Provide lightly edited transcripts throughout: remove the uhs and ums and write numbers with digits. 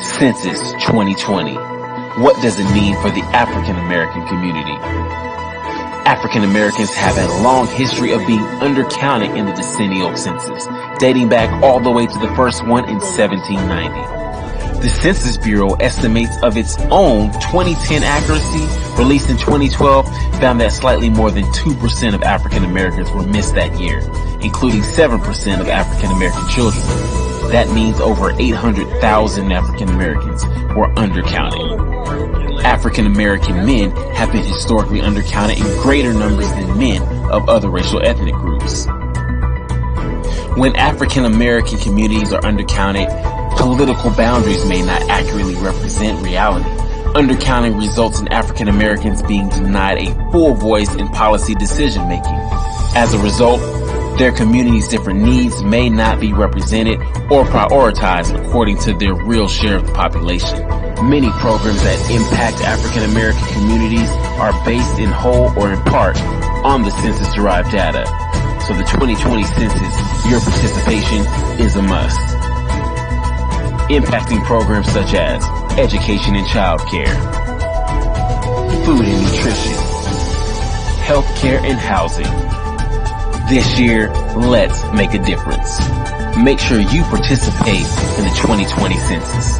Census 2020. What does it mean for the African American community? African Americans have a long history of being undercounted in the decennial census, dating back all the way to the first one in 1790. The Census Bureau estimates of its own 2010 accuracy, released in 2012, found that slightly more than 2% of African Americans were missed that year, including 7% of African American children. That means over 800,000 African Americans were undercounted. African American men have been historically undercounted in greater numbers than men of other racial ethnic groups. When African American communities are undercounted, political boundaries may not accurately represent reality. Undercounting results in African Americans being denied a full voice in policy decision making. As a result, their community's different needs may not be represented or prioritized according to their real share of the population. Many programs that impact African American communities are based in whole or in part on the census-derived data. So the 2020 census, your participation is a must. Impacting programs such as education and child care, food and nutrition, healthcare and housing. This year, let's make a difference. Make sure you participate in the 2020 census.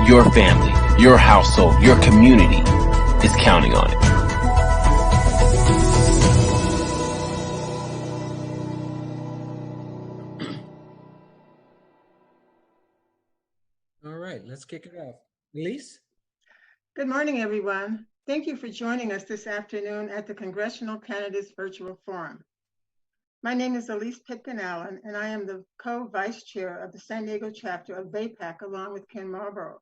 Your family, your household, your community is counting on it. All right, let's kick it off. Elise? Good morning, everyone. Thank you for joining us this afternoon at the Congressional Candidates Virtual Forum. My name is Elise Pitkin-Allen, and I am the co-vice chair of the San Diego chapter of BAPAC, along with Ken Marlborough.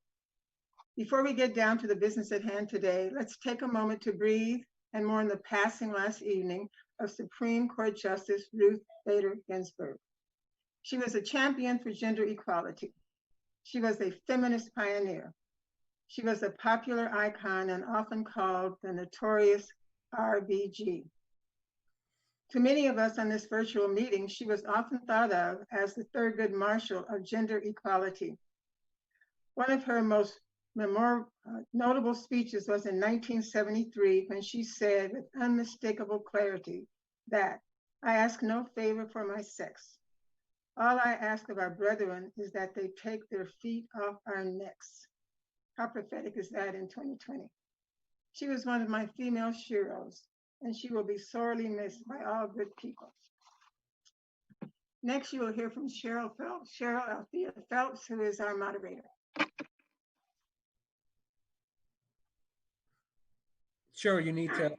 Before we get down to the business at hand today, let's take a moment to breathe and mourn the passing last evening of Supreme Court Justice Ruth Bader Ginsburg. She was a champion for gender equality. She was a feminist pioneer. She was a popular icon and often called the notorious RBG. To many of us on this virtual meeting, she was often thought of as the Thurgood Marshall of gender equality. One of her most notable speeches was in 1973 when she said with unmistakable clarity that, "I ask no favor for my sex. All I ask of our brethren is that they take their feet off our necks." How prophetic is that in 2020? She was one of my female heroes, and she will be sorely missed by all good people. Next, you will hear from Cheryl Althea Phelps, who is our moderator. Cheryl, you need to,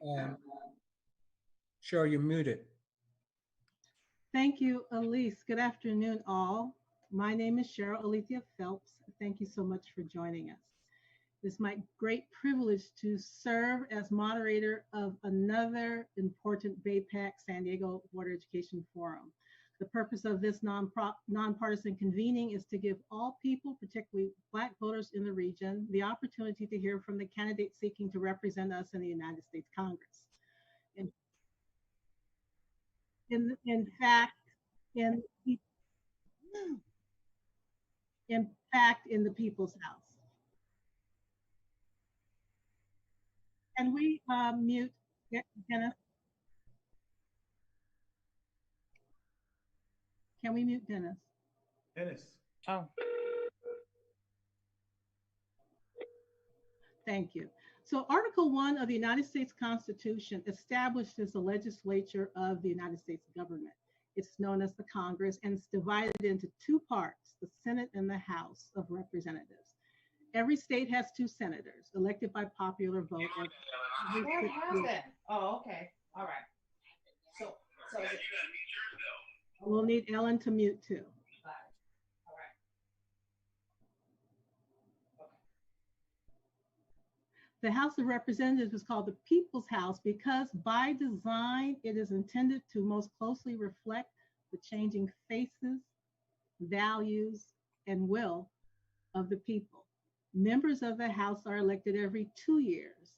Cheryl, you're muted. Thank you, Elise. Good afternoon, all. My name is Cheryl Alethea Phelps. Thank you so much for joining us. It's my great privilege to serve as moderator of another important BAPAC San Diego Water Education Forum. The purpose of this nonpartisan convening is to give all people, particularly Black voters in the region, the opportunity to hear from the candidates seeking to represent us in the United States Congress. In fact, in the People's House. Can we mute Dennis? Can we mute Dennis? Dennis. Oh. Thank you. So Article 1 of the United States Constitution establishes the legislature of the United States government. It's known as the Congress, and it's divided into two parts, the Senate and the House of Representatives. Every state has two senators elected by popular vote. Oh, okay. All right. So we'll need Ellen to mute too. All right. The House of Representatives is called the People's House because by design, it is intended to most closely reflect the changing faces, values, and will of the people. Members of the House are elected every 2 years.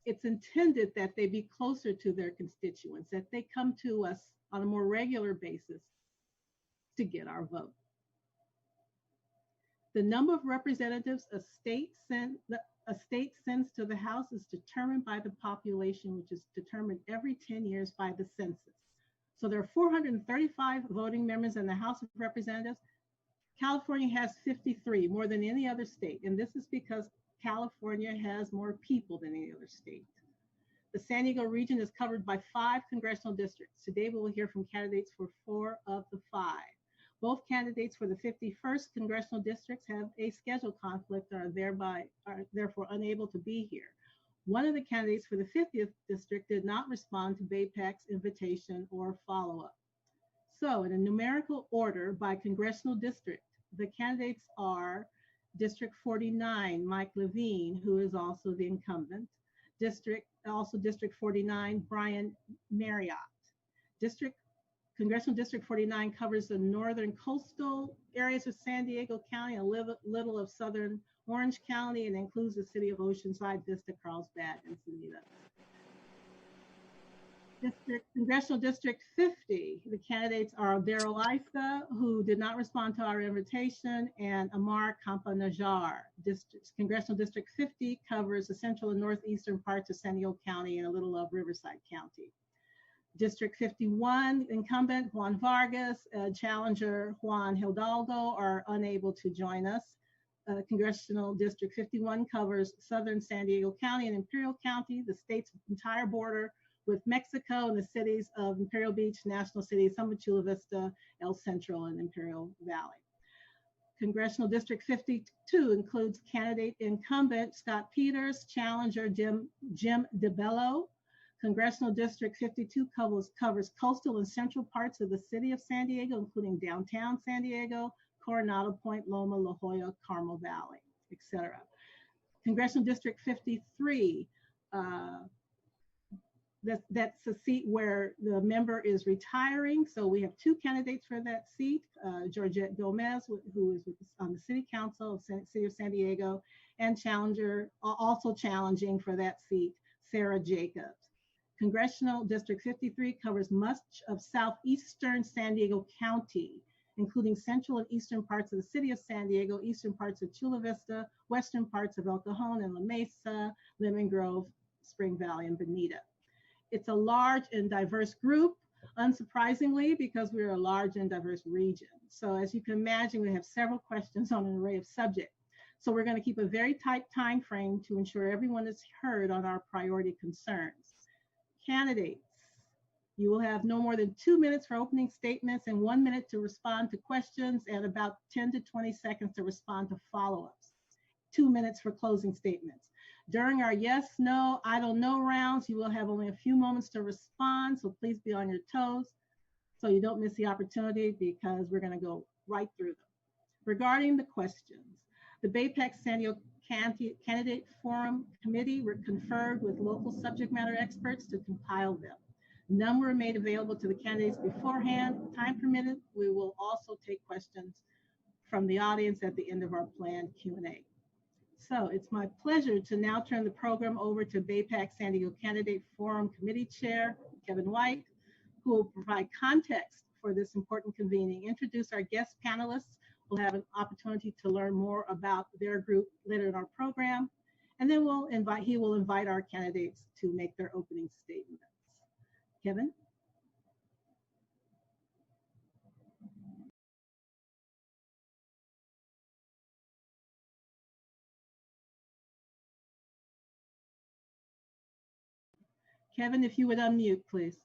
It's intended that they be closer to their constituents, that they come to us on a more regular basis to get our vote. The number of representatives a state sends to the House is determined by the population, which is determined every 10 years by the census. So there are 435 voting members in the House of Representatives. California has 53, more than any other state, and this is because California has more people than any other state. The San Diego region is covered by 5 congressional districts. Today we will hear from candidates for 4 of the 5. Both candidates for the 51st congressional districts have a schedule conflict and are therefore unable to be here. One of the candidates for the 50th district did not respond to BAPAC's invitation or follow-up. So in a numerical order by congressional district, the candidates are District 49, Mike Levine, who is also the incumbent. District 49, Brian Marriott. Congressional District 49 covers the northern coastal areas of San Diego County, a little of southern Orange County, and includes the city of Oceanside, Vista, Carlsbad, and Sonida. Congressional District 50, the candidates are Daryl Issa, who did not respond to our invitation, and Amar Kampa-Najjar. Congressional District 50 covers the central and northeastern parts of San Diego County and a little of Riverside County. District 51, incumbent Juan Vargas, challenger Juan Hidalgo are unable to join us. Congressional District 51 covers southern San Diego County and Imperial County, the state's entire border with Mexico, and the cities of Imperial Beach, National City, some of Chula Vista, El Centro, and Imperial Valley. Congressional District 52 includes candidate incumbent Scott Peters, challenger Jim DeBello. Congressional District 52 covers coastal and central parts of the city of San Diego, including downtown San Diego, Coronado Point, Loma, La Jolla, Carmel Valley, etc. Congressional District 53, that's a seat where the member is retiring. So we have 2 candidates for that seat, Georgette Gomez, who is on the City Council of City of San Diego, and also challenging for that seat, Sarah Jacobs. Congressional District 53 covers much of southeastern San Diego County, including central and eastern parts of the city of San Diego, eastern parts of Chula Vista, western parts of El Cajon and La Mesa, Lemon Grove, Spring Valley, and Bonita. It's a large and diverse group, unsurprisingly, because we're a large and diverse region. So as you can imagine, we have several questions on an array of subjects. So we're going to keep a very tight time frame to ensure everyone is heard on our priority concerns. Candidates, you will have no more than 2 minutes for opening statements and 1 minute to respond to questions and about 10 to 20 seconds to respond to follow-ups. 2 minutes for closing statements. During our yes, no, I don't know rounds, you will have only a few moments to respond, so please be on your toes so you don't miss the opportunity, because we're going to go right through them. Regarding the questions, the BAPAC San Diego Candidate Forum Committee were conferred with local subject matter experts to compile them. None were made available to the candidates beforehand. Time permitted, we will also take questions from the audience at the end of our planned Q&A. So it's my pleasure to now turn the program over to BAPAC San Diego Candidate Forum Committee Chair, Kevin White, who will provide context for this important convening, introduce our guest panelists. We'll have an opportunity to learn more about their group later in our program, and then he will invite our candidates to make their opening statements. Kevin? Kevin, if you would unmute, please.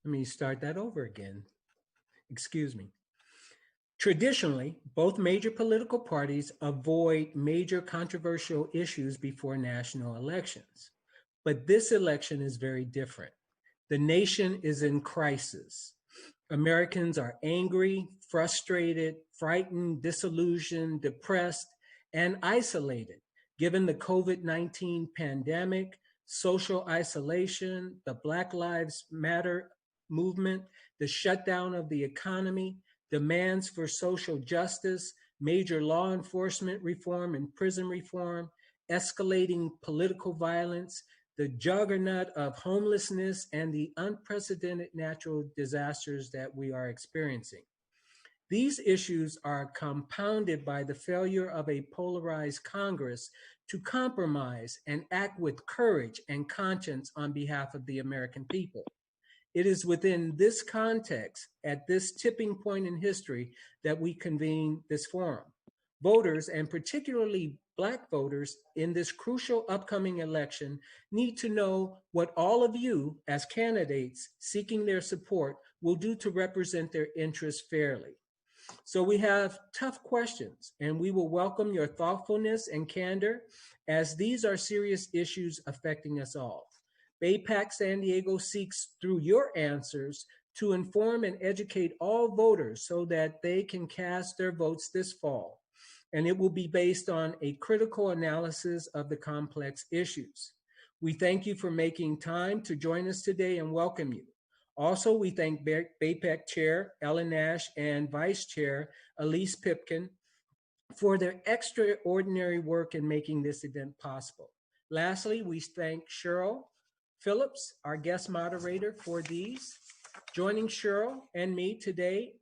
Let me start that over again. Excuse me. Traditionally, both major political parties avoid major controversial issues before national elections. But this election is very different. The nation is in crisis. Americans are angry, frustrated, frightened, disillusioned, depressed, and isolated, given the COVID-19 pandemic, social isolation, the Black Lives Matter movement, the shutdown of the economy, demands for social justice, major law enforcement reform and prison reform, escalating political violence, the juggernaut of homelessness, and the unprecedented natural disasters that we are experiencing. These issues are compounded by the failure of a polarized Congress to compromise and act with courage and conscience on behalf of the American people. It is within this context, at this tipping point in history, that we convene this forum. Voters, and particularly Black voters, in this crucial upcoming election need to know what all of you, as candidates seeking their support, will do to represent their interests fairly. So we have tough questions, and we will welcome your thoughtfulness and candor, as these are serious issues affecting us all. BAPAC San Diego seeks, through your answers, to inform and educate all voters so that they can cast their votes this fall. And it will be based on a critical analysis of the complex issues. We thank you for making time to join us today and welcome you. Also, we thank BAPAC Chair Ellen Nash and Vice Chair Elise Pipkin for their extraordinary work in making this event possible. Lastly, we thank Cheryl Phillips, our guest moderator for these. Joining Cheryl and me today,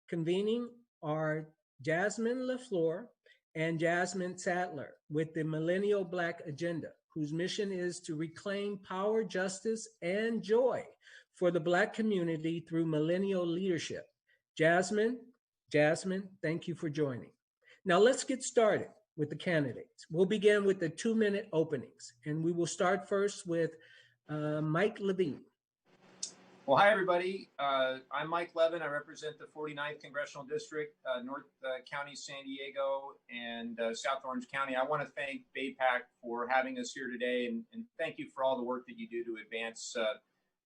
convening, are Jasmine LaFleur and Jasmine Sadler with the Millennial Black Agenda, whose mission is to reclaim power, justice, and joy for the Black community through millennial leadership. Jasmine, thank you for joining. Now let's get started with the candidates. We'll begin with the 2-minute openings, and we will start first with Mike Levine. Well, hi, everybody. I'm Mike Levin. I represent the 49th Congressional District, North County, San Diego, and South Orange County. I want to thank BAPAC for having us here today, and thank you for all the work that you do to advance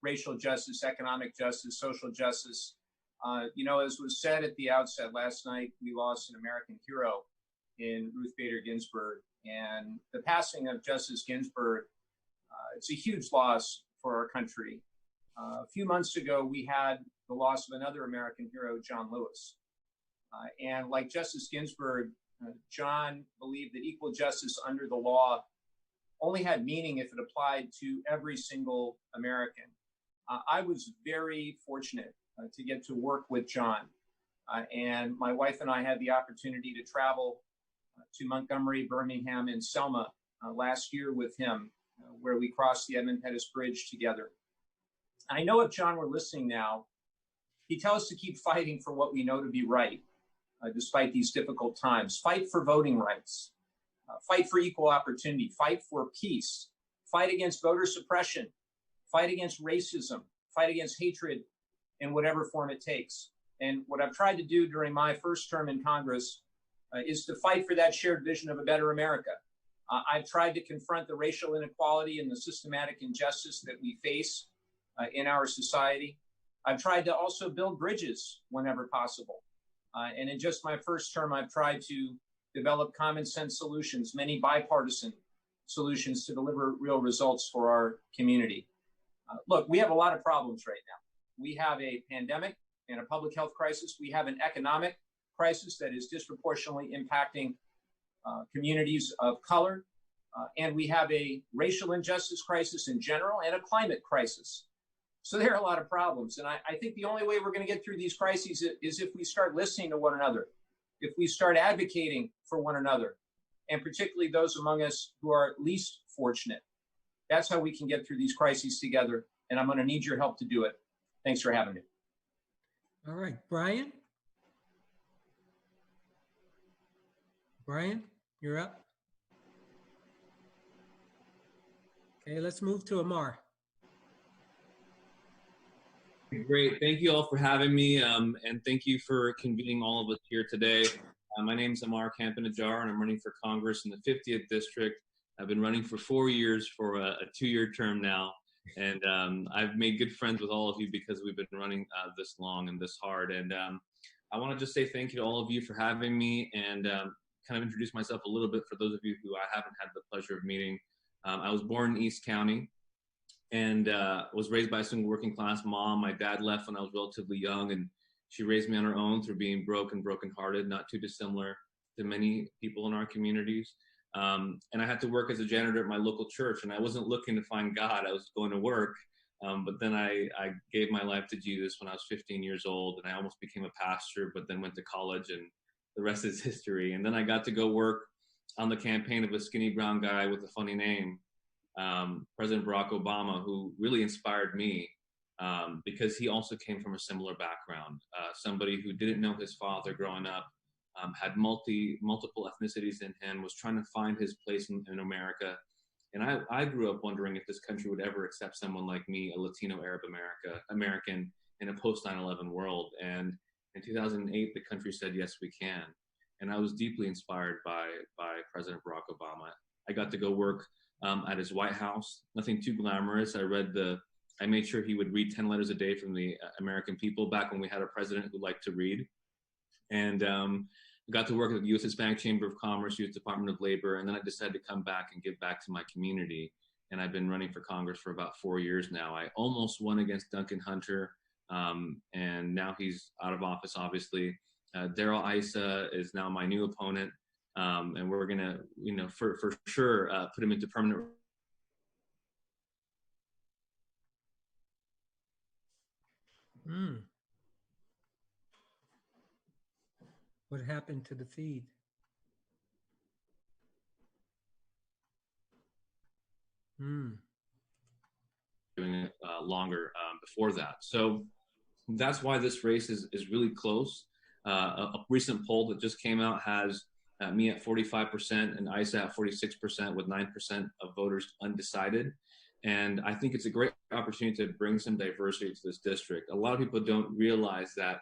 racial justice, economic justice, social justice. You know, as was said at the outset last night, we lost an American hero in Ruth Bader Ginsburg. And the passing of Justice Ginsburg, it's a huge loss for our country. A few months ago, we had the loss of another American hero, John Lewis. And like Justice Ginsburg, John believed that equal justice under the law only had meaning if it applied to every single American. I was very fortunate to get to work with John. And my wife and I had the opportunity to travel to Montgomery, Birmingham, and Selma last year with him, where we crossed the Edmund Pettus Bridge together. I know if John were listening now, he'd tell us to keep fighting for what we know to be right, despite these difficult times. Fight for voting rights, fight for equal opportunity, fight for peace, fight against voter suppression, fight against racism, fight against hatred in whatever form it takes. And what I've tried to do during my first term in Congress is to fight for that shared vision of a better America. I've tried to confront the racial inequality and the systematic injustice that we face in our society. I've tried to also build bridges whenever possible. And in just my first term, I've tried to develop common sense solutions, many bipartisan solutions to deliver real results for our community. Look, we have a lot of problems right now. We have a pandemic and a public health crisis. We have an economic crisis that is disproportionately impacting communities of color. And we have a racial injustice crisis in general and a climate crisis. So there are a lot of problems. And I think the only way we're going to get through these crises is if we start listening to one another, if we start advocating for one another, and particularly those among us who are least fortunate. That's how we can get through these crises together. And I'm going to need your help to do it. Thanks for having me. All right, Brian? Brian, you're up. Okay, let's move to Amar. Great. Thank you all for having me, and thank you for convening all of us here today. My name is Amar Campanajjar, and I'm running for Congress in the 50th District. I've been running for 4 years for a 2-year term now, and I've made good friends with all of you because we've been running this long and this hard. And I want to just say thank you to all of you for having me, and kind of introduce myself a little bit for those of you who I haven't had the pleasure of meeting. I was born in East County, and was raised by a single working class mom. My dad left when I was relatively young, and she raised me on her own through being broke and brokenhearted, not too dissimilar to many people in our communities. And I had to work as a janitor at my local church, and I wasn't looking to find God. I was going to work But then I gave my life to Jesus when I was 15 years old, and I almost became a pastor, but then went to college, and the rest is history. And then I got to go work on the campaign of a skinny brown guy with a funny name, President Barack Obama, who really inspired me because he also came from a similar background. Somebody who didn't know his father growing up, had multiple ethnicities in him, was trying to find his place in America. And I grew up wondering if this country would ever accept someone like me, a Latino Arab American in a post 9/11 world. And in 2008, the country said, yes, we can. And I was deeply inspired by President Barack Obama. I got to go work at his White House. Nothing too glamorous. I made sure he would read 10 letters a day from the American people back when we had a president who liked to read. And got to work at the U.S. Hispanic Chamber of Commerce, U.S. Department of Labor, and then I decided to come back and give back to my community. And I've been running for Congress for about 4 years now. I almost won against Duncan Hunter, and now he's out of office, obviously. Darrell Issa is now my new opponent, and we're gonna, for sure, put him into permanent. What happened to the feed? Doing it longer before that. So that's why this race is really close. A recent poll that just came out has me at 45% and Issa at 46%, with 9% of voters undecided. And I think it's a great opportunity to bring some diversity to this district. A lot of people don't realize that,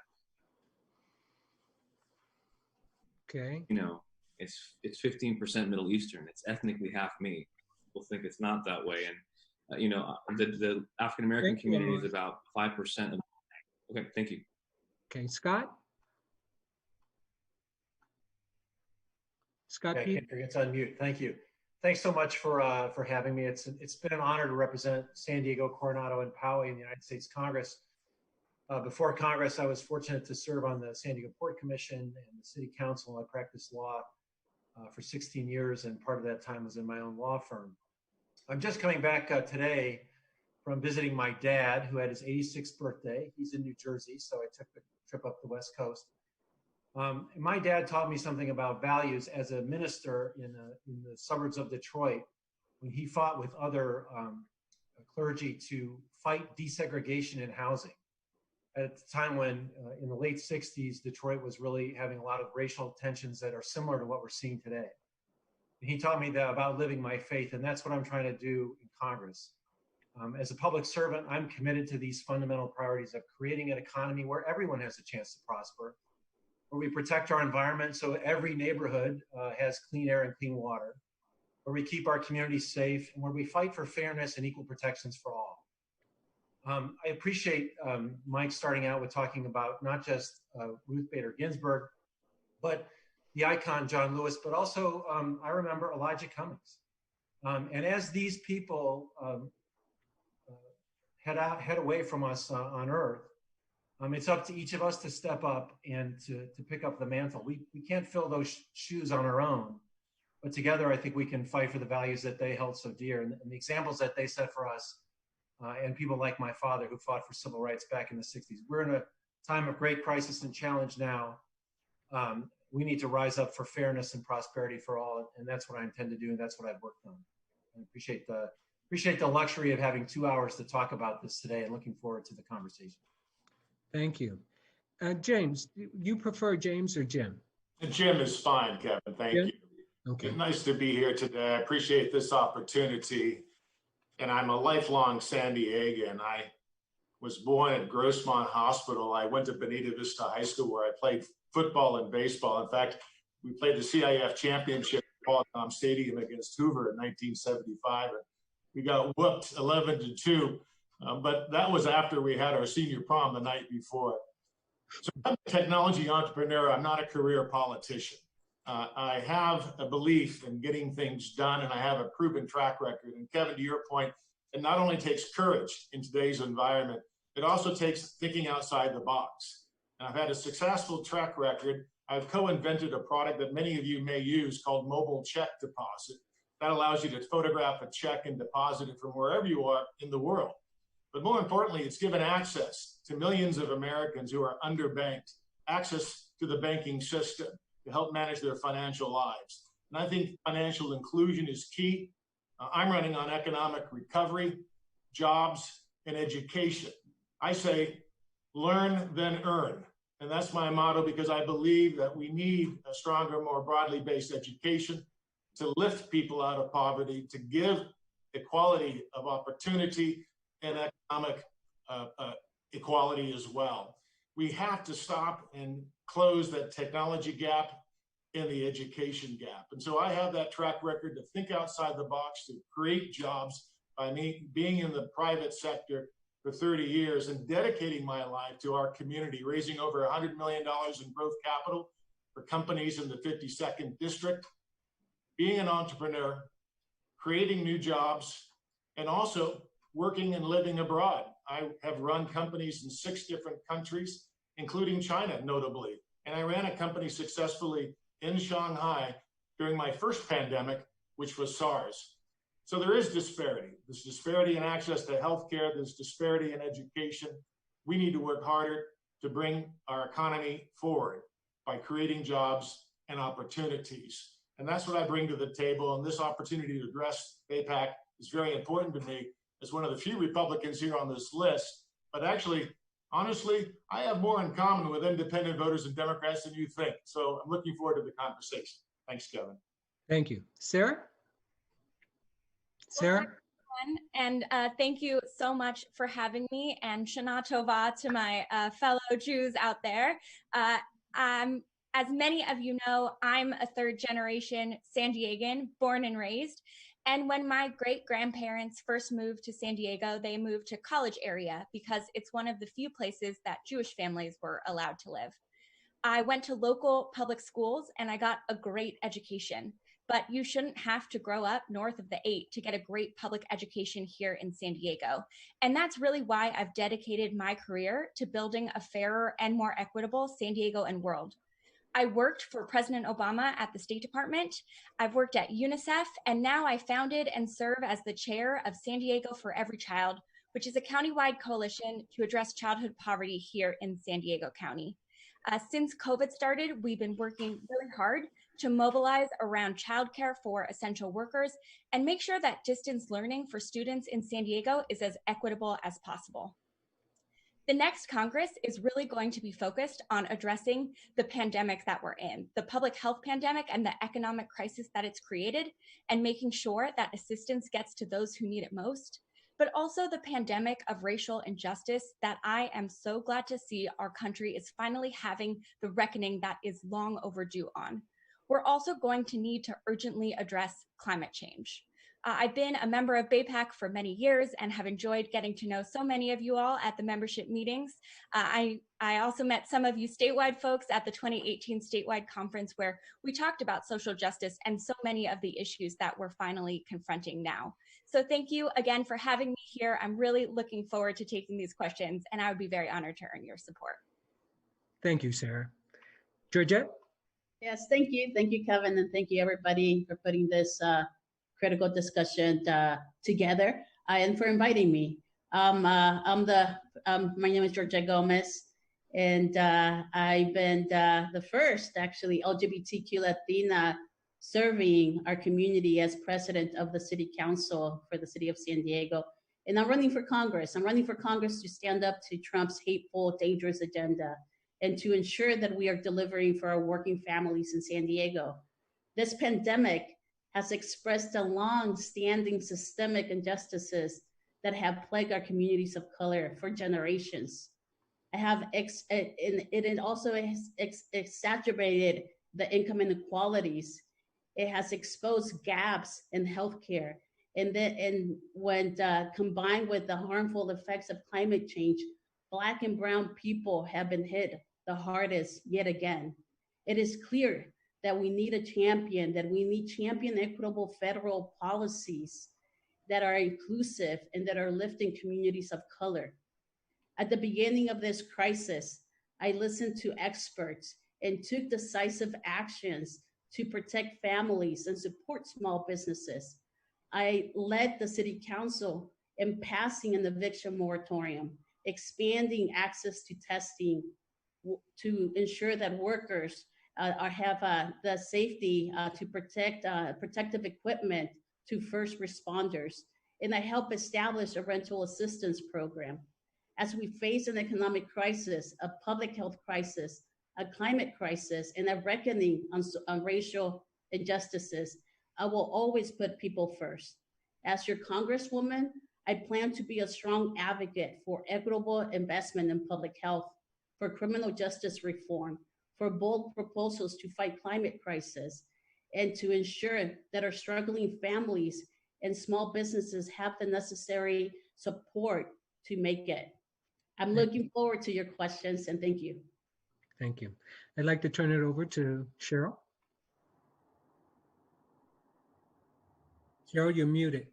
it's 15% Middle Eastern. It's ethnically half me. People think it's not that way. And the African American community is about 5% of. Okay, thank you. Okay, Scott. Scott, okay, it's on mute. Thank you. Thanks so much for having me. It's been an honor to represent San Diego, Coronado, and Poway in the United States Congress. Before Congress, I was fortunate to serve on the San Diego Port Commission and the City Council. I practiced law for 16 years, and part of that time was in my own law firm. I'm just coming back today from visiting my dad, who had his 86th birthday. He's in New Jersey, so I took the trip up the West Coast. My dad taught me something about values as a minister in the suburbs of Detroit, when he fought with other clergy to fight desegregation in housing. At the time when, in the late 60s, Detroit was really having a lot of racial tensions that are similar to what we're seeing today. And he taught me about living my faith, and that's what I'm trying to do in Congress. As a public servant, I'm committed to these fundamental priorities of creating an economy where everyone has a chance to prosper, where we protect our environment so every neighborhood has clean air and clean water, where we keep our communities safe, and where we fight for fairness and equal protections for all. I appreciate Mike starting out with talking about not just Ruth Bader Ginsburg, but the icon John Lewis, but also I remember Elijah Cummings. And as these people head away from us on Earth, it's up to each of us to step up and to pick up the mantle. We can't fill those shoes on our own, but together I think we can fight for the values that they held so dear, and the examples that they set for us. And people like my father, who fought for civil rights back in the 60s. We're in a time of great crisis and challenge now. We need to rise up for fairness and prosperity for all, and that's what I intend to do, and that's what I've worked on. I appreciate the luxury of having 2 hours to talk about this today, and looking forward to the conversation. Thank you. James, you prefer James or Jim? Jim is fine, Kevin. Thank you. Okay. It's nice to be here today. I appreciate this opportunity. And I'm a lifelong San Diegan. I was born at Grossmont Hospital. I went to Bonita Vista High School, where I played football and baseball. In fact, we played the CIF championship at Qualcomm Stadium against Hoover in 1975. And we got whooped 11-2, but that was after we had our senior prom the night before. So I'm a technology entrepreneur. I'm not a career politician. I have a belief in getting things done, and I have a proven track record. And Kevin, to your point, it not only takes courage in today's environment, it also takes thinking outside the box. And I've had a successful track record. I've co-invented a product that many of you may use called mobile check deposit. That allows you to photograph a check and deposit it from wherever you are in the world. But more importantly, it's given access to millions of Americans who are underbanked, access to the banking system to help manage their financial lives. And I think financial inclusion is key. I'm running on economic recovery, jobs, and education. I say, learn, then earn. And that's my motto, because I believe that we need a stronger, more broadly based education to lift people out of poverty, to give equality of opportunity and economic equality as well. We have to stop and close that technology gap and the education gap. And so I have that track record to think outside the box, to create jobs by me being in the private sector for 30 years and dedicating my life to our community, raising over $100 million in growth capital for companies in the 52nd district, being an entrepreneur, creating new jobs, and also working and living abroad. I have run companies in 6 different countries, including China, notably. And I ran a company successfully in Shanghai during my first pandemic, which was SARS. So there is disparity. There's disparity in access to healthcare. There's disparity in education. We need to work harder to bring our economy forward by creating jobs and opportunities. And that's what I bring to the table. And this opportunity to address BAPAC is very important to me as one of the few Republicans here on this list. But actually, honestly, I have more in common with independent voters and Democrats than you think. So I'm looking forward to the conversation. Thanks, Kevin. Thank you. Sarah? Sarah? And thank you so much for having me, and Shana Tova to my fellow Jews out there. As many of you know, I'm a 3rd generation San Diegan, born and raised. And when my great-grandparents first moved to San Diego, they moved to College area because it's one of the few places that Jewish families were allowed to live. I went to local public schools and I got a great education, but you shouldn't have to grow up north of the 8 to get a great public education here in San Diego. And that's really why I've dedicated my career to building a fairer and more equitable San Diego and world. I worked for President Obama at the State Department. I've worked at UNICEF, and now I founded and serve as the chair of San Diego for Every Child, which is a countywide coalition to address childhood poverty here in San Diego County. Since COVID started, we've been working really hard to mobilize around childcare for essential workers and make sure that distance learning for students in San Diego is as equitable as possible. The next Congress is really going to be focused on addressing the pandemic that we're in, the public health pandemic and the economic crisis that it's created, and making sure that assistance gets to those who need it most, but also the pandemic of racial injustice that I am so glad to see our country is finally having the reckoning that is long overdue on. We're also going to need to urgently address climate change. I've been a member of BAPAC for many years and have enjoyed getting to know so many of you all at the membership meetings. I also met some of you statewide folks at the 2018 statewide conference where we talked about social justice and so many of the issues that we're finally confronting now. So thank you again for having me here. I'm really looking forward to taking these questions, and I would be very honored to earn your support. Thank you, Sarah. Georgette? Yes, thank you. Thank you, Kevin, and thank you everybody for putting this critical discussion together and for inviting me. My name is Georgia Gomez, and I've been the first actually LGBTQ Latina serving our community as president of the City Council for the City of San Diego. And I'm running for Congress. I'm running for Congress to stand up to Trump's hateful, dangerous agenda and to ensure that we are delivering for our working families in San Diego. This pandemic has expressed the long-standing systemic injustices that have plagued our communities of color for generations. It also has exacerbated the income inequalities. It has exposed gaps in healthcare. And when combined with the harmful effects of climate change, Black and brown people have been hit the hardest yet again. It is clear that we need a champion, that we need champion equitable federal policies that are inclusive and that are lifting communities of color. At the beginning of this crisis, I listened to experts and took decisive actions to protect families and support small businesses. I led the City Council and passing an eviction moratorium, expanding access to testing to ensure that workers have the safety to protect protective equipment to first responders, and I help establish a rental assistance program. As we face an economic crisis, a public health crisis, a climate crisis, and a reckoning on racial injustices, I will always put people first. As your Congresswoman, I plan to be a strong advocate for equitable investment in public health, for criminal justice reform, for bold proposals to fight climate crisis, and to ensure that our struggling families and small businesses have the necessary support to make it. I'm looking forward to your questions, and thank you. Thank you. I'd like to turn it over to Cheryl. Cheryl, you're muted.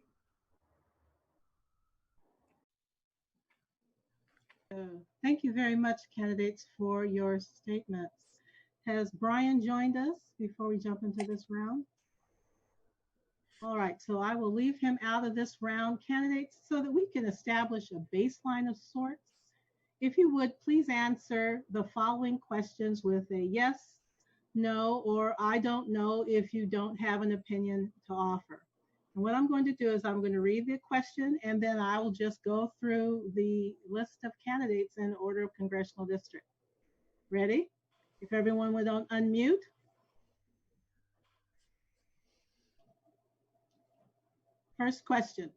Thank you very much, candidates, for your statements. Has Brian joined us before we jump into this round? All right, so I will leave him out of this round, candidates, so that we can establish a baseline of sorts. If you would, please answer the following questions with a yes, no, or I don't know if you don't have an opinion to offer. And what I'm going to do is I'm going to read the question, and then I will just go through the list of candidates in order of congressional district. Ready? If everyone would unmute. First question.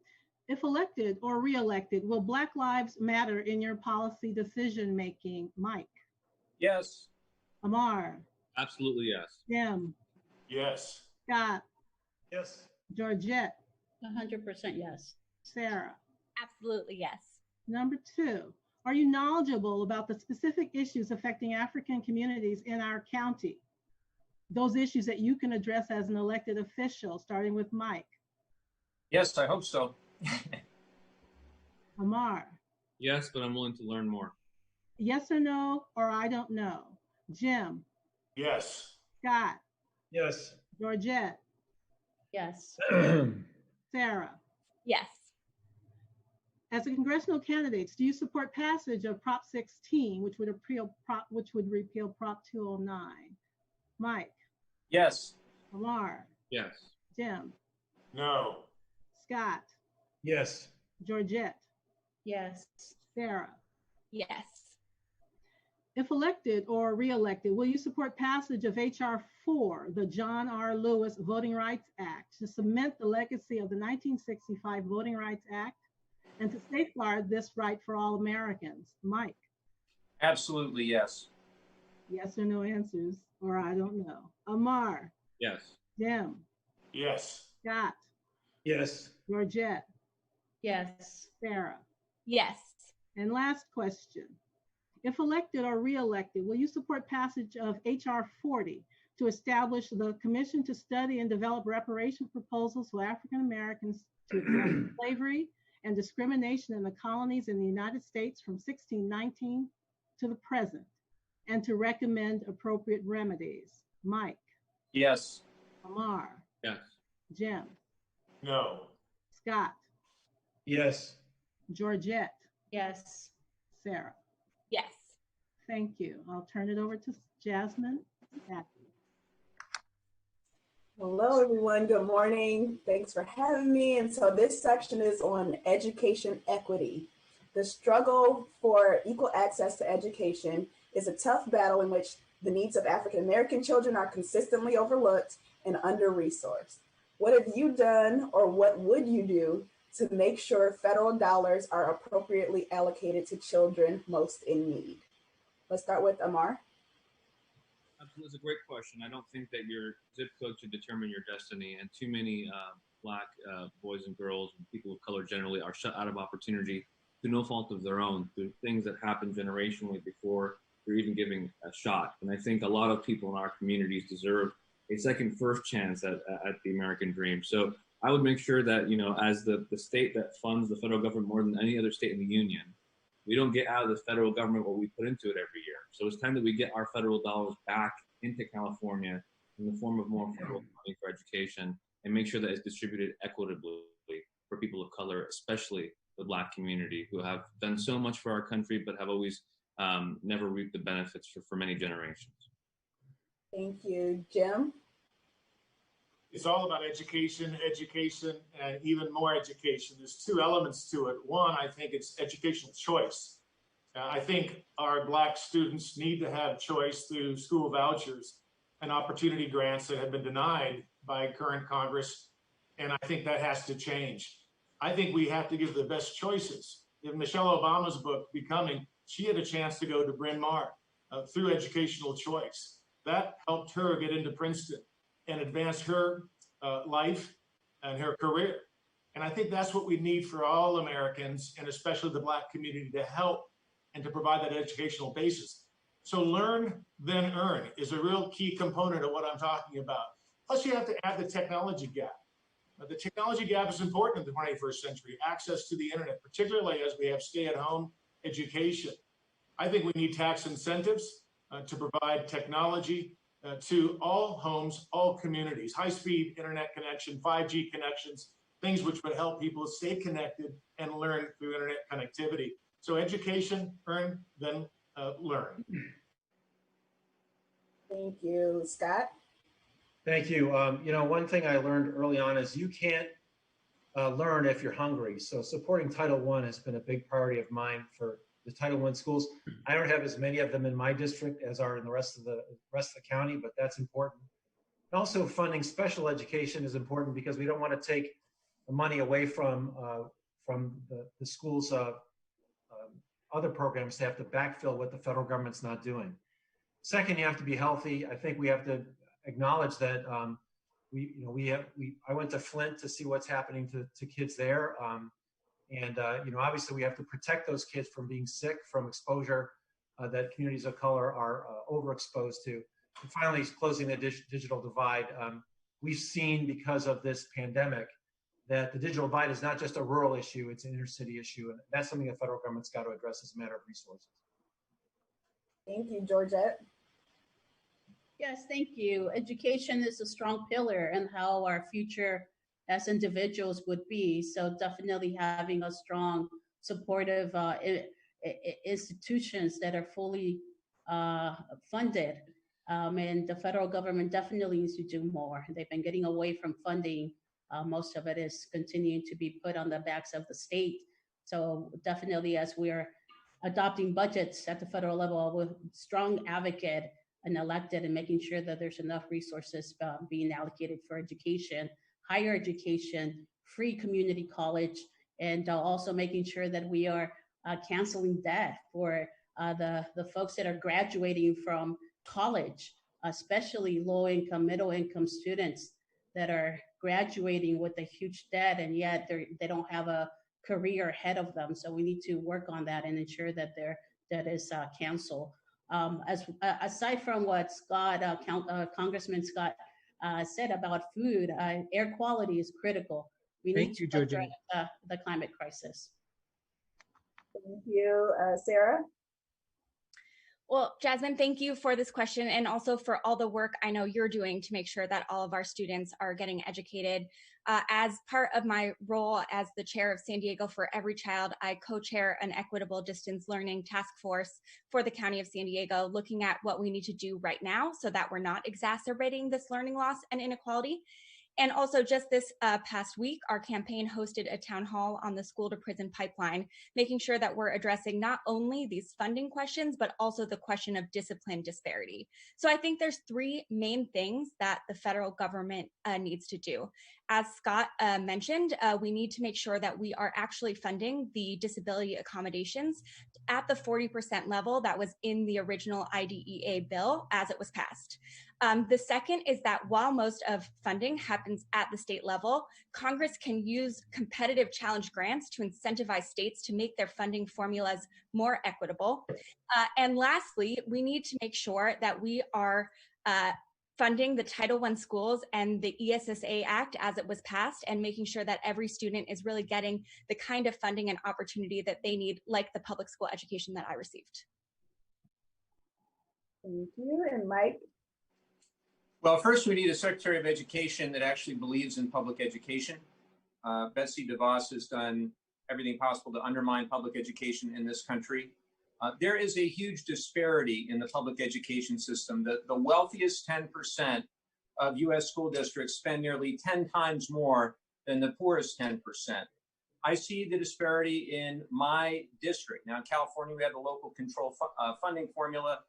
If elected or re-elected, will Black Lives Matter in your policy decision-making? Mike? Yes. Amar? Absolutely yes. Jim? Yes. Scott? Yes. Georgette? 100% yes. Sarah? Absolutely yes. Number 2, are you knowledgeable about the specific issues affecting African communities in our county? Those issues that you can address as an elected official, starting with Mike. Yes, I hope so. Amar? Yes, but I'm willing to learn more. Yes or no, or I don't know. Jim? Yes. Scott? Yes. Georgette? Yes. Sarah? Yes. As a congressional candidates, do you support passage of Prop 16, which would repeal Prop 209? Mike? Yes. Amar? Yes. Jim? No. Scott? Yes. Georgette? Yes. Sarah? Yes. If elected or re-elected, will you support passage of H.R. 4, the John R. Lewis Voting Rights Act, to cement the legacy of the 1965 Voting Rights Act and to safeguard this right for all Americans? Mike? Absolutely yes. Yes or no answers, or I don't know. Amar? Yes. Jim? Yes. Scott? Yes. Georgette? Yes. Sarah? Yes. And last question. If elected or re-elected, will you support passage of H.R. 40 to establish the Commission to study and develop reparation proposals for African Americans to examine slavery and discrimination in the colonies in the United States from 1619 to the present, and to recommend appropriate remedies? Mike? Yes. Amar? Yes. Jim? No. Scott? Yes. Georgette? Yes. Sarah? Yes. Thank you. I'll turn it over to Jasmine. Hello, everyone. Good morning. Thanks for having me. And so this section is on education equity. The struggle for equal access to education is a tough battle in which the needs of African American children are consistently overlooked and under-resourced. What have you done, or what would you do to make sure federal dollars are appropriately allocated to children most in need? Let's start with Amar. That's a great question. I don't think that your zip code should determine your destiny, and too many Black boys and girls and people of color generally are shut out of opportunity through no fault of their own, through things that happen generationally before they're even giving a shot. And I think a lot of people in our communities deserve a second first chance at the American dream. So I would make sure that, you know, as the state that funds the federal government more than any other state in the union, we don't get out of the federal government what we put into it every year. So it's time that we get our federal dollars back into California in the form of more federal funding for education, and make sure that it's distributed equitably for people of color, especially the Black community, who have done so much for our country, but have always never reaped the benefits for many generations. Thank you. Jim? It's all about education, and even more education. There's two elements to it. One, I think it's educational choice. I think our Black students need to have choice through school vouchers and opportunity grants that have been denied by current Congress. And I think that has to change. I think we have to give the best choices. In Michelle Obama's book, Becoming, she had a chance to go to Bryn Mawr through educational choice. That helped her get into Princeton and advance her life and her career. And I think that's what we need for all Americans, and especially the Black community, to help and to provide that educational basis. So learn, then earn is a real key component of what I'm talking about. Plus, you have to add the technology gap. The technology gap is important in the 21st century, access to the internet, particularly as we have stay-at-home education. I think we need tax incentives to provide technology to all homes, all communities, high-speed internet connection, 5G connections, things which would help people stay connected and learn through internet connectivity. So education, earn, then learn. Thank you. Scott? Thank you. One thing I learned early on is you can't learn if you're hungry. So supporting Title I has been a big priority of mine for the Title I schools. I don't have as many of them in my district as are in the rest of the county, but that's important. And also funding special education is important because we don't want to take the money away from the schools' other programs to have to backfill what the federal government's not doing. Second, you have to be healthy. I think we have to acknowledge that I went to Flint to see what's happening to kids there. Obviously we have to protect those kids from being sick, from exposure that communities of color are overexposed to. And finally, closing the digital divide. We've seen, because of this pandemic, that the digital divide is not just a rural issue, it's an inner city issue. And that's something the federal government's got to address as a matter of resources. Thank you, Georgette. Yes, thank you. Education is a strong pillar in how our future as individuals would be. So definitely having a strong, supportive institutions that are fully funded. And the federal government definitely needs to do more. They've been getting away from funding. Most of it is continuing to be put on the backs of the state. So definitely, as we're adopting budgets at the federal level, we're strong advocate and elected and making sure that there's enough resources being allocated for education, higher education, free community college, and also making sure that we are canceling debt for the folks that are graduating from college, especially low-income, middle-income students that are graduating with a huge debt, and yet they don't have a career ahead of them. So we need to work on that and ensure that their debt is canceled. Aside from what Congressman Scott said about food, air quality is critical. We need to address the climate crisis. Thank you. Sarah? Well, Jasmine, thank you for this question and also for all the work I know you're doing to make sure that all of our students are getting educated. As part of my role as the chair of San Diego for Every Child, I co-chair an equitable distance learning task force for the County of San Diego, looking at what we need to do right now so that we're not exacerbating this learning loss and inequality. And also just this past week, our campaign hosted a town hall on the school to prison pipeline, making sure that we're addressing not only these funding questions, but also the question of discipline disparity. So I think there's three main things that the federal government needs to do. As Scott mentioned, we need to make sure that we are actually funding the disability accommodations at the 40% level that was in the original IDEA bill as it was passed. The second is that while most of funding happens at the state level, Congress can use competitive challenge grants to incentivize states to make their funding formulas more equitable. And lastly, we need to make sure that we are funding the Title I schools and the ESSA Act as it was passed, and making sure that every student is really getting the kind of funding and opportunity that they need, like the public school education that I received. Thank you. And Mike? Well, first we need a Secretary of Education that actually believes in public education. Betsy DeVos has done everything possible to undermine public education in this country. There is a huge disparity in the public education system. The wealthiest 10% of US school districts spend nearly 10 times more than the poorest 10%. I see the disparity in my district. Now, in California, we have the local control funding formula,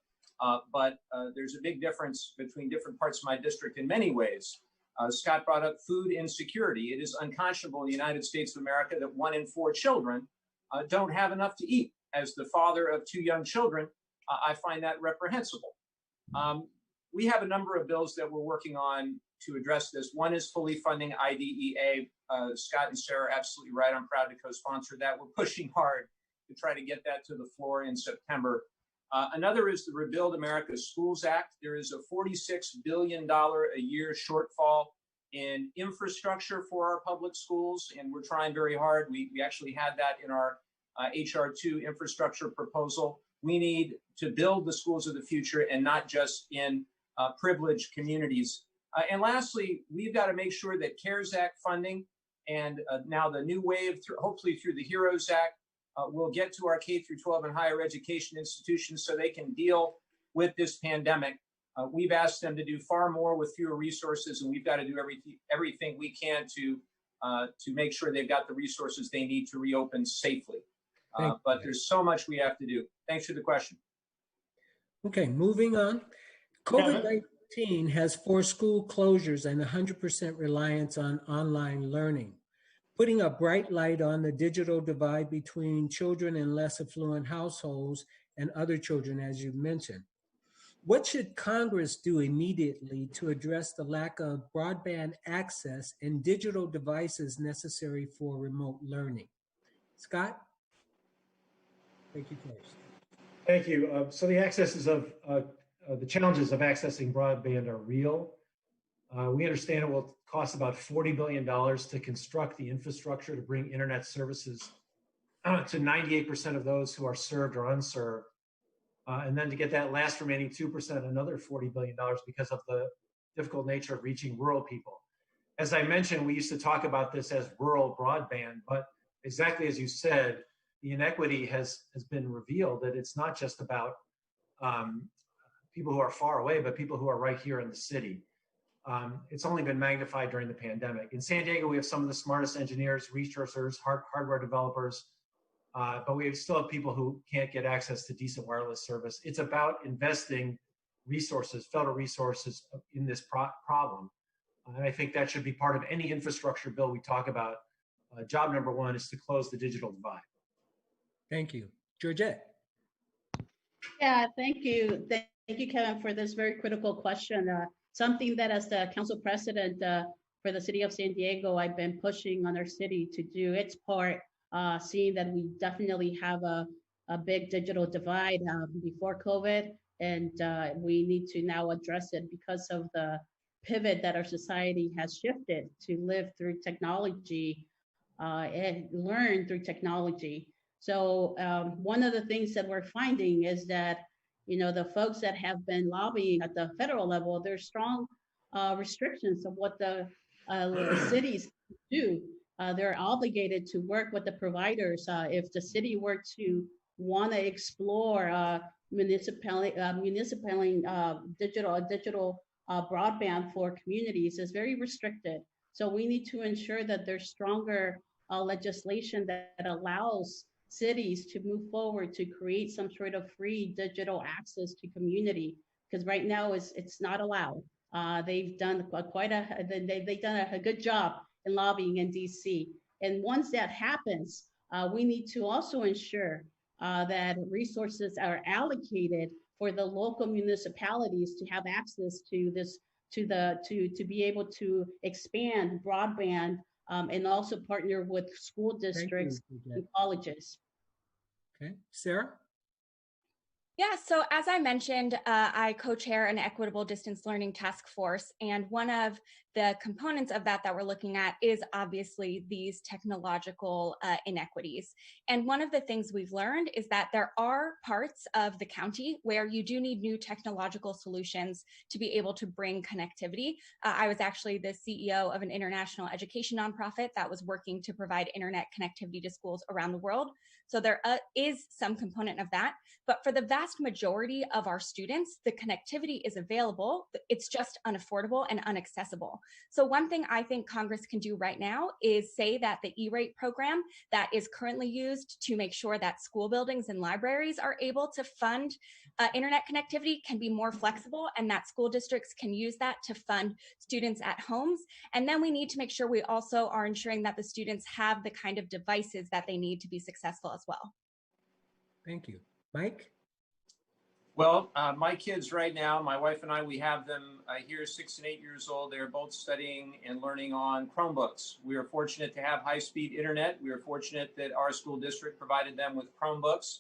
but there's a big difference between different parts of my district in many ways. Scott brought up food insecurity. It is unconscionable in the United States of America that 1 in 4 children don't have enough to eat. As the father of 2 young children, I find that reprehensible. We have a number of bills that we're working on to address this. One is fully funding IDEA. Scott and Sarah are absolutely right. I'm proud to co-sponsor that. We're pushing hard to try to get that to the floor in September. Another is the Rebuild America Schools Act. There is a $46 billion a year shortfall in infrastructure for our public schools, and we're trying very hard. We actually had that in our HR 2 infrastructure proposal. We need to build the schools of the future and not just in privileged communities. And lastly, we've got to make sure that CARES Act funding and now the new wave, hopefully through the HEROES Act, will get to our K through 12 and higher education institutions so they can deal with this pandemic. We've asked them to do far more with fewer resources, and we've got to do everything we can to make sure they've got the resources they need to reopen safely. But there's so much we have to do. Thanks for the question. Okay, moving on. COVID-19 has forced school closures and 100% reliance on online learning, putting a bright light on the digital divide between children in less affluent households and other children, as you mentioned. What should Congress do immediately to address the lack of broadband access and digital devices necessary for remote learning? Scott? Thank you first. Thank you. So the challenges of accessing broadband are real. We understand it will cost about $40 billion to construct the infrastructure to bring internet services to 98% of those who are served or unserved. And then to get that last remaining 2%, another $40 billion because of the difficult nature of reaching rural people. As I mentioned, we used to talk about this as rural broadband, but exactly as you said, the inequity has been revealed that it's not just about people who are far away, but people who are right here in the city. It's only been magnified during the pandemic. In San Diego, we have some of the smartest engineers, researchers, hardware developers, but we still have people who can't get access to decent wireless service. It's about investing resources, federal resources in this problem. And I think that should be part of any infrastructure bill we talk about. Job number 1 is to close the digital divide. Thank you. Georgette. Yeah, thank you. Thank you, Kevin, for this very critical question. Something that as the council president for the city of San Diego, I've been pushing on our city to do its part, seeing that we definitely have a big digital divide before COVID, and we need to now address it because of the pivot that our society has shifted to live through technology and learn through technology. So one of the things that we're finding is that, you know, the folks that have been lobbying at the federal level, there's strong restrictions of what the cities do. They're obligated to work with the providers. If the city were to want to explore municipal digital broadband for communities, is very restricted. So we need to ensure that there's stronger legislation that allows cities to move forward to create some sort of free digital access to community, because right now it's not allowed. They've done they've done a good job in lobbying in DC. And once that happens, we need to also ensure that resources are allocated for the local municipalities to have access to this, to be able to expand broadband and also partner with school districts and colleges. Okay, Sarah? Yeah, so as I mentioned, I co-chair an equitable distance learning task force, and one of the components of that we're looking at is obviously these technological inequities. And one of the things we've learned is that there are parts of the county where you do need new technological solutions to be able to bring connectivity. I was actually the CEO of an international education nonprofit that was working to provide internet connectivity to schools around the world. So there is some component of that. But for the vast majority of our students, the connectivity is available. It's just unaffordable and inaccessible. So one thing I think Congress can do right now is say that the E-rate program that is currently used to make sure that school buildings and libraries are able to fund internet connectivity can be more flexible, and that school districts can use that to fund students at homes. And then we need to make sure we also are ensuring that the students have the kind of devices that they need to be successful as well. Thank you. Mike? Well, my kids right now, my wife and I, we have them here 6 and 8 years old. They're both studying and learning on Chromebooks. We are fortunate to have high-speed internet. We are fortunate that our school district provided them with Chromebooks.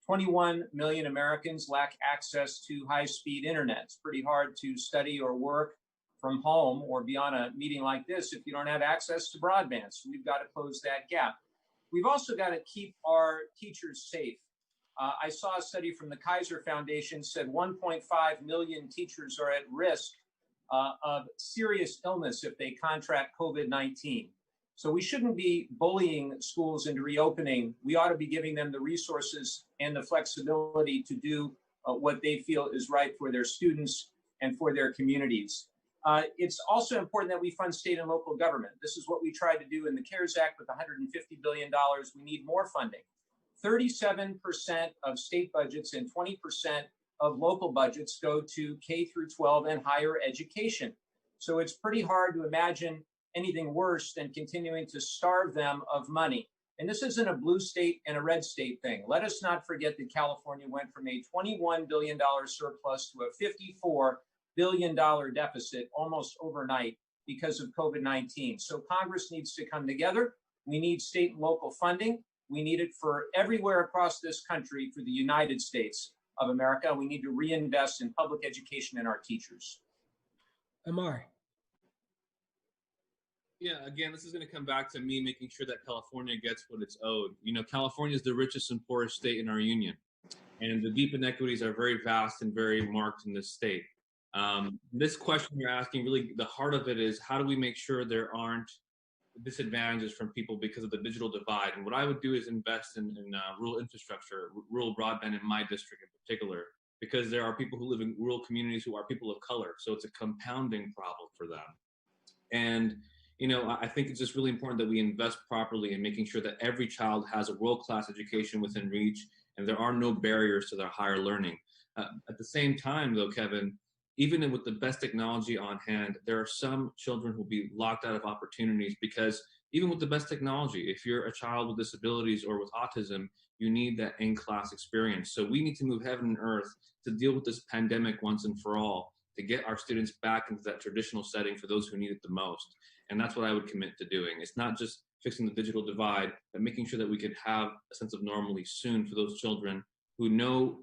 21 million Americans lack access to high-speed internet. It's pretty hard to study or work from home or be on a meeting like this if you don't have access to broadband. So we've got to close that gap. We've also got to keep our teachers safe. I saw a study from the Kaiser Foundation said 1.5 million teachers are at risk of serious illness if they contract COVID-19. So we shouldn't be bullying schools into reopening. We ought to be giving them the resources and the flexibility to do what they feel is right for their students and for their communities. It's also important that we fund state and local government. This is what we tried to do in the CARES Act with $150 billion. We need more funding. 37% of state budgets and 20% of local budgets go to K through 12 and higher education. So it's pretty hard to imagine anything worse than continuing to starve them of money. And this isn't a blue state and a red state thing. Let us not forget that California went from a $21 billion surplus to a $54 billion deficit almost overnight because of COVID-19. So Congress needs to come together. We need state and local funding. We need it for everywhere across this country, for the United States of America. We need to reinvest in public education and our teachers. Amar? Yeah, again, this is going to come back to me making sure that California gets what it's owed. You know, California is the richest and poorest state in our union, and the deep inequities are very vast and very marked in this state. This question you're asking, really, the heart of it is, how do we make sure there aren't disadvantages from people because of the digital divide? And what I would do is invest in rural infrastructure, rural broadband in my district in particular, because there are people who live in rural communities who are people of color. So it's a compounding problem for them. And, you know, I think it's just really important that we invest properly in making sure that every child has a world-class education within reach and there are no barriers to their higher learning. At the same time, though, Kevin, even with the best technology on hand, there are some children who will be locked out of opportunities because even with the best technology, if you're a child with disabilities or with autism, you need that in-class experience. So we need to move heaven and earth to deal with this pandemic once and for all, to get our students back into that traditional setting for those who need it the most. And that's what I would commit to doing. It's not just fixing the digital divide, but making sure that we could have a sense of normalcy soon for those children who know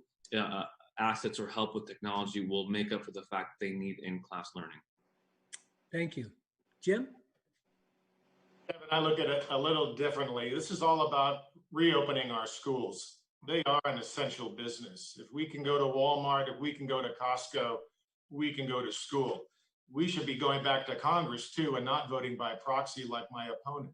assets or help with technology will make up for the fact they need in-class learning. Thank you. Jim? Kevin, I look at it a little differently. This is all about reopening our schools. They are an essential business. If we can go to Walmart, if we can go to Costco, we can go to school. We should be going back to Congress too and not voting by proxy like my opponent.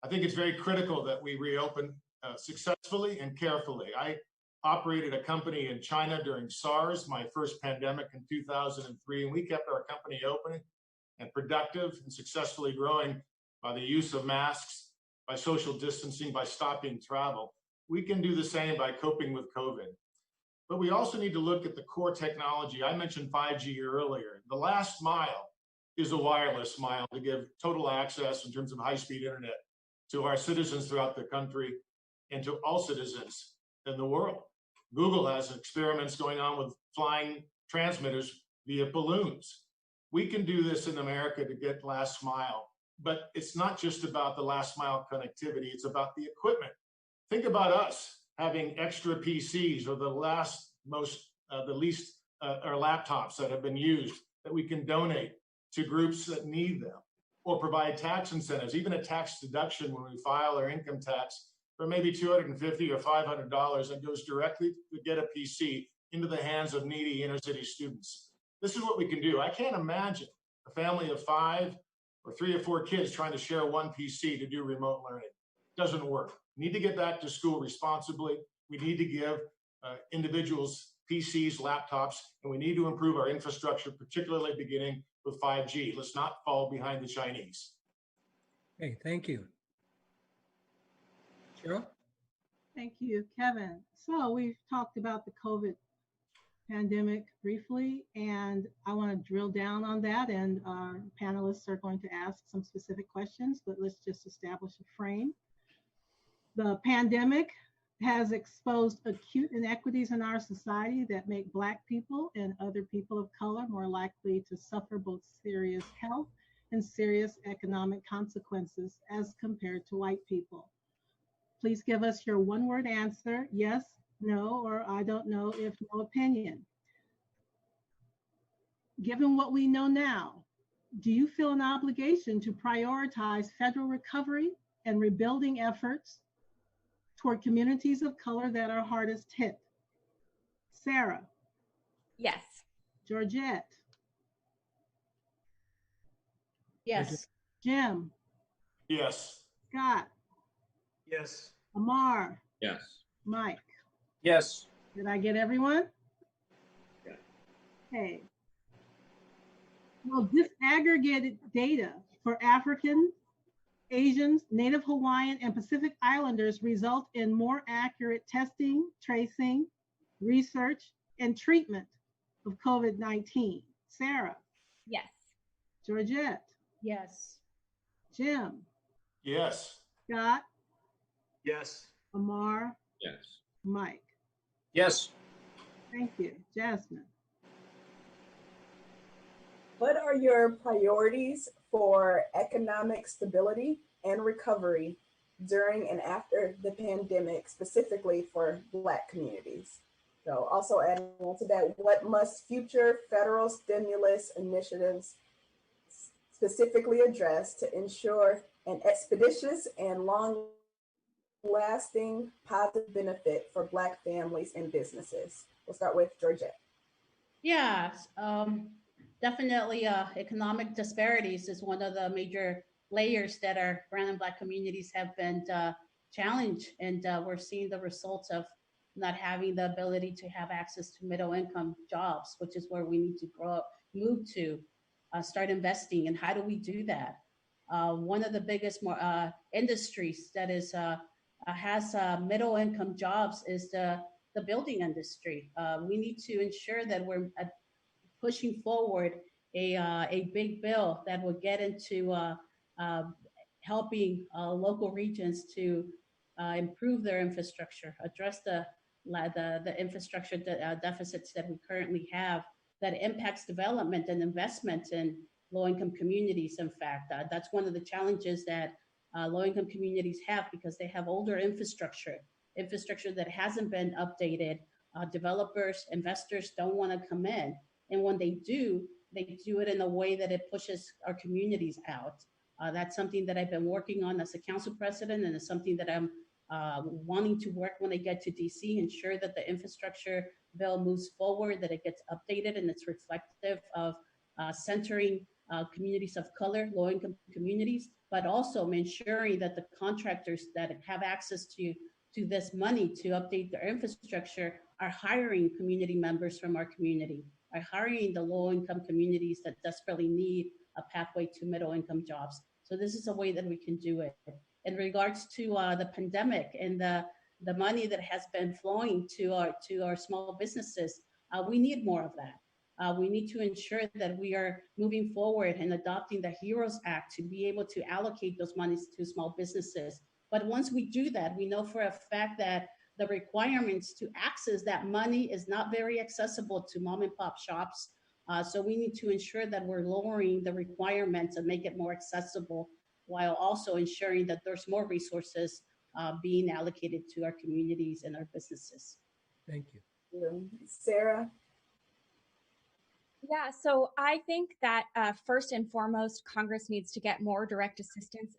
I think it's very critical that we reopen successfully and carefully. I operated a company in China during SARS, my first pandemic in 2003, and we kept our company open and productive and successfully growing by the use of masks, by social distancing, by stopping travel. We can do the same by coping with COVID. But we also need to look at the core technology. I mentioned 5G earlier. The last mile is a wireless mile to give total access in terms of high-speed internet to our citizens throughout the country and to all citizens in the world. Google has experiments going on with flying transmitters via balloons. We can do this in America to get last mile, but it's not just about the last mile connectivity, it's about the equipment. Think about us having extra PCs or the least or laptops that have been used that we can donate to groups that need them, or provide tax incentives, even a tax deduction when we file our income tax for maybe $250 or $500 that goes directly to get a PC into the hands of needy inner city students. This is what we can do. I can't imagine a family of 5 or 3 or 4 kids trying to share one PC to do remote learning. It doesn't work. We need to get back to school responsibly. We need to give individuals PCs, laptops, and we need to improve our infrastructure, particularly beginning with 5G. Let's not fall behind the Chinese. Okay, thank you. Cheryl? Thank you, Kevin. So we've talked about the COVID pandemic briefly, and I want to drill down on that, and our panelists are going to ask some specific questions, but let's just establish a frame. The pandemic has exposed acute inequities in our society that make Black people and other people of color more likely to suffer both serious health and serious economic consequences as compared to white people. Please give us your one-word answer, yes, no, or I don't know if no opinion. Given what we know now, do you feel an obligation to prioritize federal recovery and rebuilding efforts toward communities of color that are hardest hit? Sarah? Yes. Georgette? Yes. Jim? Yes. Scott? Yes. Amar? Yes. Mike? Yes. Did I get everyone? Yeah. Okay. Well, disaggregated data for Africans, Asians, Native Hawaiian, and Pacific Islanders result in more accurate testing, tracing, research, and treatment of COVID-19. Sarah? Yes. Georgette? Yes. Jim? Yes. Scott? Yes. Amar? Yes. Mike? Yes. Thank you. Jasmine? What are your priorities for economic stability and recovery during and after the pandemic, specifically for Black communities? So also adding on to that, what must future federal stimulus initiatives specifically address to ensure an expeditious and long-lasting positive benefit for Black families and businesses? We'll start with Georgette. Yeah, definitely economic disparities is one of the major layers that our brown and Black communities have been challenged, and we're seeing the results of not having the ability to have access to middle income jobs, which is where we need to move to start investing. And how do we do that? One of the biggest industries that is has middle income jobs is the building industry. We need to ensure that we're pushing forward a big bill that will get into helping local regions to improve their infrastructure, address the infrastructure deficits that we currently have that impacts development and investment in low-income communities. In fact, that's one of the challenges that low-income communities have, because they have older infrastructure that hasn't been updated. Developers, investors don't want to come in. And when they do it in a way that it pushes our communities out. That's something that I've been working on as a council president, and it's something that I'm wanting to work when I get to DC, ensure that the infrastructure bill moves forward, that it gets updated, and it's reflective of centering communities of color, low-income communities, but also ensuring that the contractors that have access to this money to update their infrastructure are hiring community members from our community, are hiring the low-income communities that desperately need a pathway to middle-income jobs. So this is a way that we can do it. In regards to the pandemic and the money that has been flowing to our small businesses, we need more of that. We need to ensure that we are moving forward and adopting the HEROES Act to be able to allocate those monies to small businesses. But once we do that, we know for a fact that the requirements to access that money is not very accessible to mom and pop shops. So we need to ensure that we're lowering the requirements and make it more accessible, while also ensuring that there's more resources being allocated to our communities and our businesses. Thank you. Sarah? Yeah, so I think that first and foremost, Congress needs to get more direct assistance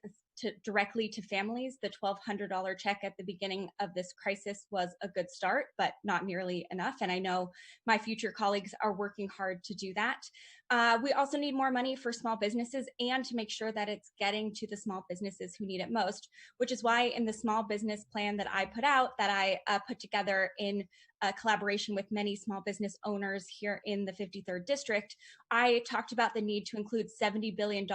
directly to families. The $1,200 check at the beginning of this crisis was a good start, but not nearly enough. And I know my future colleagues are working hard to do that. We also need more money for small businesses and to make sure that it's getting to the small businesses who need it most, which is why in the small business plan that I put out, that I put together in collaboration with many small business owners here in the 53rd District, I talked about the need to include $70 billion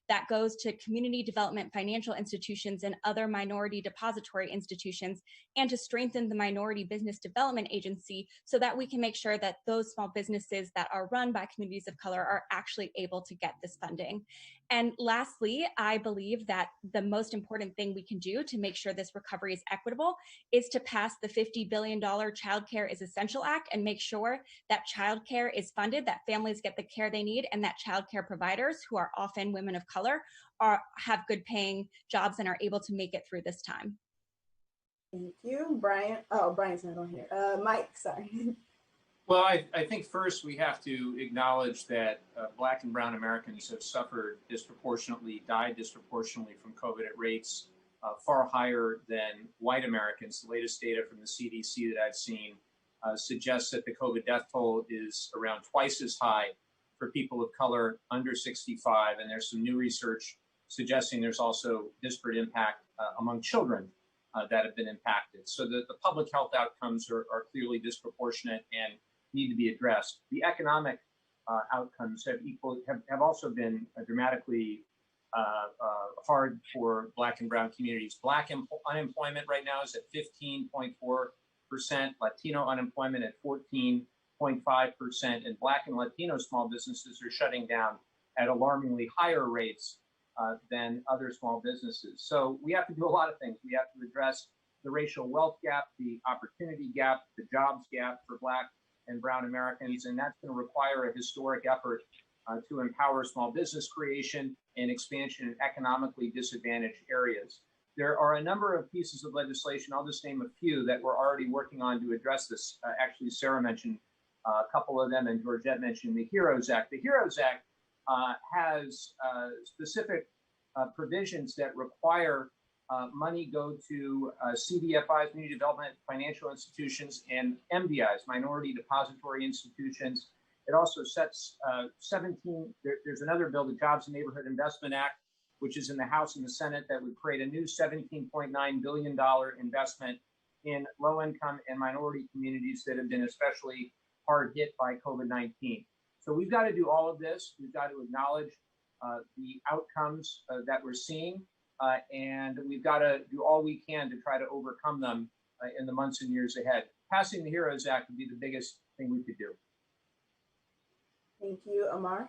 that goes to community development financial institutions and other minority depository institutions, and to strengthen the Minority Business Development Agency so that we can make sure that those small businesses that are run by communities of color are actually able to get this funding. And lastly, I believe that the most important thing we can do to make sure this recovery is equitable is to pass the $50 billion Child Care is Essential Act and make sure that childcare is funded, that families get the care they need, and that childcare providers, who are often women of color, have good paying jobs and are able to make it through this time. Thank you, Brian. Oh, Brian's not on here. Mike, sorry. Well, I think first we have to acknowledge that Black and Brown Americans have suffered disproportionately, died disproportionately from COVID at rates far higher than white Americans. The latest data from the CDC that I've seen suggests that the COVID death toll is around twice as high for people of color under 65. And there's some new research suggesting there's also disparate impact among children that have been impacted. So the public health outcomes are clearly disproportionate and need to be addressed. The economic outcomes have also been dramatically hard for Black and Brown communities. Black unemployment right now is at 15.4%, Latino unemployment at 14.5%, and Black and Latino small businesses are shutting down at alarmingly higher rates than other small businesses. So we have to do a lot of things. We have to address the racial wealth gap, the opportunity gap, the jobs gap for Black and Brown Americans, and that's going to require a historic effort to empower small business creation and expansion in economically disadvantaged areas. There are a number of pieces of legislation, I'll just name a few, that we're already working on to address this. Actually, Sarah mentioned a couple of them, and Georgette mentioned the HEROES Act. The HEROES Act has specific provisions that require money go to CDFIs, community development financial institutions, and MDIs, minority depository institutions. It also sets there's another bill, the Jobs and Neighborhood Investment Act, which is in the House and the Senate, that would create a new $17.9 billion investment in low-income and minority communities that have been especially hard hit by COVID-19. So we've got to do all of this. We've got to acknowledge the outcomes that we're seeing, and we've got to do all we can to try to overcome them in the months and years ahead. Passing the HEROES Act would be the biggest thing we could do. Thank you, Amar.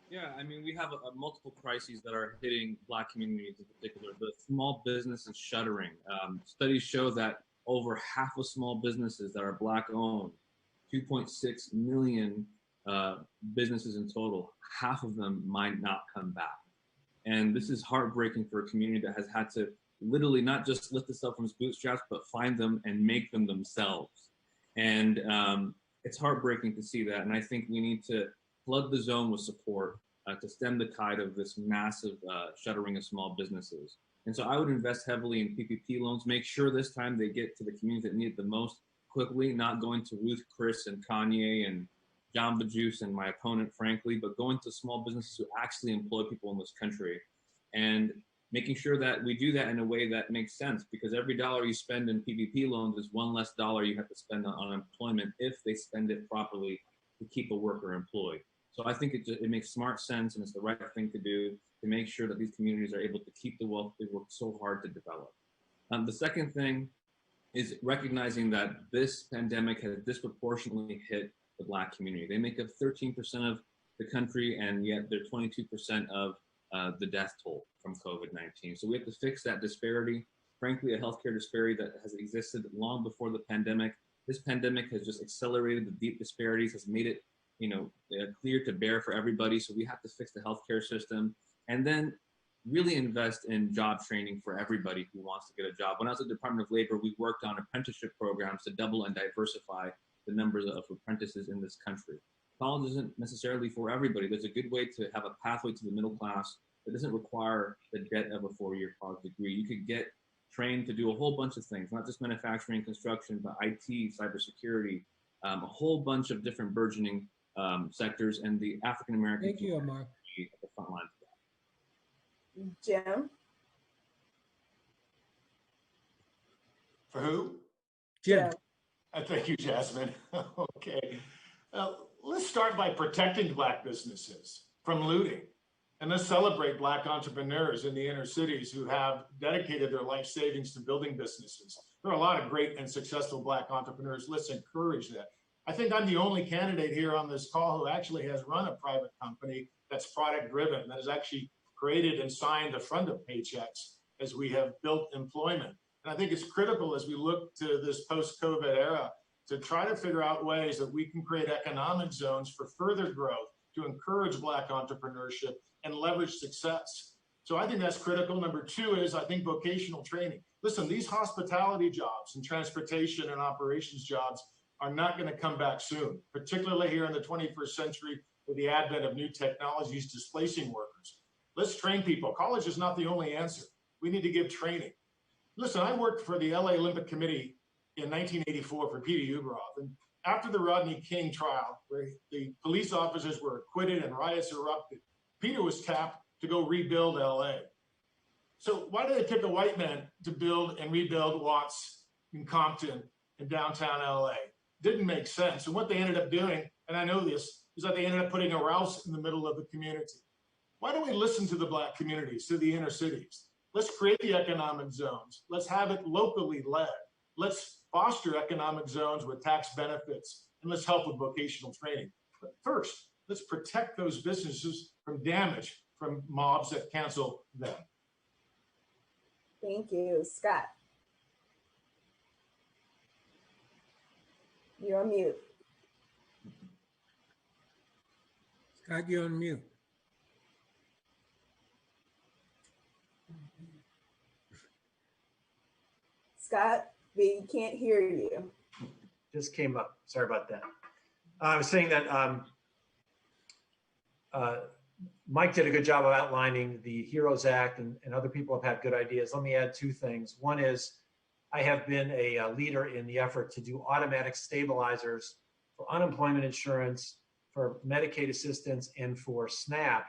Yeah, I mean, we have multiple crises that are hitting Black communities in particular. The small business is shuttering. Studies show that over half of small businesses that are Black owned, 2.6 million businesses in total, half of them might not come back. And this is heartbreaking for a community that has had to literally not just lift itself from its bootstraps, but find them and make them themselves. And it's heartbreaking to see that. And I think we need to flood the zone with support to stem the tide of this massive shuttering of small businesses. And so I would invest heavily in PPP loans, make sure this time they get to the communities that need it the most quickly, not going to Ruth, Chris, and Kanye, and Jamba Juice, and my opponent, frankly, but going to small businesses who actually employ people in this country, and making sure that we do that in a way that makes sense, because every dollar you spend in PPP loans is one less dollar you have to spend on unemployment if they spend it properly to keep a worker employed. So I think it makes smart sense, and it's the right thing to do to make sure that these communities are able to keep the wealth they work so hard to develop. The second thing is recognizing that this pandemic has disproportionately hit the Black community. They make up 13% of the country, and yet they're 22% of the death toll from COVID-19. So we have to fix that disparity. Frankly, a healthcare disparity that has existed long before the pandemic. This pandemic has just accelerated the deep disparities, has made it clear to bear for everybody. So we have to fix the healthcare system, and then really invest in job training for everybody who wants to get a job. When I was at the Department of Labor, we worked on apprenticeship programs to double and diversify the numbers of apprentices in this country. college isn't necessarily for everybody. There's a good way to have a pathway to the middle class that doesn't require the debt of a 4-year college degree. You could get trained to do a whole bunch of things, not just manufacturing and construction, but IT, cybersecurity, a whole bunch of different burgeoning sectors, and the African American Thank you, Amar. at the front lines of that. Jim? For who? Jim. Thank you, Jasmine. Okay. Let's start by protecting Black businesses from looting. And let's celebrate Black entrepreneurs in the inner cities who have dedicated their life savings to building businesses. There are a lot of great and successful Black entrepreneurs. Let's encourage that. I think I'm the only candidate here on this call who actually has run a private company that's product driven, that has actually created and signed a fund of paychecks as we have built employment. And I think it's critical as we look to this post-COVID era to try to figure out ways that we can create economic zones for further growth, to encourage Black entrepreneurship and leverage success. So I think that's critical. Number two is, I think, vocational training. Listen, these hospitality jobs and transportation and operations jobs are not going to come back soon, particularly here in the 21st century with the advent of new technologies displacing workers. Let's train people. College is not the only answer. We need to give training. Listen, I worked for the LA Olympic Committee in 1984 for Peter Ueberroth. And after the Rodney King trial, where the police officers were acquitted and riots erupted, Peter was tapped to go rebuild LA. So why did they pick a white man to build and rebuild Watts in Compton in downtown LA? Didn't make sense. And what they ended up doing, and I know this, is that they ended up putting a Rouse in the middle of the community. Why don't we listen to the Black communities, to the inner cities? Let's create the economic zones. Let's have it locally led. Let's foster economic zones with tax benefits, and let's help with vocational training. But first, let's protect those businesses from damage from mobs that cancel them. Thank you. Scott? You're on mute. Scott, you're on mute. Scott, we can't hear you. Just came up. Sorry about that. I was saying that Mike did a good job of outlining the HEROES Act, and other people have had good ideas. Let me add two things. One is I have been a leader in the effort to do automatic stabilizers for unemployment insurance, for Medicaid assistance, and for SNAP,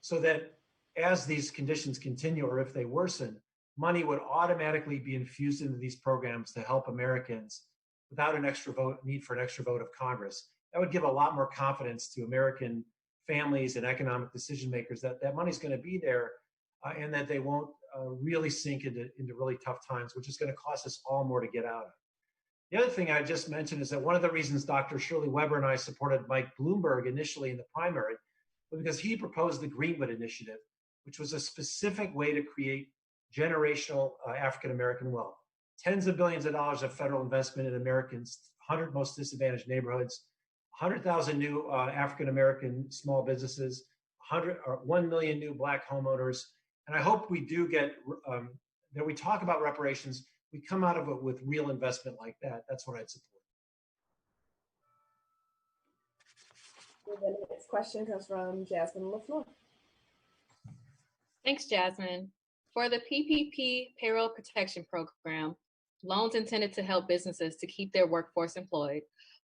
so that as these conditions continue or if they worsen, money would automatically be infused into these programs to help Americans without an extra vote, need for an extra vote of Congress. That would give a lot more confidence to American families and economic decision makers that that money's going to be there and that they won't really sink into really tough times, which is going to cost us all more to get out of. The other thing I just mentioned is that one of the reasons Dr. Shirley Weber and I supported Mike Bloomberg initially in the primary was because he proposed the Greenwood Initiative, which was a specific way to create generational African-American wealth. Tens of billions of dollars of federal investment in Americans' 100 most disadvantaged neighborhoods, 100,000 new African-American small businesses, 1 million new Black homeowners. And I hope we do get, that we talk about reparations, we come out of it with real investment like that. That's what I'd support. The next question comes from Jasmine LaFleur. Thanks, Jasmine. For the PPP Payroll Protection Program, loans intended to help businesses to keep their workforce employed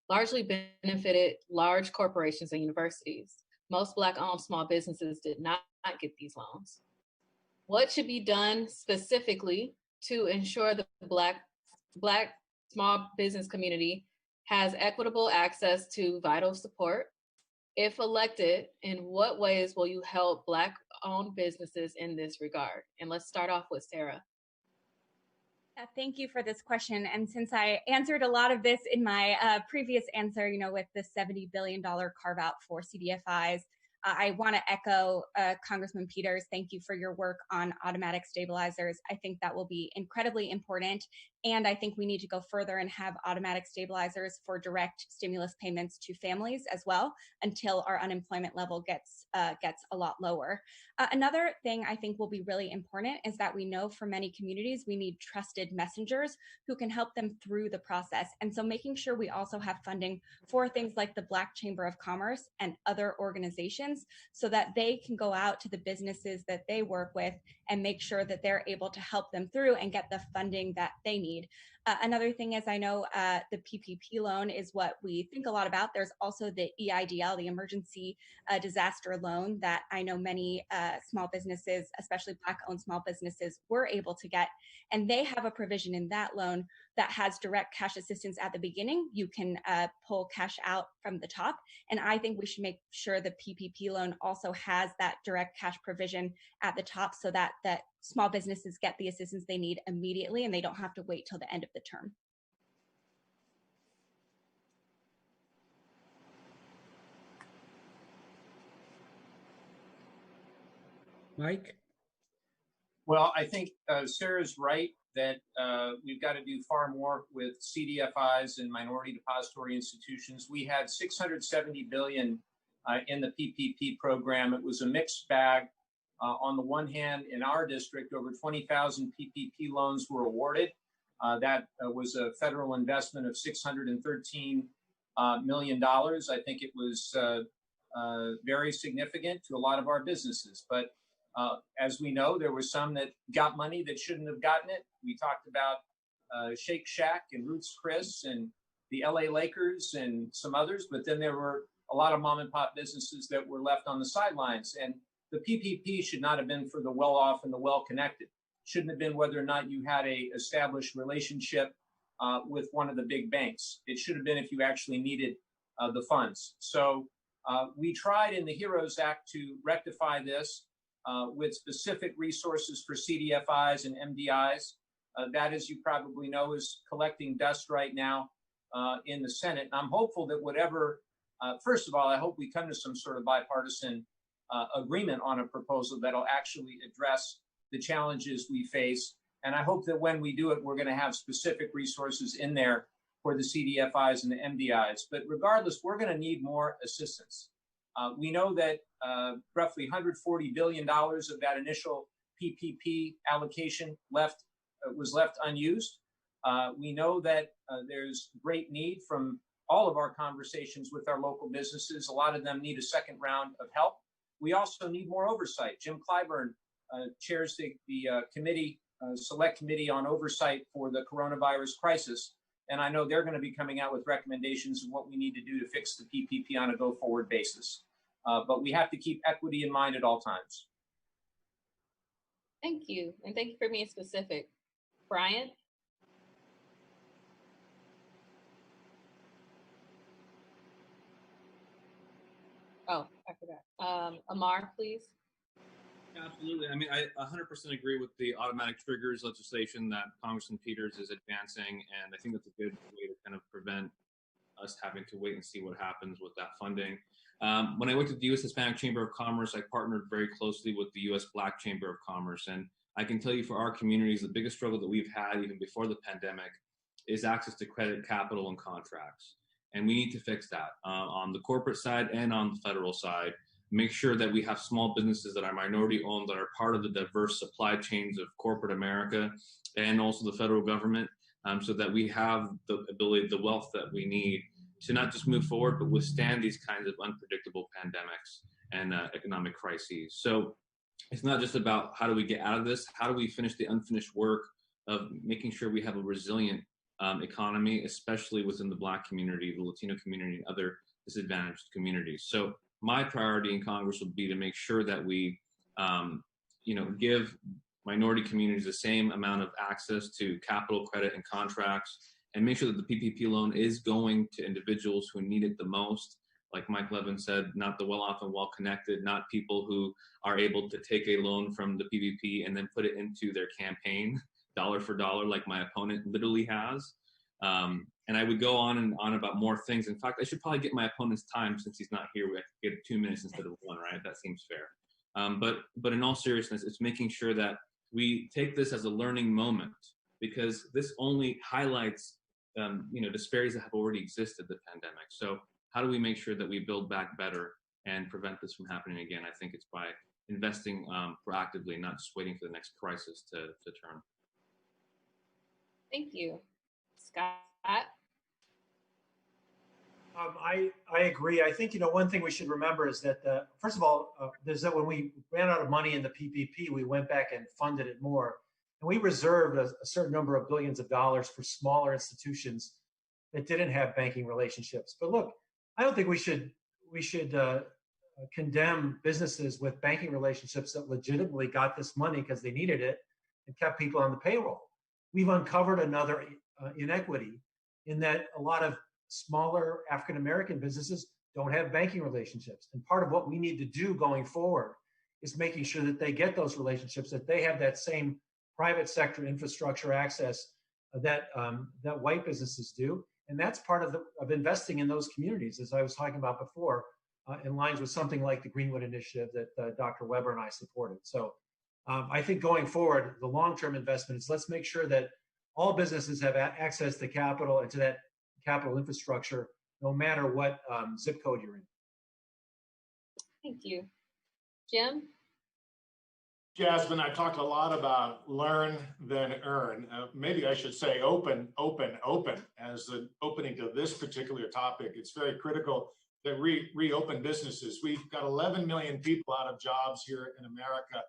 largely benefited large corporations and universities. Most Black-owned small businesses did not get these loans. What should be done specifically to ensure the Black small business community has equitable access to vital support? If elected, in what ways will you help Black-owned businesses in this regard? And let's start off with Sarah. Thank you for this question. And since I answered a lot of this in my previous answer, with the $70 billion carve out for CDFIs, I want to echo Congressman Peters. Thank you for your work on automatic stabilizers. I think that will be incredibly important. And I think we need to go further and have automatic stabilizers for direct stimulus payments to families as well until our unemployment level gets a lot lower. Another thing I think will be really important is that we know for many communities, we need trusted messengers who can help them through the process. And so making sure we also have funding for things like the Black Chamber of Commerce and other organizations so that they can go out to the businesses that they work with and make sure that they're able to help them through and get the funding that they need. Another thing is I know the PPP loan is what we think a lot about. There's also the EIDL, the Emergency Disaster Loan, that I know many small businesses, especially Black-owned small businesses, were able to get. And they have a provision in that loan that has direct cash assistance at the beginning. You can pull cash out from the top. And I think we should make sure the PPP loan also has that direct cash provision at the top so that small businesses get the assistance they need immediately and they don't have to wait till the end of the term. Mike? Well, I think Sarah's right that we've got to do far more with CDFIs and minority depository institutions. We had $670 billion in the PPP program. It was a mixed bag. On the one hand, in our district, over 20,000 PPP loans were awarded. That was a federal investment of $613 million. I think it was very significant to a lot of our businesses. But as we know, there were some that got money that shouldn't have gotten it. We talked about Shake Shack and Ruth's Chris and the LA Lakers and some others, but then there were a lot of mom and pop businesses that were left on the sidelines. And the PPP should not have been for the well-off and the well-connected. Shouldn't have been whether or not you had a established relationship with one of the big banks. It should have been if you actually needed the funds. So we tried in the HEROES Act to rectify this with specific resources for CDFIs and MDIs. That, as you probably know, is collecting dust right now in the Senate. And I'm hopeful that whatever, first of all, I hope we come to some sort of bipartisan agreement on a proposal that'll actually address the challenges we face. And I hope that when we do it, we're going to have specific resources in there for the CDFIs and the MDIs. But regardless, we're going to need more assistance. We know that roughly $140 billion of that initial PPP allocation was left unused. We know that there's great need from all of our conversations with our local businesses. A lot of them need a second round of help. We also need more oversight. Jim Clyburn chairs the committee, select committee on oversight for the coronavirus crisis. And I know they're going to be coming out with recommendations of what we need to do to fix the PPP on a go-forward basis. But we have to keep equity in mind at all times. Thank you. And thank you for being specific. Brian? Oh, I forgot. Amar, please. Absolutely. I mean, I 100% agree with the automatic triggers legislation that Congressman Peters is advancing, and I think that's a good way to kind of prevent us having to wait and see what happens with that funding. When I worked at the U.S. Hispanic Chamber of Commerce, I partnered very closely with the U.S. Black Chamber of Commerce, and I can tell you for our communities, the biggest struggle that we've had even before the pandemic is access to credit, capital, and contracts. And we need to fix that on the corporate side and on the federal side. Make sure that we have small businesses that are minority owned, that are part of the diverse supply chains of corporate America and also the federal government, so that we have the ability, the wealth that we need to not just move forward, but withstand these kinds of unpredictable pandemics and economic crises. So it's not just about how do we get out of this, how do we finish the unfinished work of making sure we have a resilient economy, especially within the Black community, the Latino community, and other disadvantaged communities. So my priority in Congress would be to make sure that we, give minority communities the same amount of access to capital, credit, and contracts, and make sure that the PPP loan is going to individuals who need it the most. Like Mike Levin said, not the well-off and well-connected, not people who are able to take a loan from the PPP and then put it into their campaign, dollar for dollar, like my opponent literally has. And I would go on and on about more things. In fact, I should probably get my opponent's time since he's not here. We have to get 2 minutes instead of 1, right? That seems fair. But in all seriousness, it's making sure that we take this as a learning moment because this only highlights disparities that have already existed the pandemic. So how do we make sure that we build back better and prevent this from happening again? I think it's by investing proactively, not just waiting for the next crisis to turn. Thank you. Scott? I agree. I think, one thing we should remember is that, first of all, is that when we ran out of money in the PPP, we went back and funded it more. And we reserved a certain number of billions of dollars for smaller institutions that didn't have banking relationships. But look, I don't think we should condemn businesses with banking relationships that legitimately got this money because they needed it and kept people on the payroll. We've uncovered another inequity in that a lot of smaller African-American businesses don't have banking relationships. And part of what we need to do going forward is making sure that they get those relationships, that they have that same private sector infrastructure access that white businesses do. And that's part of investing in those communities, as I was talking about before, in lines with something like the Greenwood Initiative that Dr. Weber and I supported. So I think going forward, the long-term investment is let's make sure that all businesses have access to capital and to that capital infrastructure, no matter what zip code you're in. Thank you. Jim? Jasmine, I talked a lot about learn, then earn. Maybe I should say open, open, open as the opening to this particular topic. It's very critical that reopen businesses. We've got 11 million people out of jobs here in America,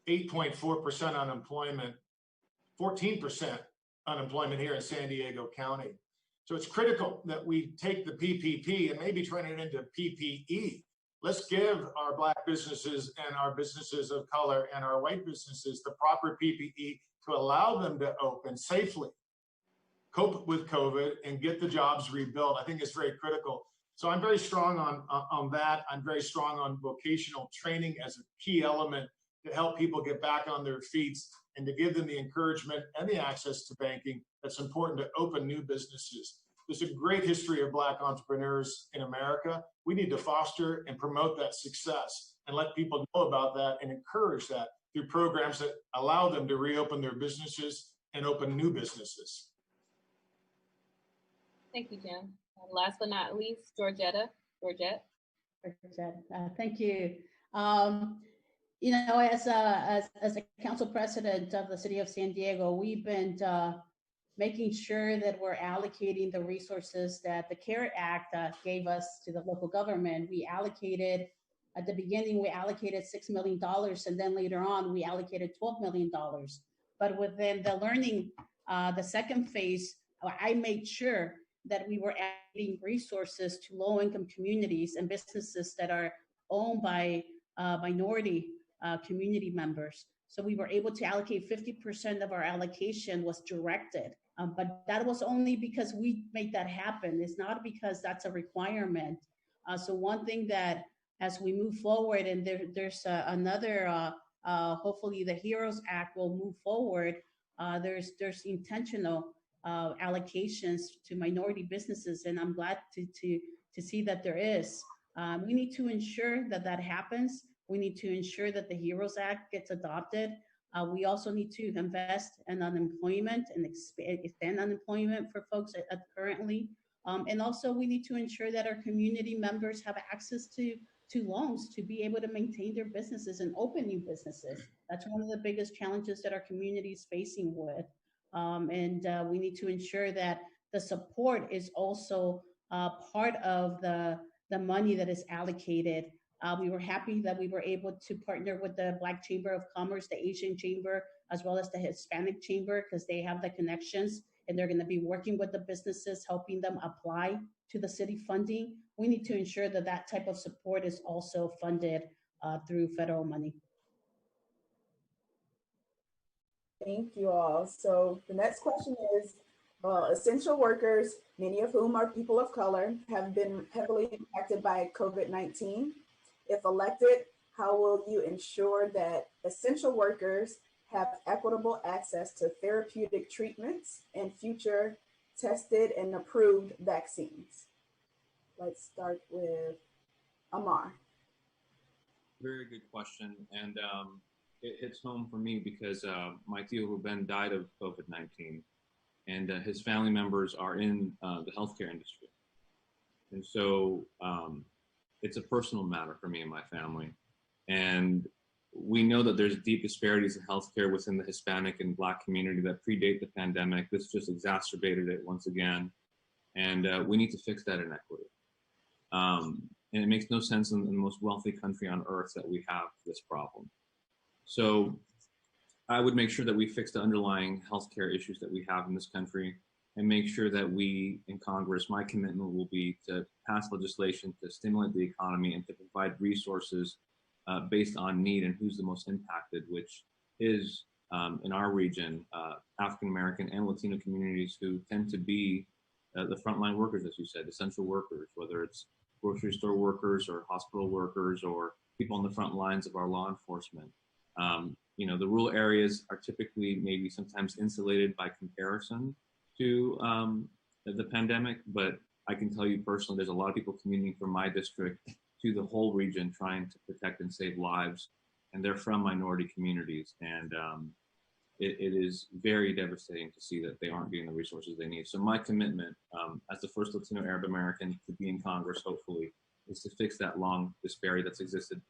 8.4% unemployment, 14% unemployment here in San Diego County. So it's critical that we take the PPP and maybe turn it into PPE. Let's give our Black businesses and our businesses of color and our white businesses the proper PPE to allow them to open safely, cope with COVID, and get the jobs rebuilt. I think it's very critical. So I'm very strong on that. I'm very strong on vocational training as a key element to help people get back on their feet and to give them the encouragement and the access to banking that's important to open new businesses. There's a great history of Black entrepreneurs in America. We need to foster and promote that success and let people know about that and encourage that through programs that allow them to reopen their businesses and open new businesses. Thank you, Jim. And last but not least, Georgette. Thank you. As a council president of the city of San Diego, we've been making sure that we're allocating the resources that the CARE Act gave us to the local government. At the beginning, we allocated $6 million, and then later on, we allocated $12 million. But within the learning, the second phase, I made sure that we were adding resources to low-income communities and businesses that are owned by minority community members. So we were able to allocate 50% of our allocation was directed, but that was only because we made that happen. It's not because that's a requirement. So one thing that as we move forward, and there's another, hopefully the HEROES Act will move forward, there's intentional allocations to minority businesses, and I'm glad to see that there is. We need to ensure that happens. We need to ensure that the HEROES Act gets adopted. We also need to invest in unemployment and extend unemployment for folks currently. And also we need to ensure that our community members have access to loans to be able to maintain their businesses and open new businesses. That's one of the biggest challenges that our community is facing with. And we need to ensure that the support is also part of the money that is allocated. We were happy that we were able to partner with the Black Chamber of Commerce, the Asian Chamber, as well as the Hispanic Chamber, because they have the connections and they're going to be working with the businesses, helping them apply to the city funding. We need to ensure that type of support is also funded through federal money. Thank you all. So the next question is, essential workers, many of whom are people of color, have been heavily impacted by COVID-19. If elected, how will you ensure that essential workers have equitable access to therapeutic treatments and future tested and approved vaccines? Let's start with Amar. Very good question. And it hits home for me because my tío Ruben died of COVID-19, and his family members are in the healthcare industry. And so it's a personal matter for me and my family. And we know that there's deep disparities in healthcare within the Hispanic and Black community that predate the pandemic. This just exacerbated it once again. And we need to fix that inequity. And it makes no sense in the most wealthy country on earth that we have this problem. So I would make sure that we fix the underlying healthcare issues that we have in this country and make sure that we in Congress, my commitment will be to pass legislation to stimulate the economy and to provide resources based on need and who's the most impacted, which is in our region, African-American and Latino communities who tend to be the frontline workers, as you said, essential workers, whether it's grocery store workers or hospital workers or people on the front lines of our law enforcement. You know, the rural areas are typically maybe sometimes insulated by comparison to the pandemic, but I can tell you personally, there's a lot of people commuting from my district to the whole region trying to protect and save lives, and they're from minority communities, and it is very devastating to see that they aren't getting the resources they need. So my commitment as the first Latino Arab American to be in Congress, hopefully, is to fix that long disparity that's existed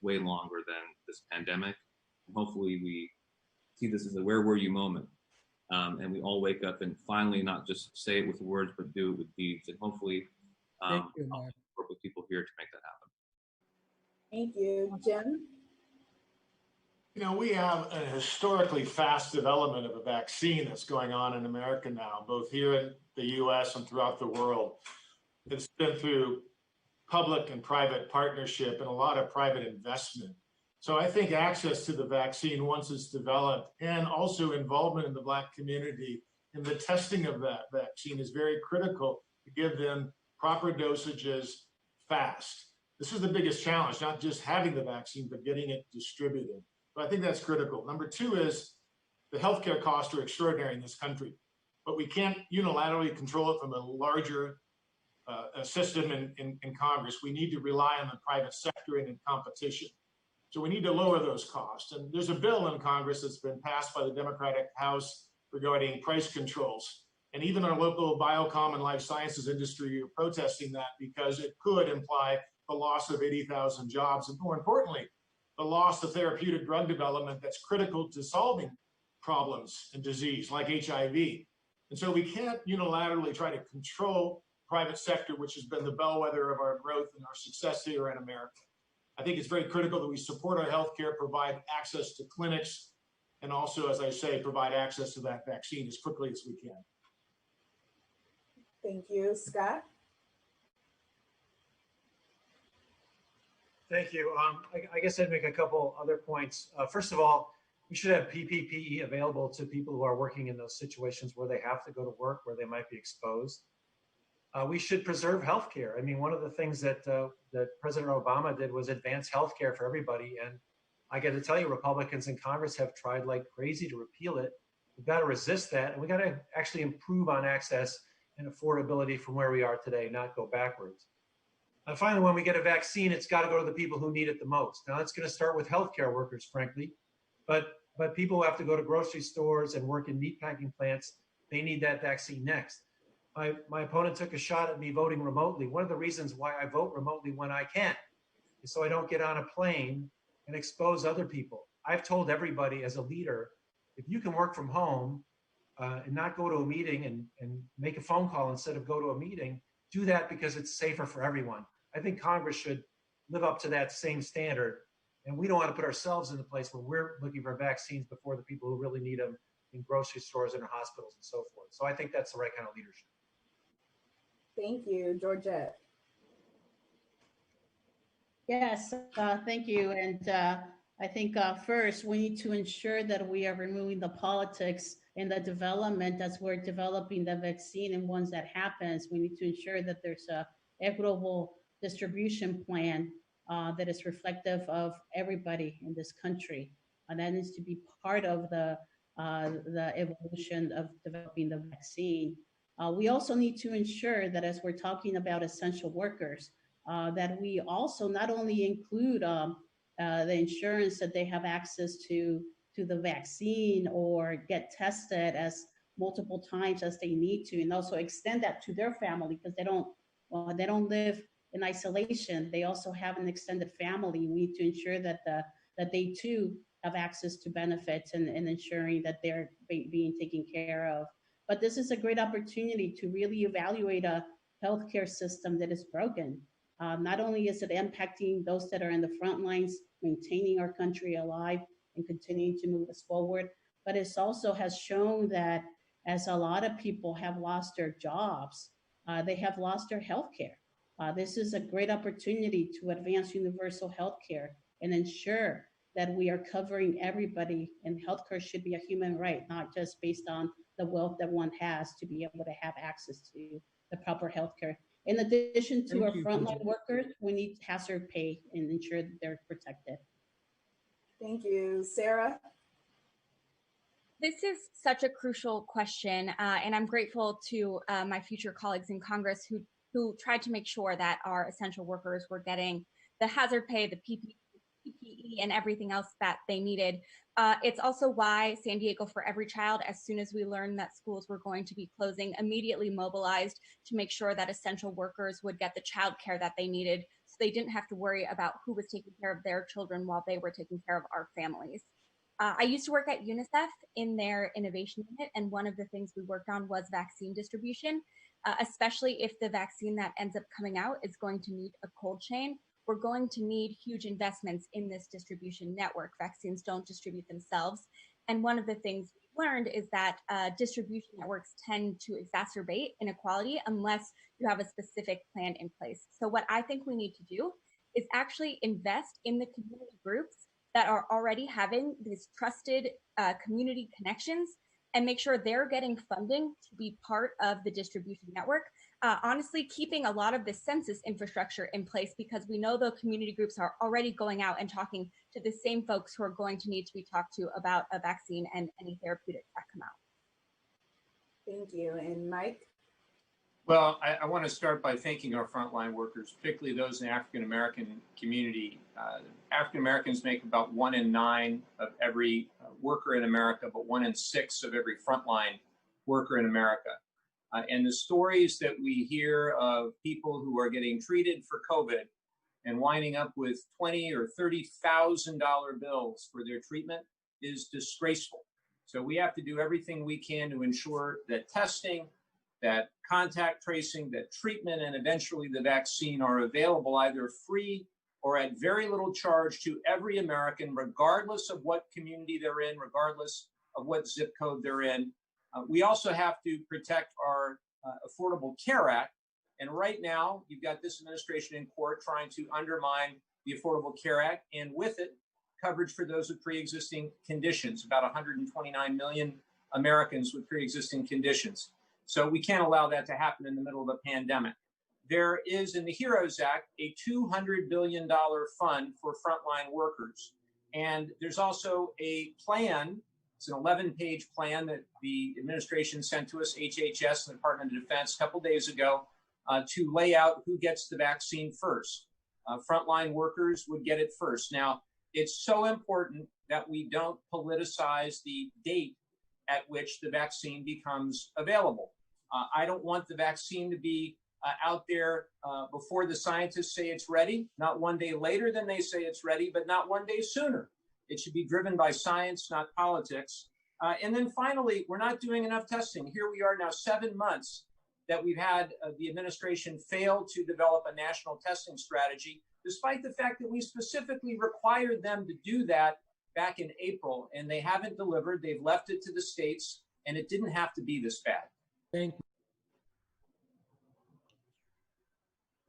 way longer than this pandemic. And hopefully we see this as a where were you moment. And we all wake up and finally not just say it with words, but do it with deeds. And hopefully Thank you, Mark. work with people here to make that happen. Thank you. Jim? You know, we have a historically fast development of a vaccine that's going on in America now, both here in the US and throughout the world. It's been through public and private partnership and a lot of private investment. So I think access to the vaccine once it's developed and also involvement in the Black community in the testing of that vaccine is very critical to give them proper dosages fast. This is the biggest challenge, not just having the vaccine, but getting it distributed. So I think that's critical. Number two is the healthcare costs are extraordinary in this country, but we can't unilaterally control it from a larger system in Congress. We need to rely on the private sector and in competition. So we need to lower those costs. And there's a bill in Congress that's been passed by the Democratic House regarding price controls. And even our local biocom and life sciences industry are protesting that because it could imply the loss of 80,000 jobs. And more importantly, the loss of therapeutic drug development that's critical to solving problems and disease like HIV. And so we can't unilaterally try to control private sector, which has been the bellwether of our growth and our success here in America. I think it's very critical that we support our healthcare, provide access to clinics, and also, as I say, provide access to that vaccine as quickly as we can. Thank you. Scott? Thank you. I guess I'd make a couple other points. First of all, we should have PPE available to people who are working in those situations where they have to go to work, where they might be exposed. We should preserve healthcare. I mean, one of the things that President Obama did was advance healthcare for everybody. And I got to tell you, Republicans in Congress have tried like crazy to repeal it. We've got to resist that. And we got to actually improve on access and affordability from where we are today, not go backwards. And finally, when we get a vaccine, it's got to go to the people who need it the most. Now, it's going to start with healthcare workers, frankly, but people who have to go to grocery stores and work in meatpacking plants, they need that vaccine next. My opponent took a shot at me voting remotely. One of the reasons why I vote remotely when I can is so I don't get on a plane and expose other people. I've told everybody as a leader, if you can work from home and not go to a meeting and make a phone call instead of go to a meeting, do that because it's safer for everyone. I think Congress should live up to that same standard. And we don't want to put ourselves in the place where we're looking for vaccines before the people who really need them in grocery stores and hospitals and so forth. So I think that's the right kind of leadership. Thank you. Georgette? Yes, thank you. And I think first we need to ensure that we are removing the politics in the development as we're developing the vaccine. And once that happens, we need to ensure that there's a equitable distribution plan that is reflective of everybody in this country. And that needs to be part of the evolution of developing the vaccine. We also need to ensure that as we're talking about essential workers, that we also not only include the insurance that they have access to the vaccine or get tested as multiple times as they need to, and also extend that to their family because they don't live in isolation. They also have an extended family. We need to ensure that they too have access to benefits and ensuring that they're being taken care of. But this is a great opportunity to really evaluate a healthcare system that is broken. Not only is it impacting those that are in the front lines, maintaining our country alive and continuing to move us forward, but it also has shown that as a lot of people have lost their jobs, they have lost their healthcare. This is a great opportunity to advance universal healthcare and ensure that we are covering everybody, and healthcare should be a human right, not just based on the wealth that one has to be able to have access to the proper healthcare. In addition to our frontline workers, we need hazard pay and ensure that they're protected. Thank you. Sarah? This is such a crucial question, and I'm grateful to my future colleagues in Congress who tried to make sure that our essential workers were getting the hazard pay, the PPE, and everything else that they needed. It's also why San Diego for Every Child, as soon as we learned that schools were going to be closing, immediately mobilized to make sure that essential workers would get the childcare that they needed so they didn't have to worry about who was taking care of their children while they were taking care of our families. I used to work at UNICEF in their innovation unit, and one of the things we worked on was vaccine distribution, especially if the vaccine that ends up coming out is going to need a cold chain. We're going to need huge investments in this distribution network. Vaccines don't distribute themselves. And one of the things we learned is that distribution networks tend to exacerbate inequality unless you have a specific plan in place. So what I think we need to do is actually invest in the community groups that are already having these trusted community connections and make sure they're getting funding to be part of the distribution network. Honestly, keeping a lot of the census infrastructure in place because we know the community groups are already going out and talking to the same folks who are going to need to be talked to about a vaccine and any therapeutics that come out. Thank you. And Mike? Well, I want to start by thanking our frontline workers, particularly those in the African-American community. African-Americans make about 1 in 9 of every worker in America, but 1 in 6 of every frontline worker in America. And the stories that we hear of people who are getting treated for COVID and winding up with $20,000 or $30,000 bills for their treatment is disgraceful. So we have to do everything we can to ensure that testing, that contact tracing, that treatment, and eventually the vaccine are available either free or at very little charge to every American, regardless of what community they're in, regardless of what zip code they're in. We also have to protect our Affordable Care Act. And right now, you've got this administration in court trying to undermine the Affordable Care Act, and with it, coverage for those with pre-existing conditions, about 129 million Americans with pre-existing conditions. So we can't allow that to happen in the middle of a pandemic. There is in the HEROES Act a $200 billion fund for frontline workers. And there's also a plan, it's an 11-page plan that the administration sent to us, HHS and the Department of Defense, a couple days ago, to lay out who gets the vaccine first. Frontline workers would get it first. Now, it's so important that we don't politicize the date at which the vaccine becomes available. I don't want the vaccine to be out there before the scientists say it's ready, not one day later than they say it's ready, but not one day sooner. It should be driven by science, not politics. And then finally, we're not doing enough testing. Here we are now 7 months that we've had the administration fail to develop a national testing strategy, despite the fact that we specifically required them to do that back in April, and they haven't delivered. They've left it to the states, and it didn't have to be this bad.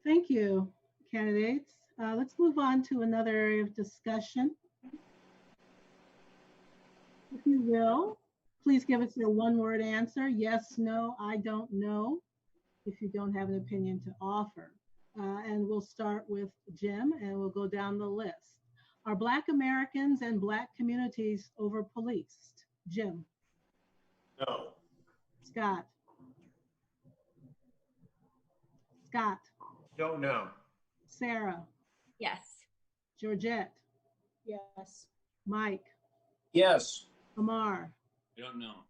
Thank you, candidates. Let's move on to another area of discussion. If you will, please give us your one-word answer. Yes, no, I don't know, if you don't have an opinion to offer. And we'll start with Jim, and we'll go down the list. Are Black Americans and Black communities over-policed? Jim. No. Scott. Scott. Don't know. Sarah. Yes. Georgette. Yes. Mike, Yes. Amar. I don't know.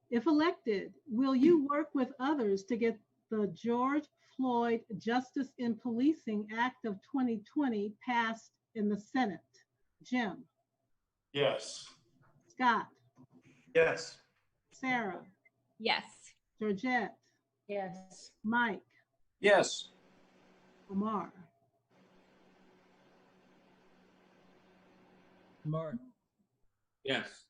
If elected, will you work with others to get the George Floyd Justice in Policing Act of 2020 passed in the Senate? Jim, Yes. Scott, Yes. Sarah, Yes. Georgette, Yes. Mike, Yes. Amar. Mark. Yes.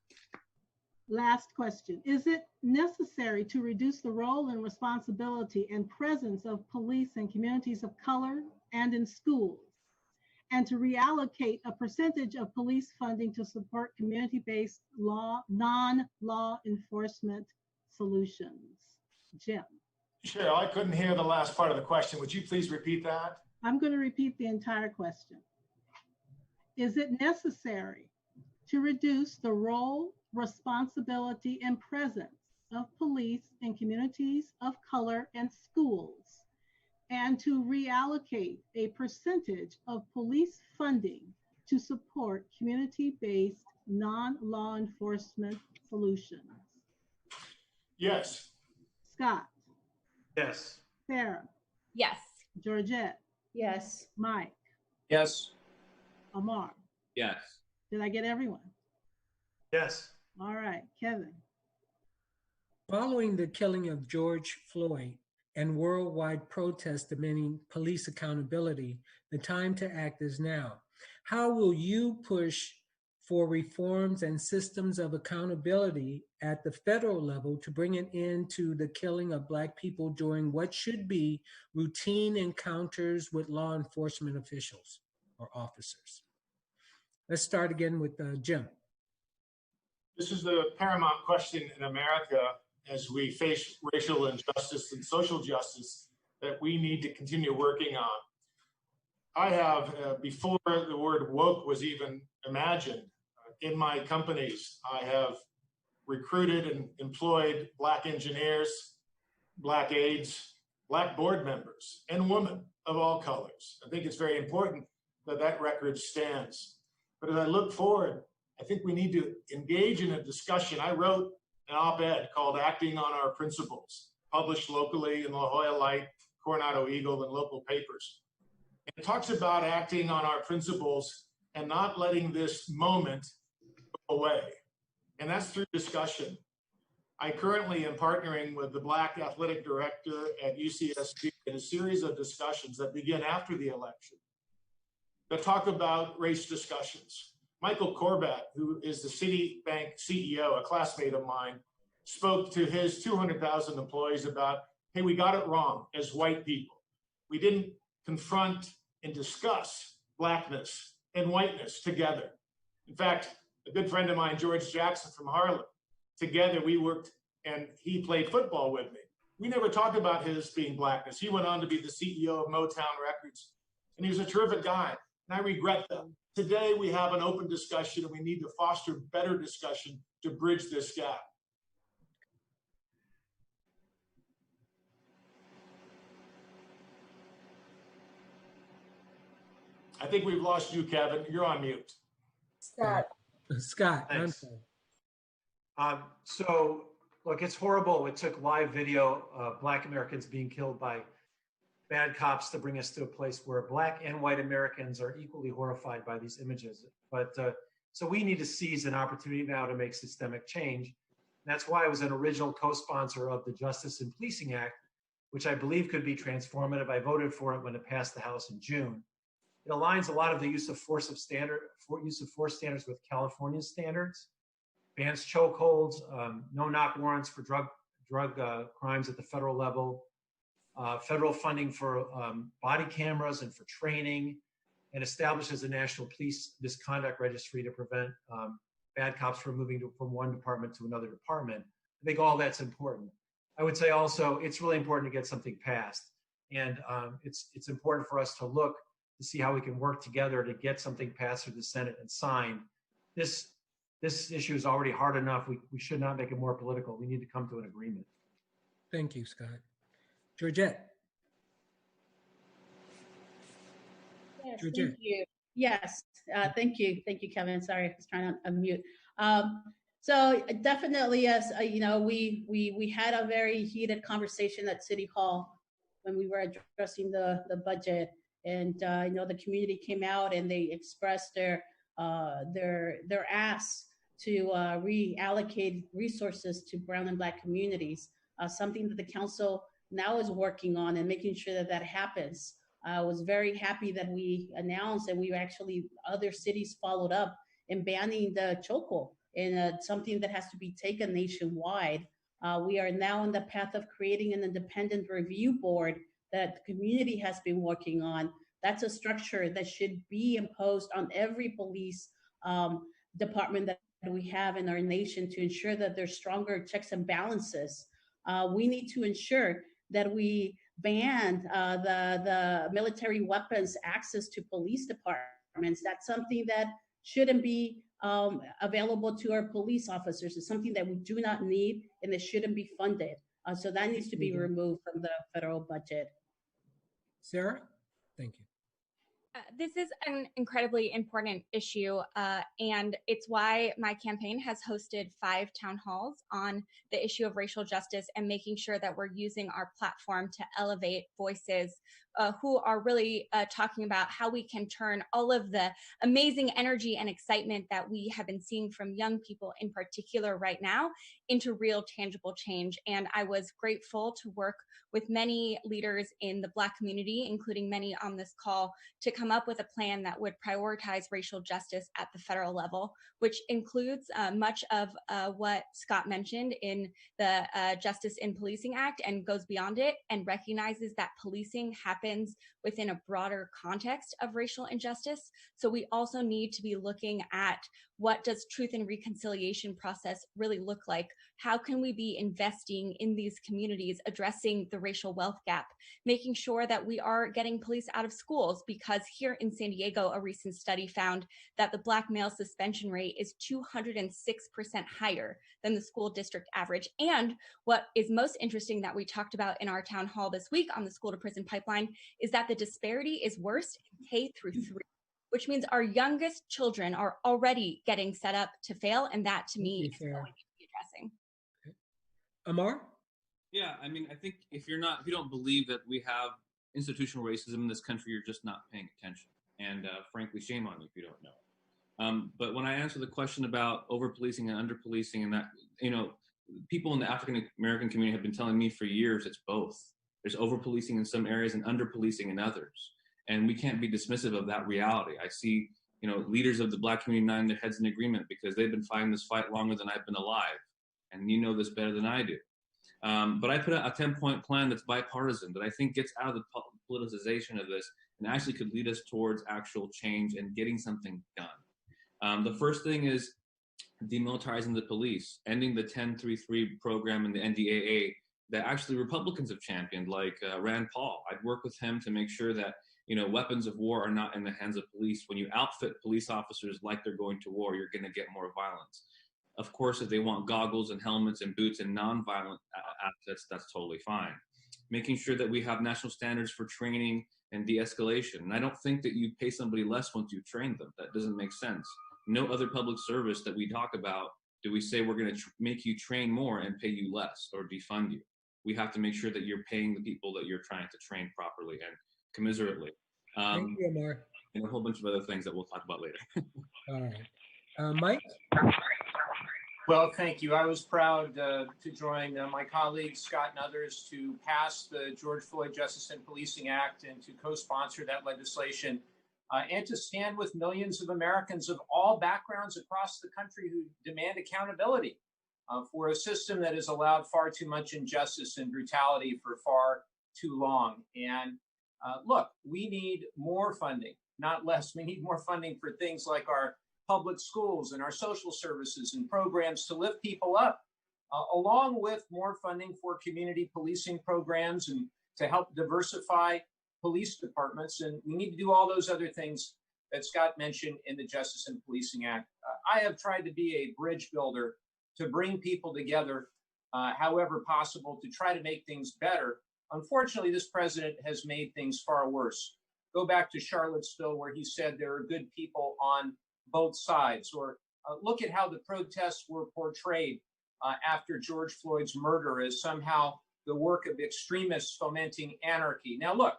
Last question. Is it necessary to reduce the role and responsibility and presence of police in communities of color and in schools, and to reallocate a percentage of police funding to support community-based non-law enforcement solutions? Jim. Cheryl, I couldn't hear the last part of the question. Would you please repeat that? I'm going to repeat the entire question. Is it necessary to reduce the role, responsibility, and presence of police in communities of color and schools, and to reallocate a percentage of police funding to support community-based non-law enforcement solutions? Yes. Scott, Yes. Sarah, Yes. Georgette, Yes. Mike, Yes. Amar. Yes. Did I get everyone? Yes. All right, Kevin. Following the killing of George Floyd and worldwide protests demanding police accountability, the time to act is now. How will you push for reforms and systems of accountability at the federal level to bring an end to the killing of Black people during what should be routine encounters with law enforcement officials or officers? Let's start again with Jim. This is the paramount question in America as we face racial injustice and social justice that we need to continue working on. I have, before the word woke was even imagined, in my companies, I have recruited and employed Black engineers, Black aides, Black board members, and women of all colors. I think it's very important that that record stands. But as I look forward, I think we need to engage in a discussion. I wrote an op-ed called Acting on Our Principles, published locally in La Jolla Light, Coronado Eagle, and local papers. It talks about acting on our principles and not letting this moment go away. And that's through discussion. I currently am partnering with the Black Athletic Director at UCSD in a series of discussions that begin after the election that talk about race discussions. Michael Corbat, who is the Citibank CEO, a classmate of mine, spoke to his 200,000 employees about, hey, we got it wrong as white people. We didn't confront and discuss Blackness and whiteness together. In fact, a good friend of mine, George Jackson from Harlem, together we worked and he played football with me. We never talked about his being Blackness. He went on to be the CEO of Motown Records, and he was a terrific guy, and I regret that. Today, we have an open discussion, and we need to foster better discussion to bridge this gap. I think we've lost you, Kevin. You're on mute. Scott. Scott, I'm Thanks. sorry. So, look, it's horrible. It took live video of Black Americans being killed by bad cops to bring us to a place where Black and white Americans are equally horrified by these images. But so we need to seize an opportunity now to make systemic change. And that's why I was an original co-sponsor of the Justice in Policing Act, which I believe could be transformative. I voted for it when it passed the House in June. It aligns a lot of the use of force standards with California standards, bans chokeholds, no knock warrants for drug crimes at the federal level, federal funding for body cameras and for training, and establishes a national police misconduct registry to prevent bad cops from moving from one department to another department. I think all that's important. I would say also it's really important to get something passed, and it's important for us to look to see how we can work together to get something passed through the Senate and signed. This issue is already hard enough. We should not make it more political. We need to come to an agreement. Thank you, Scott. Georgette. Yes, Georgette. thank you. Yes, thank you, Kevin. Sorry, I was trying to unmute. So definitely, yes. You know, we had a very heated conversation at City Hall when we were addressing the budget, and you know, the community came out and they expressed their ask to reallocate resources to brown and Black communities. Something that the council now is working on and making sure that that happens. I was very happy that we announced, and we actually, other cities followed up in banning the chokehold, and something that has to be taken nationwide. We are now on the path of creating an independent review board that the community has been working on. That's a structure that should be imposed on every police department that we have in our nation to ensure that there's stronger checks and balances. We need to ensure that we ban the military weapons access to police departments. That's something that shouldn't be available to our police officers. It's something that we do not need, and it shouldn't be funded. So that needs to be removed from the federal budget. Sarah? Thank you. This is an incredibly important issue, and it's why my campaign has hosted 5 town halls on the issue of racial justice and making sure that we're using our platform to elevate voices who are really talking about how we can turn all of the amazing energy and excitement that we have been seeing from young people in particular right now into real tangible change. And I was grateful to work with many leaders in the Black community, including many on this call, to come up with a plan that would prioritize racial justice at the federal level, which includes much of what Scott mentioned in the Justice in Policing Act and goes beyond it and recognizes that policing happens within a broader context of racial injustice. So we also need to be looking at what does truth and reconciliation process really look like? How can we be investing in these communities, addressing the racial wealth gap, making sure that we are getting police out of schools? Because here in San Diego, a recent study found that the Black male suspension rate is 206% higher than the school district average. And what is most interesting that we talked about in our town hall this week on the school to prison pipeline is that the disparity is worse in K through 3. Which means our youngest children are already getting set up to fail. And that to me is what we need to be addressing. Okay. Amar? Yeah, I mean, I think if you don't believe that we have institutional racism in this country, you're just not paying attention. And frankly, shame on you if you don't know. But when I answer the question about over-policing and under-policing, and that, you know, people in the African American community have been telling me for years it's both. There's over-policing in some areas and under-policing in others. And we can't be dismissive of that reality. I see, you know, leaders of the Black community nodding their heads in agreement because they've been fighting this fight longer than I've been alive. And you know this better than I do. But I put a 10-point plan that's bipartisan that I think gets out of the politicization of this and actually could lead us towards actual change and getting something done. The first thing is demilitarizing the police, ending the 10-3-3 program in the NDAA that actually Republicans have championed, like Rand Paul. I'd work with him to make sure that, you know, weapons of war are not in the hands of police. When you outfit police officers like they're going to war, you're going to get more violence. Of course, if they want goggles and helmets and boots and non-violent assets, that's totally fine. Making sure that we have national standards for training and de-escalation. And I don't think that you pay somebody less once you've trained them. That doesn't make sense. No other public service that we talk about do we say we're going to make you train more and pay you less or defund you. We have to make sure that you're paying the people that you're trying to train properly and commiserately. Thank you, Amar. And a whole bunch of other things that we'll talk about later. All right. Mike? Well, thank you. I was proud to join my colleagues, Scott and others, to pass the George Floyd Justice and Policing Act and to co-sponsor that legislation and to stand with millions of Americans of all backgrounds across the country who demand accountability for a system that has allowed far too much injustice and brutality for far too long. And look, we need more funding, not less. We need more funding for things like our public schools and our social services and programs to lift people up, along with more funding for community policing programs and to help diversify police departments. And we need to do all those other things that Scott mentioned in the Justice and Policing Act. I have tried to be a bridge builder to bring people together, however possible, to try to make things better. Unfortunately, this president has made things far worse. go back to Charlottesville, where he said there are good people on both sides, or look at how the protests were portrayed after George Floyd's murder as somehow the work of extremists fomenting anarchy. Now, look,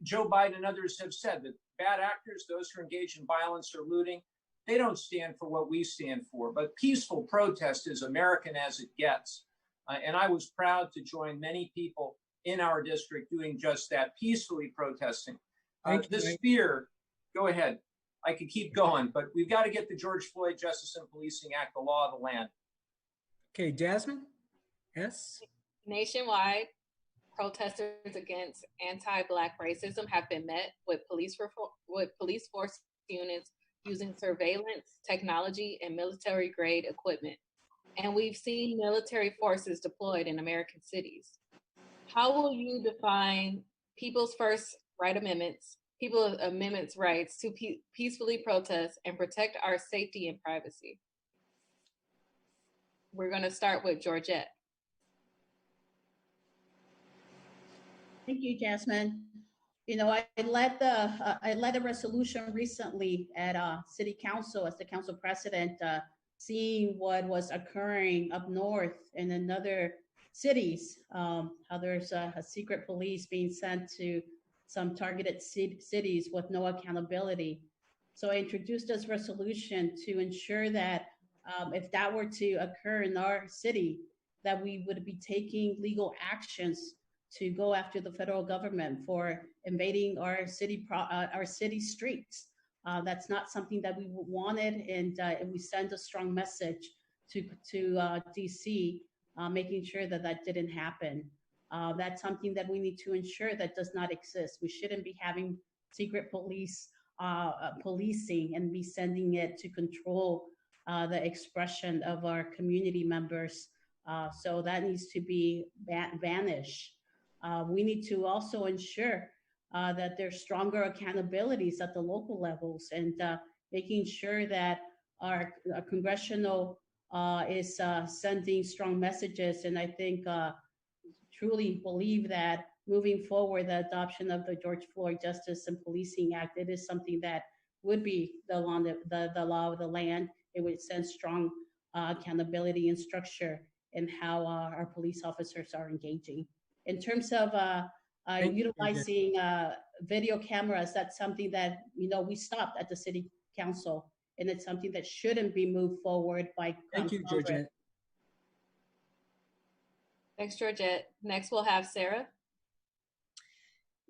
Joe Biden and others have said that bad actors, those who engage in violence or looting, they don't stand for what we stand for. But peaceful protest is American as it gets. And I was proud to join many people in our district doing just that, peacefully protesting. This fear, go ahead. I could keep going, but we've got to get the George Floyd Justice and Policing Act, the law of the land. Okay, Jasmine? Yes? Nationwide, protesters against anti-Black racism have been met with police force units using surveillance, technology, and military-grade equipment. And we've seen military forces deployed in American cities. How will you define People's First Right Amendments, People's Amendments rights to peacefully protest and protect our safety and privacy? We're going to start with Georgette. Thank you, Jasmine. You know, I led a resolution recently at City Council as the council president, seeing what was occurring up north and in other cities, how there's a secret police being sent to some targeted cities with no accountability. So I introduced this resolution to ensure that if that were to occur in our city, that we would be taking legal actions to go after the federal government for invading our city streets. That's not something that we wanted, and we send a strong message to DC, making sure that that didn't happen. That's something that we need to ensure that does not exist. We shouldn't be having secret police policing and be sending it to control the expression of our community members. So that needs to be vanished. We need to also ensure that there's stronger accountabilities at the local levels, and making sure that our congressional is sending strong messages. And I think truly believe that moving forward, the adoption of the George Floyd Justice and Policing Act, it is something that would be the law of the land. It would send strong accountability and structure in how our police officers are engaging. In terms of utilizing video cameras, that's something that, you know, we stopped at the City Council, and it's something that shouldn't be moved forward by Thank you, Georgette. Thanks, Georgette. Next, we'll have Sarah.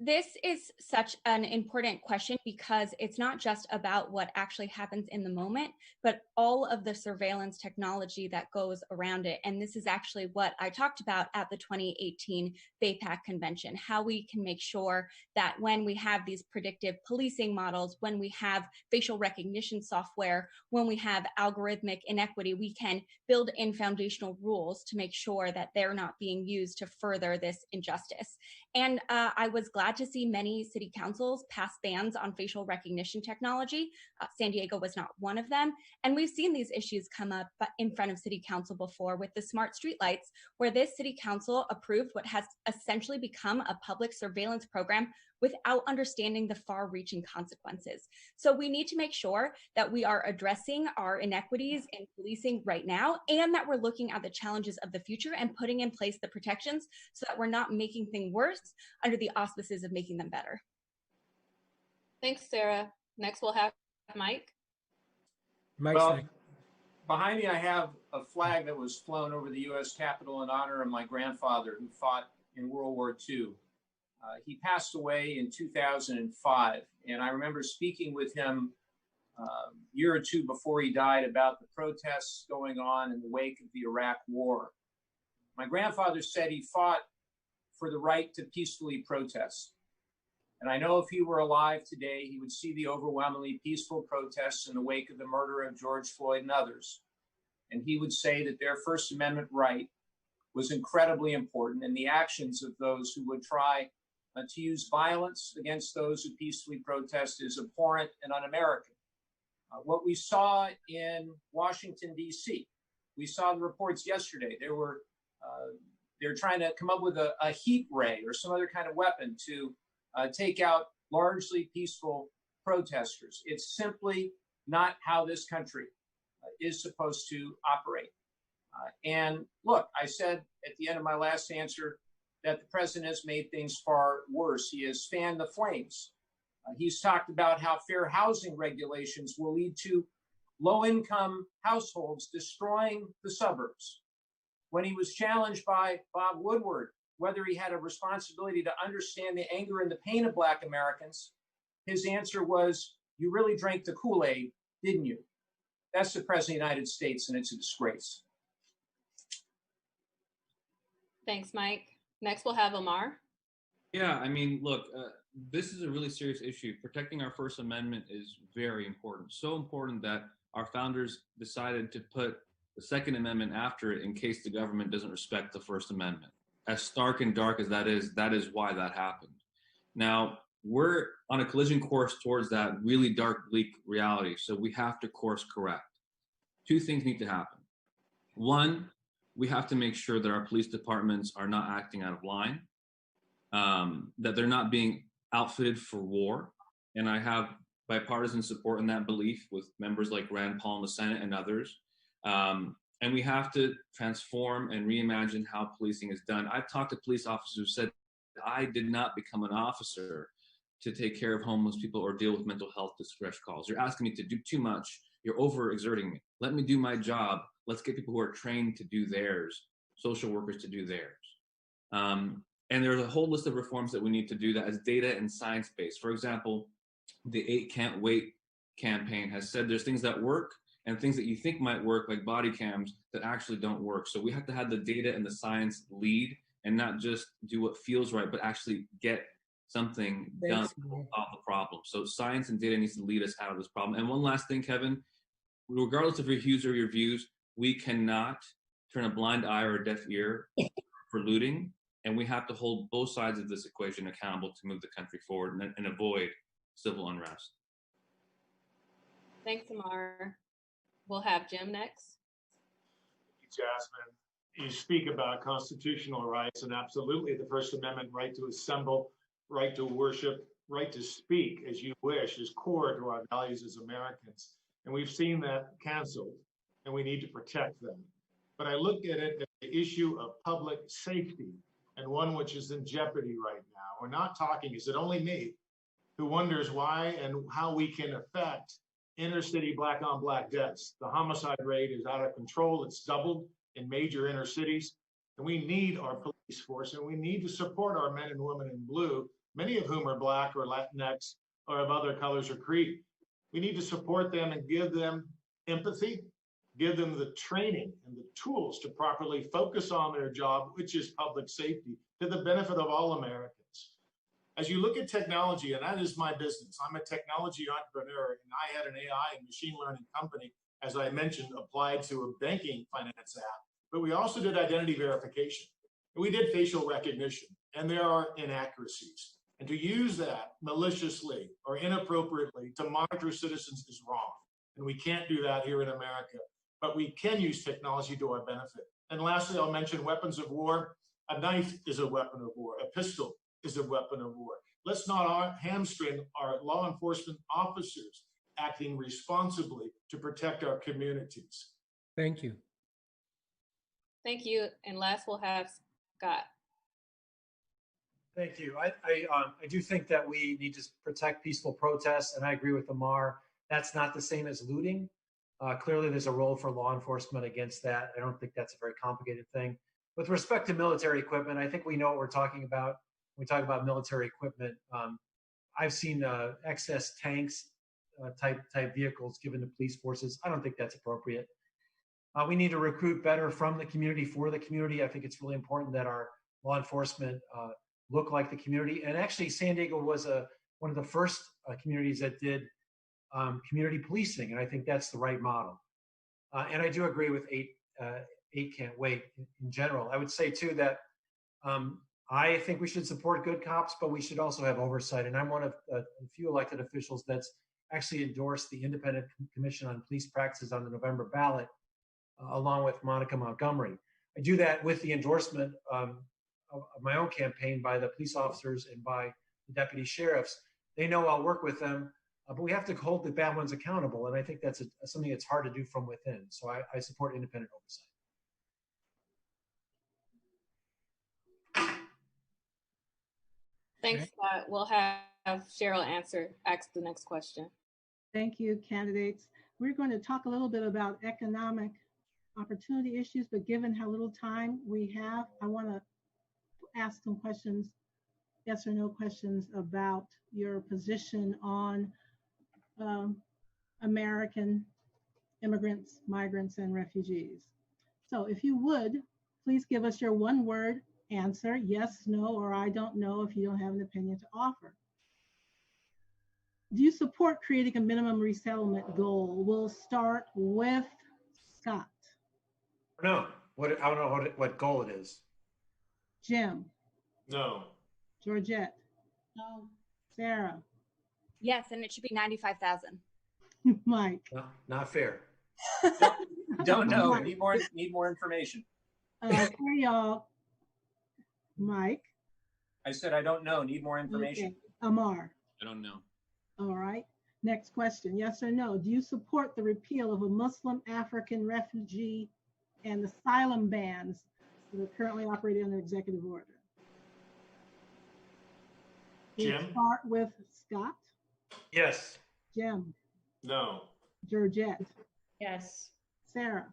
This is such an important question because it's not just about what actually happens in the moment, but all of the surveillance technology that goes around it. And this is actually what I talked about at the 2018 BAPAC convention, how we can make sure that when we have these predictive policing models, when we have facial recognition software, when we have algorithmic inequity, we can build in foundational rules to make sure that they're not being used to further this injustice. And I was glad to see many city councils pass bans on facial recognition technology. San Diego was not one of them. And we've seen these issues come up in front of city council before with the smart streetlights, where this city council approved what has essentially become a public surveillance program without understanding the far-reaching consequences. So we need to make sure that we are addressing our inequities in policing right now, and that we're looking at the challenges of the future and putting in place the protections so that we're not making things worse under the auspices of making them better. Thanks, Sarah. Next, we'll have Mike. Well, behind me, I have a flag that was flown over the U.S. Capitol in honor of my grandfather, who fought in World War II. He passed away in 2005, and I remember speaking with him a year or two before he died about the protests going on in the wake of the Iraq War. My grandfather said he fought for the right to peacefully protest. And I know if he were alive today, he would see the overwhelmingly peaceful protests in the wake of the murder of George Floyd and others. And he would say that their First Amendment right was incredibly important, and the actions of those who would try to use violence against those who peacefully protest is abhorrent and un-American. What we saw in Washington, D.C., we saw the reports yesterday. They're trying to come up with a heat ray or some other kind of weapon to take out largely peaceful protesters. It's simply not how this country is supposed to operate. And look, I said at the end of my last answer that the president has made things far worse. He has fanned the flames. He's talked about how fair housing regulations will lead to low-income households destroying the suburbs. When he was challenged by Bob Woodward whether he had a responsibility to understand the anger and the pain of Black Americans, his answer was, "You really drank the Kool-Aid, didn't you?" That's the President of the United States, and it's a disgrace. Thanks, Mike. Next, we'll have Amar. Yeah, I mean, look, this is a really serious issue. Protecting our First Amendment is very important. So important that our founders decided to put the Second Amendment after it in case the government doesn't respect the First Amendment. As stark and dark as that is why that happened. Now, we're on a collision course towards that really dark, bleak reality. So we have to course correct. Two things need to happen. One, we have to make sure that our police departments are not acting out of line, that they're not being outfitted for war. And I have bipartisan support in that belief with members like Rand Paul in the Senate and others. And we have to transform and reimagine how policing is done. I've talked to police officers who said, I did not become an officer to take care of homeless people or deal with mental health distress calls. You're asking me to do too much. You're overexerting me. Let me do my job. Let's get people who are trained to do theirs, social workers to do theirs. And there's a whole list of reforms that we need to do that is data and science-based. For example, the 8 Can't Wait campaign has said there's things that work and things that you think might work, like body cams, that actually don't work. So we have to have the data and the science lead and not just do what feels right, but actually get something done to solve the problem. So science and data needs to lead us out of this problem. And one last thing, Kevin, regardless of your views or your views, we cannot turn a blind eye or a deaf ear for looting. And we have to hold both sides of this equation accountable to move the country forward and avoid civil unrest. Thanks, Amar. We'll have Jim next. Jasmine, you speak about constitutional rights, and absolutely the First Amendment right to assemble, right to worship, right to speak as you wish is core to our values as Americans. And we've seen that canceled, and we need to protect them. But I look at it as the issue of public safety, and one which is in jeopardy right now. We're not talking, is it only me who wonders why and how we can affect inner city Black on Black deaths? The homicide rate is out of control. It's doubled in major inner cities. And we need our police force, and we need to support our men and women in blue, many of whom are Black or Latinx or of other colors or creed. We need to support them and give them empathy, give them the training and the tools to properly focus on their job, which is public safety, to the benefit of all Americans. As you look at technology, and that is my business, I'm a technology entrepreneur, and I had an AI and machine learning company, as I mentioned, applied to a banking finance app, but we also did identity verification. And we did facial recognition, and there are inaccuracies. And to use that maliciously or inappropriately to monitor citizens is wrong. And we can't do that here in America, but we can use technology to our benefit. And lastly, I'll mention weapons of war. A knife is a weapon of war. A pistol is a weapon of war. Let's not hamstring our law enforcement officers acting responsibly to protect our communities. Thank you. Thank you. And last, we'll have Scott. Thank you. I do think that we need to protect peaceful protests, and I agree with Amar. That's not the same as looting. Clearly, there's a role for law enforcement against that. I don't think that's a very complicated thing. With respect to military equipment, I think we know what we're talking about. When we talk about military equipment, I've seen excess tanks type vehicles given to police forces. I don't think that's appropriate. We need to recruit better from the community for the community. I think it's really important that our law enforcement look like the community. And actually, San Diego was one of the first communities that did community policing, and I think that's the right model. And I do agree with 8 Can't Wait in general. I would say too that I think we should support good cops, but we should also have oversight. And I'm one of a few elected officials that's actually endorsed the Independent Commission on Police Practices on the November ballot, along with Monica Montgomery. I do that with the endorsement of my own campaign by the police officers and by the deputy sheriffs they know I'll work with them, but we have to hold the bad ones accountable. And I think that's something that's hard to do from within. So I support independent oversight. Thanks, Scott. We'll have Cheryl ask the next question. Thank you, candidates. We're going to talk a little bit about economic opportunity issues, but given how little time we have, I want to ask some questions, yes or no questions about your position on American immigrants, migrants, and refugees. So if you would, please give us your one-word answer, yes, no, or I don't know if you don't have an opinion to offer. Do you support creating a minimum resettlement goal? We'll start with Scott. No, I don't know what goal it is. Jim. No. Georgette. No. Sarah. Yes, and it should be 95,000. Mike. No, not fair. Don't know. Need more information. Okay, y'all. Mike. I said I don't know. Need more information. Okay. Amar. I don't know. All right. Next question. Yes or no? Do you support the repeal of a Muslim African refugee and asylum bans that are currently operating under executive order? Jim? We'll start with Scott. Yes. Jim. No. Georgette. Yes. Sarah.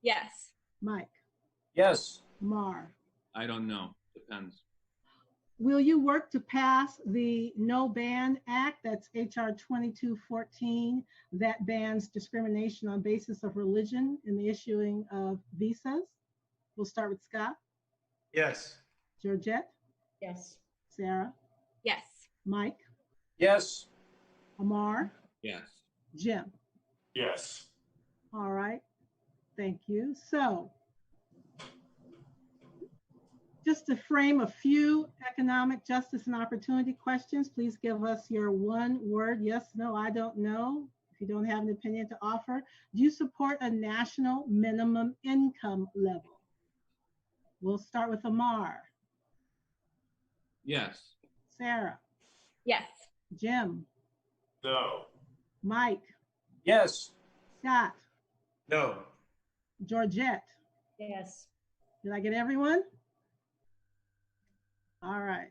Yes. Mike. Yes. Mar. I don't know. Depends. Will you work to pass the No Ban Act, that's HR 2214, that bans discrimination on basis of religion in the issuing of visas? We'll start with Scott. Yes. Georgette. Yes. Sarah. Yes. Mike. Yes. Amar. Yes. Jim. Yes. All right. Thank you. So, just to frame a few economic justice and opportunity questions, please give us your one word, yes, no, I don't know. If you don't have an opinion to offer, do you support a national minimum income level? We'll start with Amar. Yes. Sarah. Yes. Jim. No. Mike. Yes. Scott. No. Georgette. Yes. Did I get everyone? All right.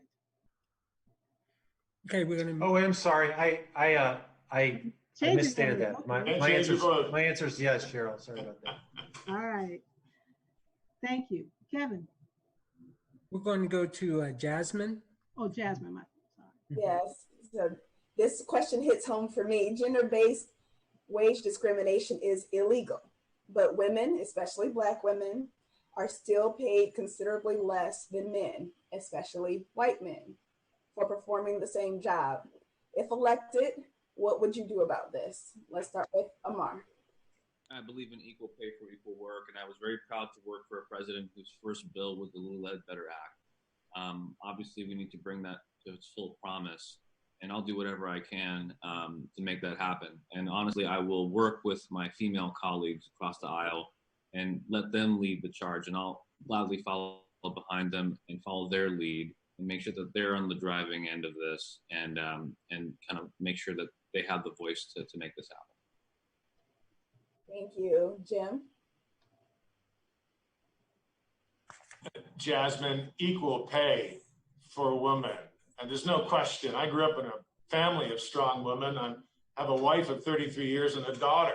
Okay, we're gonna. Oh, I'm sorry. I misstated that. My answer is yes, Cheryl. Sorry about that. All right. Thank you. Kevin. We're going to go to Jasmine. Oh, Jasmine. Sorry. Yes. So this question hits home for me. Gender-based wage discrimination is illegal, but women, especially Black women, are still paid considerably less than men, especially white men, for performing the same job. If elected, what would you do about this? Let's start with Amar. I believe in equal pay for equal work, and I was very proud to work for a president whose first bill was the Little Ledbetter Act. Obviously, we need to bring that to its full promise, and I'll do whatever I can to make that happen. And honestly, I will work with my female colleagues across the aisle and let them lead the charge, and I'll gladly follow behind them and follow their lead and make sure that they're on the driving end of this and kind of make sure that they have the voice to make this happen. Thank you. Jim? Jasmine, equal pay for women. And there's no question. I grew up in a family of strong women. I have a wife of 33 years and a daughter.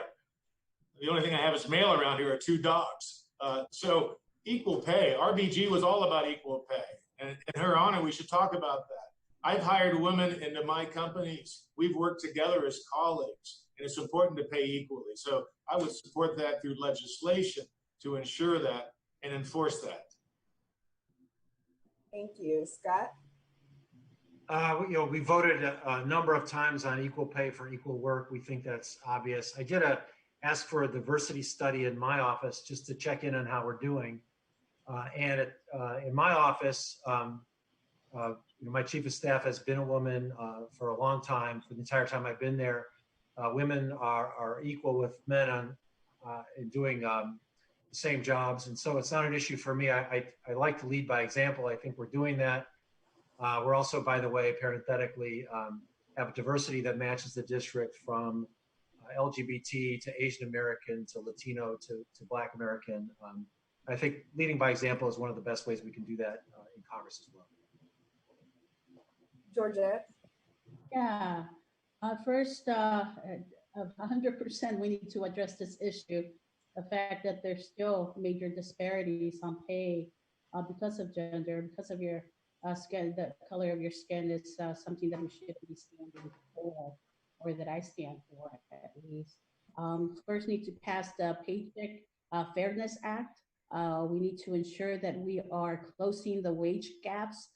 The only thing I have as male around here are 2 dogs. So equal pay, RBG was all about equal pay. And in her honor, we should talk about that. I've hired women into my companies. We've worked together as colleagues, and it's important to pay equally. So I would support that through legislation to ensure that and enforce that. Thank you. Scott? We voted a number of times on equal pay for equal work. We think that's obvious. I did ask for a diversity study in my office just to check in on how we're doing. And in my office, my chief of staff has been a woman for a long time. For the entire time I've been there, women are equal with men in doing the same jobs. And so it's not an issue for me. I like to lead by example. I think we're doing that. We're also, by the way, parenthetically, have diversity that matches the district from LGBT to Asian American to Latino to Black American. I think leading by example is one of the best ways we can do that in Congress as well. Georgette? Yeah. First, 100% we need to address this issue. The fact that there's still major disparities on pay because of gender, because of your skin, the color of your skin is something that we should be standing for, or that I stand for at least. First, need to pass the Paycheck Fairness Act. We need to ensure that we are closing the wage gaps,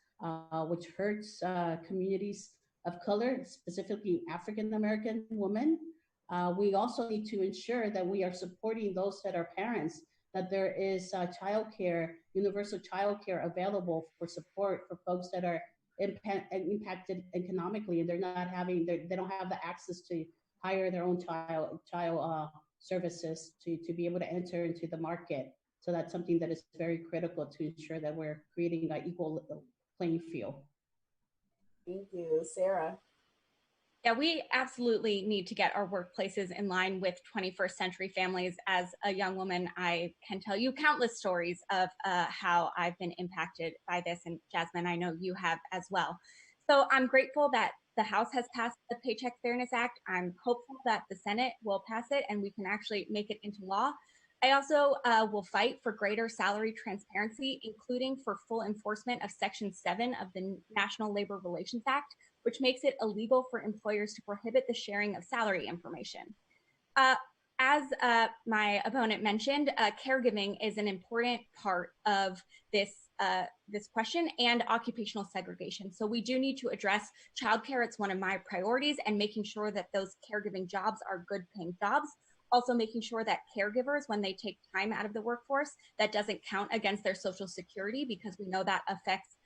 which hurts communities of color, specifically African American women. We also need to ensure that we are supporting those that are parents, that there is childcare, universal childcare available for support for folks that are impacted economically and they don't have the access to hire their own child services to be able to enter into the market. So that's something that is very critical to ensure that we're creating an equal playing field. Thank you. Sarah? Yeah, we absolutely need to get our workplaces in line with 21st century families. As a young woman, I can tell you countless stories of how I've been impacted by this. And Jasmine, I know you have as well. So I'm grateful that the House has passed the Paycheck Fairness Act. I'm hopeful that the Senate will pass it and we can actually make it into law. I also will fight for greater salary transparency, including for full enforcement of Section 7 of the National Labor Relations Act, which makes it illegal for employers to prohibit the sharing of salary information. As my opponent mentioned, caregiving is an important part of this question, and occupational segregation. So we do need to address childcare. It's one of my priorities, and making sure that those caregiving jobs are good paying jobs. Also making sure that caregivers, when they take time out of the workforce, that doesn't count against their Social Security, because we know that affects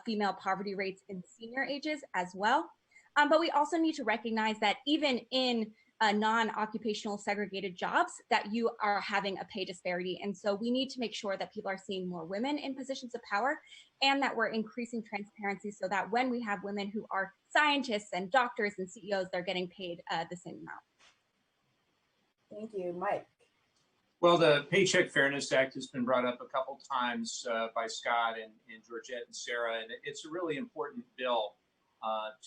female poverty rates in senior ages as well. But we also need to recognize that even in non-occupational segregated jobs, that you are having a pay disparity. And so we need to make sure that people are seeing more women in positions of power, and that we're increasing transparency so that when we have women who are scientists and doctors and CEOs, they're getting paid the same amount. Thank you. Mike? Well, the Paycheck Fairness Act has been brought up a couple times by Scott and Georgette and Sarah, and it's a really important bill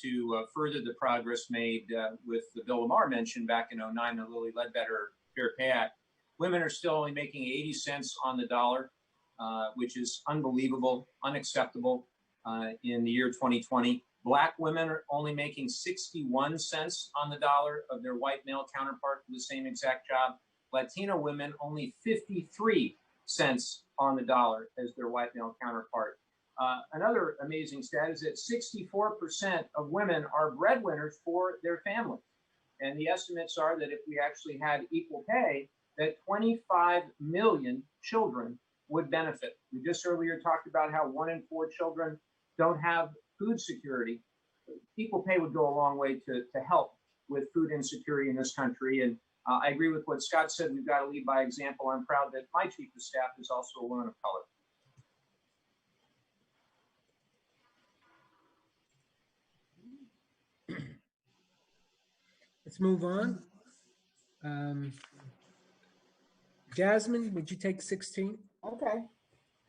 to further the progress made with the bill Lamar mentioned back in '09, the Lilly Ledbetter Fair Pay Act. Women are still only making 80 cents on the dollar, which is unbelievable, unacceptable in the year 2020. Black women are only making 61 cents on the dollar of their white male counterpart for the same exact job. Latino women only 53 cents on the dollar as their white male counterpart. Another amazing stat is that 64% of women are breadwinners for their families. And the estimates are that if we actually had equal pay, that 25 million children would benefit. We just earlier talked about how 1 in 4 children don't have food security. Equal pay would go a long way to help with food insecurity in this country. And I agree with what Scott said. We've got to lead by example. I'm proud that my chief of staff is also a woman of color. Let's move on. Jasmine, would you take 16? Okay.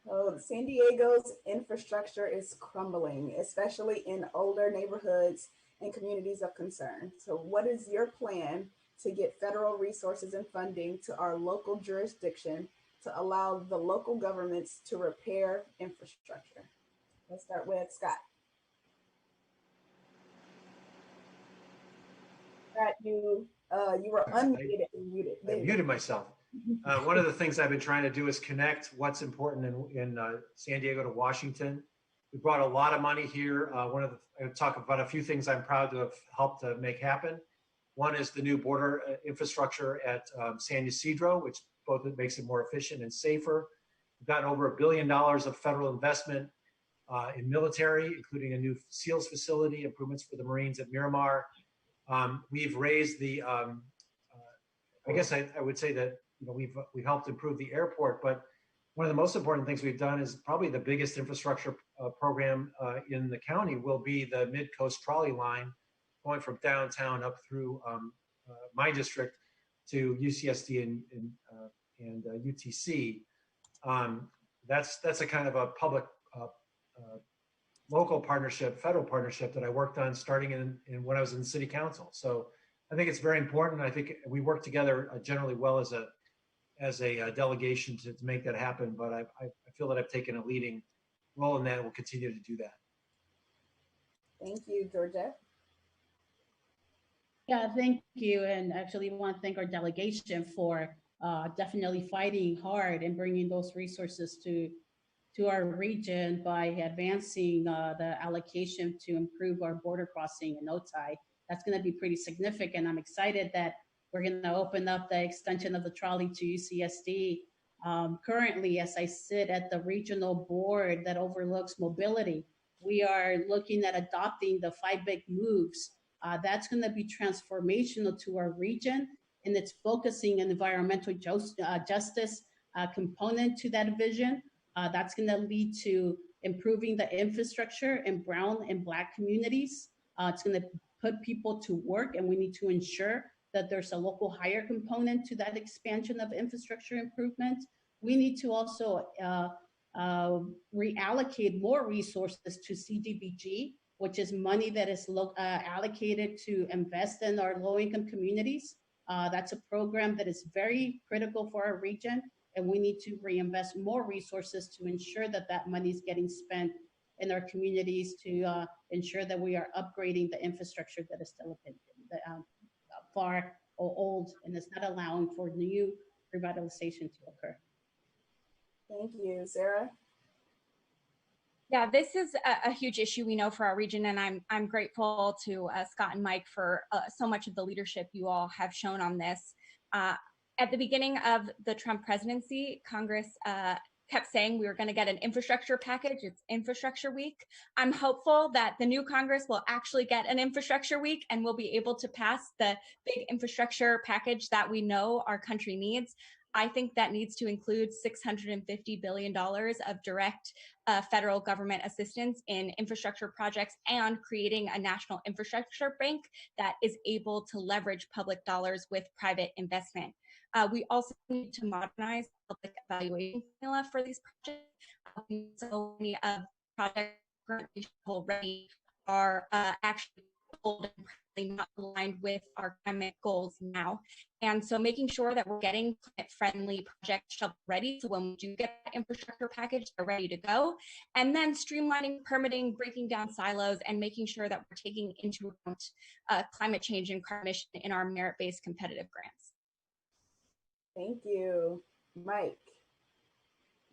So San Diego's infrastructure is crumbling, especially in older neighborhoods and communities of concern. So what is your plan to get federal resources and funding to our local jurisdiction to allow the local governments to repair infrastructure? Let's start with Scott. Scott, you were unmuted and muted. I muted myself. One of the things I've been trying to do is connect what's important in San Diego to Washington. We brought a lot of money here. I'm talk about a few things I'm proud to have helped to make happen. One is the new border infrastructure at San Ysidro, which both makes it more efficient and safer. We've gotten over $1 billion of federal investment in military, including a new SEALs facility, improvements for the Marines at Miramar. We've raised the, I guess I would say that we've helped improve the airport, but one of the most important things we've done is probably the biggest infrastructure program in the county will be the Mid-Coast Trolley Line going from downtown up through my district to UCSD and UTC. That's a kind of a public local partnership, federal partnership that I worked on starting in when I was in the city council. So I think it's very important. I think we work together generally well as a delegation to make that happen. But I feel that I've taken a leading role in that and will continue to do that. Thank you, Georgette. Yeah, thank you. And actually, we want to thank our delegation for definitely fighting hard and bringing those resources to our region by advancing the allocation to improve our border crossing in Otay. That's going to be pretty significant. I'm excited that we're going to open up the extension of the trolley to UCSD. Currently, as I sit at the regional board that overlooks mobility, we are looking at adopting the 5 big moves. That's going to be transformational to our region, and it's focusing on environmental justice component to that vision. That's going to lead to improving the infrastructure in brown and Black communities. It's going to put people to work, and we need to ensure that there's a local hire component to that expansion of infrastructure improvement. We need to also reallocate more resources to CDBG, which is money that is allocated to invest in our low-income communities. That's a program that is very critical for our region, and we need to reinvest more resources to ensure that that money is getting spent in our communities to ensure that we are upgrading the infrastructure that is still far or old and is not allowing for new revitalization to occur. Thank you, Sarah. Yeah, this is a huge issue we know for our region, and I'm grateful to Scott and Mike for so much of the leadership you all have shown on this. At the beginning of the Trump presidency, Congress kept saying we were going to get an infrastructure package. It's Infrastructure Week. I'm hopeful that the new Congress will actually get an Infrastructure Week and we'll be able to pass the big infrastructure package that we know our country needs. I think that needs to include $650 billion of direct federal government assistance in infrastructure projects and creating a national infrastructure bank that is able to leverage public dollars with private investment. We also need to modernize the public evaluation formula for these projects. So many of projects currently already are actually old and probably not aligned with our climate goals now. And so making sure that we're getting climate-friendly projects shovel ready, so when we do get that infrastructure package, they're ready to go. And then streamlining permitting, breaking down silos, and making sure that we're taking into account climate change and carbon emission in our merit-based competitive grants. Thank you. Mike.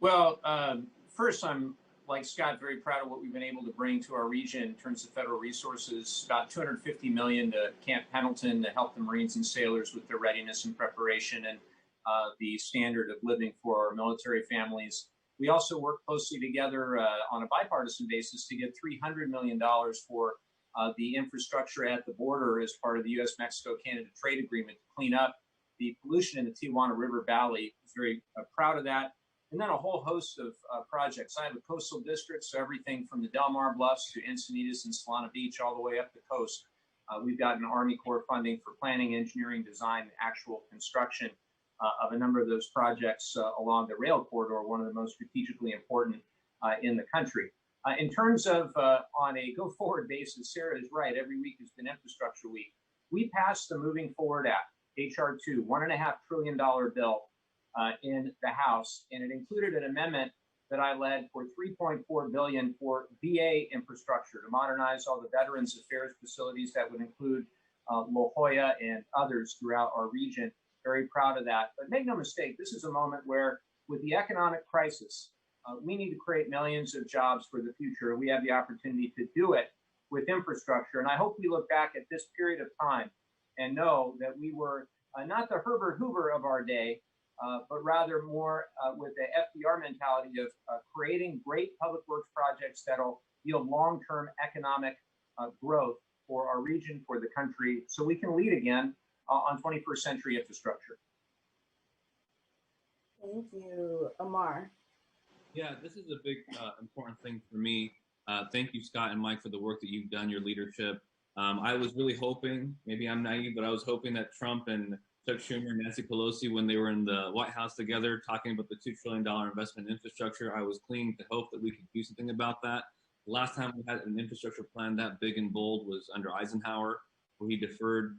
Well, first, I'm, like Scott, very proud of what we've been able to bring to our region in terms of federal resources. About $250 million to Camp Pendleton to help the Marines and sailors with their readiness and preparation and the standard of living for our military families. We also work closely together on a bipartisan basis to get $300 million for the infrastructure at the border as part of the U.S.-Mexico-Canada trade agreement to clean up the pollution in the Tijuana River Valley. Very proud of that. And then a whole host of projects. I have a coastal district, so everything from the Del Mar Bluffs to Encinitas and Solana Beach all the way up the coast. We've got an Army Corps funding for planning, engineering, design, and actual construction of a number of those projects along the rail corridor, one of the most strategically important in the country. In terms of on a go-forward basis, Sarah is right. Every week has been Infrastructure Week. We passed the Moving Forward Act, HR 2, $1.5 trillion bill in the House, and it included an amendment that I led for $3.4 billion for VA infrastructure to modernize all the Veterans Affairs facilities that would include La Jolla and others throughout our region. Very proud of that. But make no mistake, this is a moment where, with the economic crisis, we need to create millions of jobs for the future. We have the opportunity to do it with infrastructure. And I hope we look back at this period of time and know that we were not the Herbert Hoover of our day, but rather more with the FDR mentality of creating great public works projects that'll yield long-term economic growth for our region, for the country, so we can lead again on 21st century infrastructure. Thank you. Amar. Yeah, this is a big important thing for me. Thank you, Scott and Mike, for the work that you've done, your leadership. I was really hoping, maybe I'm naive, but I was hoping that Trump and Chuck Schumer and Nancy Pelosi, when they were in the White House together talking about the $2 trillion investment in infrastructure, I was clinging to hope that we could do something about that. The last time we had an infrastructure plan that big and bold was under Eisenhower, where he deferred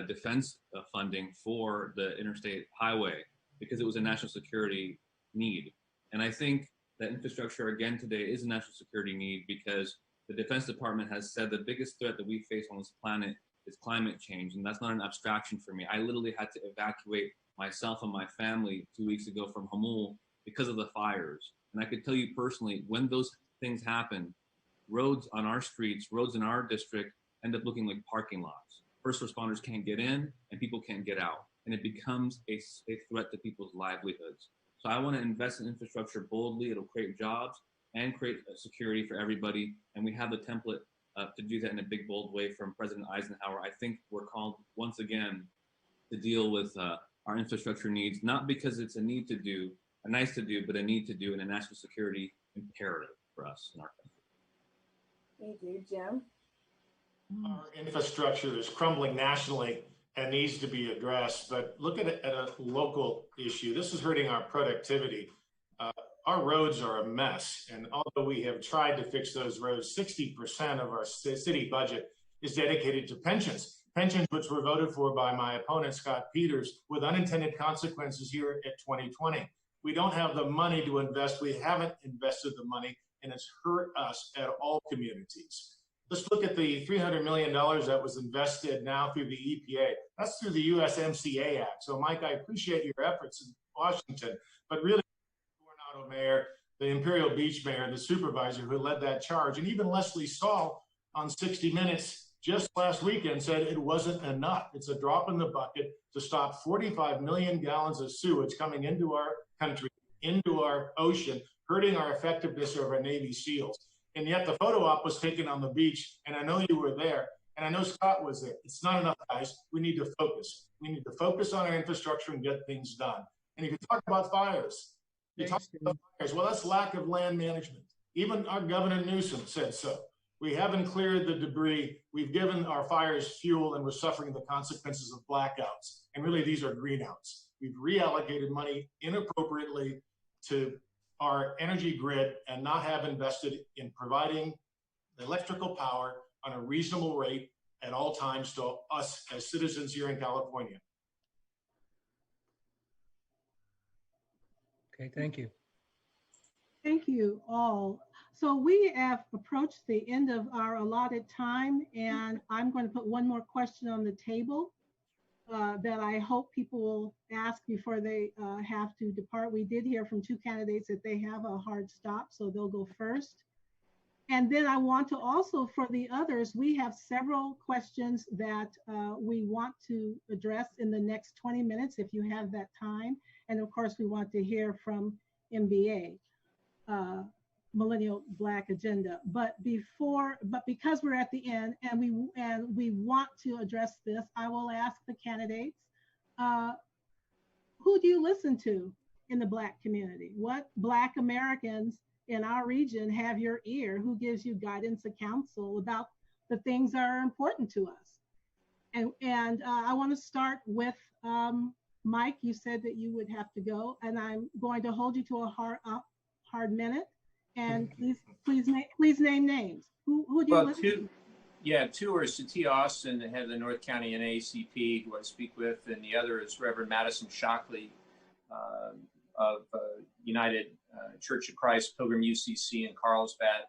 defense funding for the interstate highway because it was a national security need. And I think that infrastructure again today is a national security need because the Defense Department has said the biggest threat that we face on this planet is climate change. And that's not an abstraction for me. I literally had to evacuate myself and my family 2 weeks ago from Hamul because of the fires. And I could tell you personally, when those things happen, roads on our streets, roads in our district end up looking like parking lots. First responders can't get in and people can't get out. And it becomes a threat to people's livelihoods. So I want to invest in infrastructure boldly. It'll create jobs and create security for everybody. And we have the template to do that in a big, bold way from President Eisenhower. I think we're called once again to deal with our infrastructure needs, not because it's a need to do, a nice to do, but a need to do and a national security imperative for us in our country. Thank you, Jim. Our infrastructure is crumbling nationally and needs to be addressed, but look at it at a local issue. This is hurting our productivity. Our roads are a mess, and although we have tried to fix those roads, 60% of our city budget is dedicated to pensions which were voted for by my opponent, Scott Peters, with unintended consequences here at 2020. We don't have the money to invest. We haven't invested the money, and it's hurt us at all communities. Let's look at the $300 million that was invested now through the EPA. That's through the USMCA Act. So, Mike, I appreciate your efforts in Washington, but really, Coronado Mayor, the Imperial Beach Mayor, and the supervisor who led that charge, and even Leslie Stahl on 60 Minutes just last weekend said it wasn't enough. It's a drop in the bucket to stop 45 million gallons of sewage coming into our country, into our ocean, hurting our effectiveness of our Navy SEALs. And yet the photo op was taken on the beach, and I know you were there, and I know Scott was there. It's not enough, guys. We need to focus. We need to focus on our infrastructure and get things done. And if you talk about fires, well, that's lack of land management. Even our Governor Newsom said so. We haven't cleared the debris. We've given our fires fuel, and we're suffering the consequences of blackouts. And really, these are greenouts. We've reallocated money inappropriately to our energy grid and not have invested in providing electrical power on a reasonable rate at all times to us as citizens here in California. Okay, thank you. Thank you all. So we have approached the end of our allotted time, and I'm going to put one more question on the table that I hope people will ask before they have to depart. We did hear from two candidates that they have a hard stop, so they'll go first. And then I want to also, for the others, we have several questions that we want to address in the next 20 minutes if you have that time. And of course, we want to hear from MBA. Millennial Black Agenda. But because we're at the end and we want to address this, I will ask the candidates, who do you listen to in the Black community? What Black Americans in our region have your ear? Who gives you guidance and counsel about the things that are important to us? And I want to start with Mike. You said that you would have to go, and I'm going to hold you to a hard minute. And please name names. Who do you listen to? Yeah, two are Satie Austin, the head of the North County NAACP, who I speak with, and the other is Reverend Madison Shockley of United Church of Christ, Pilgrim UCC in Carlsbad.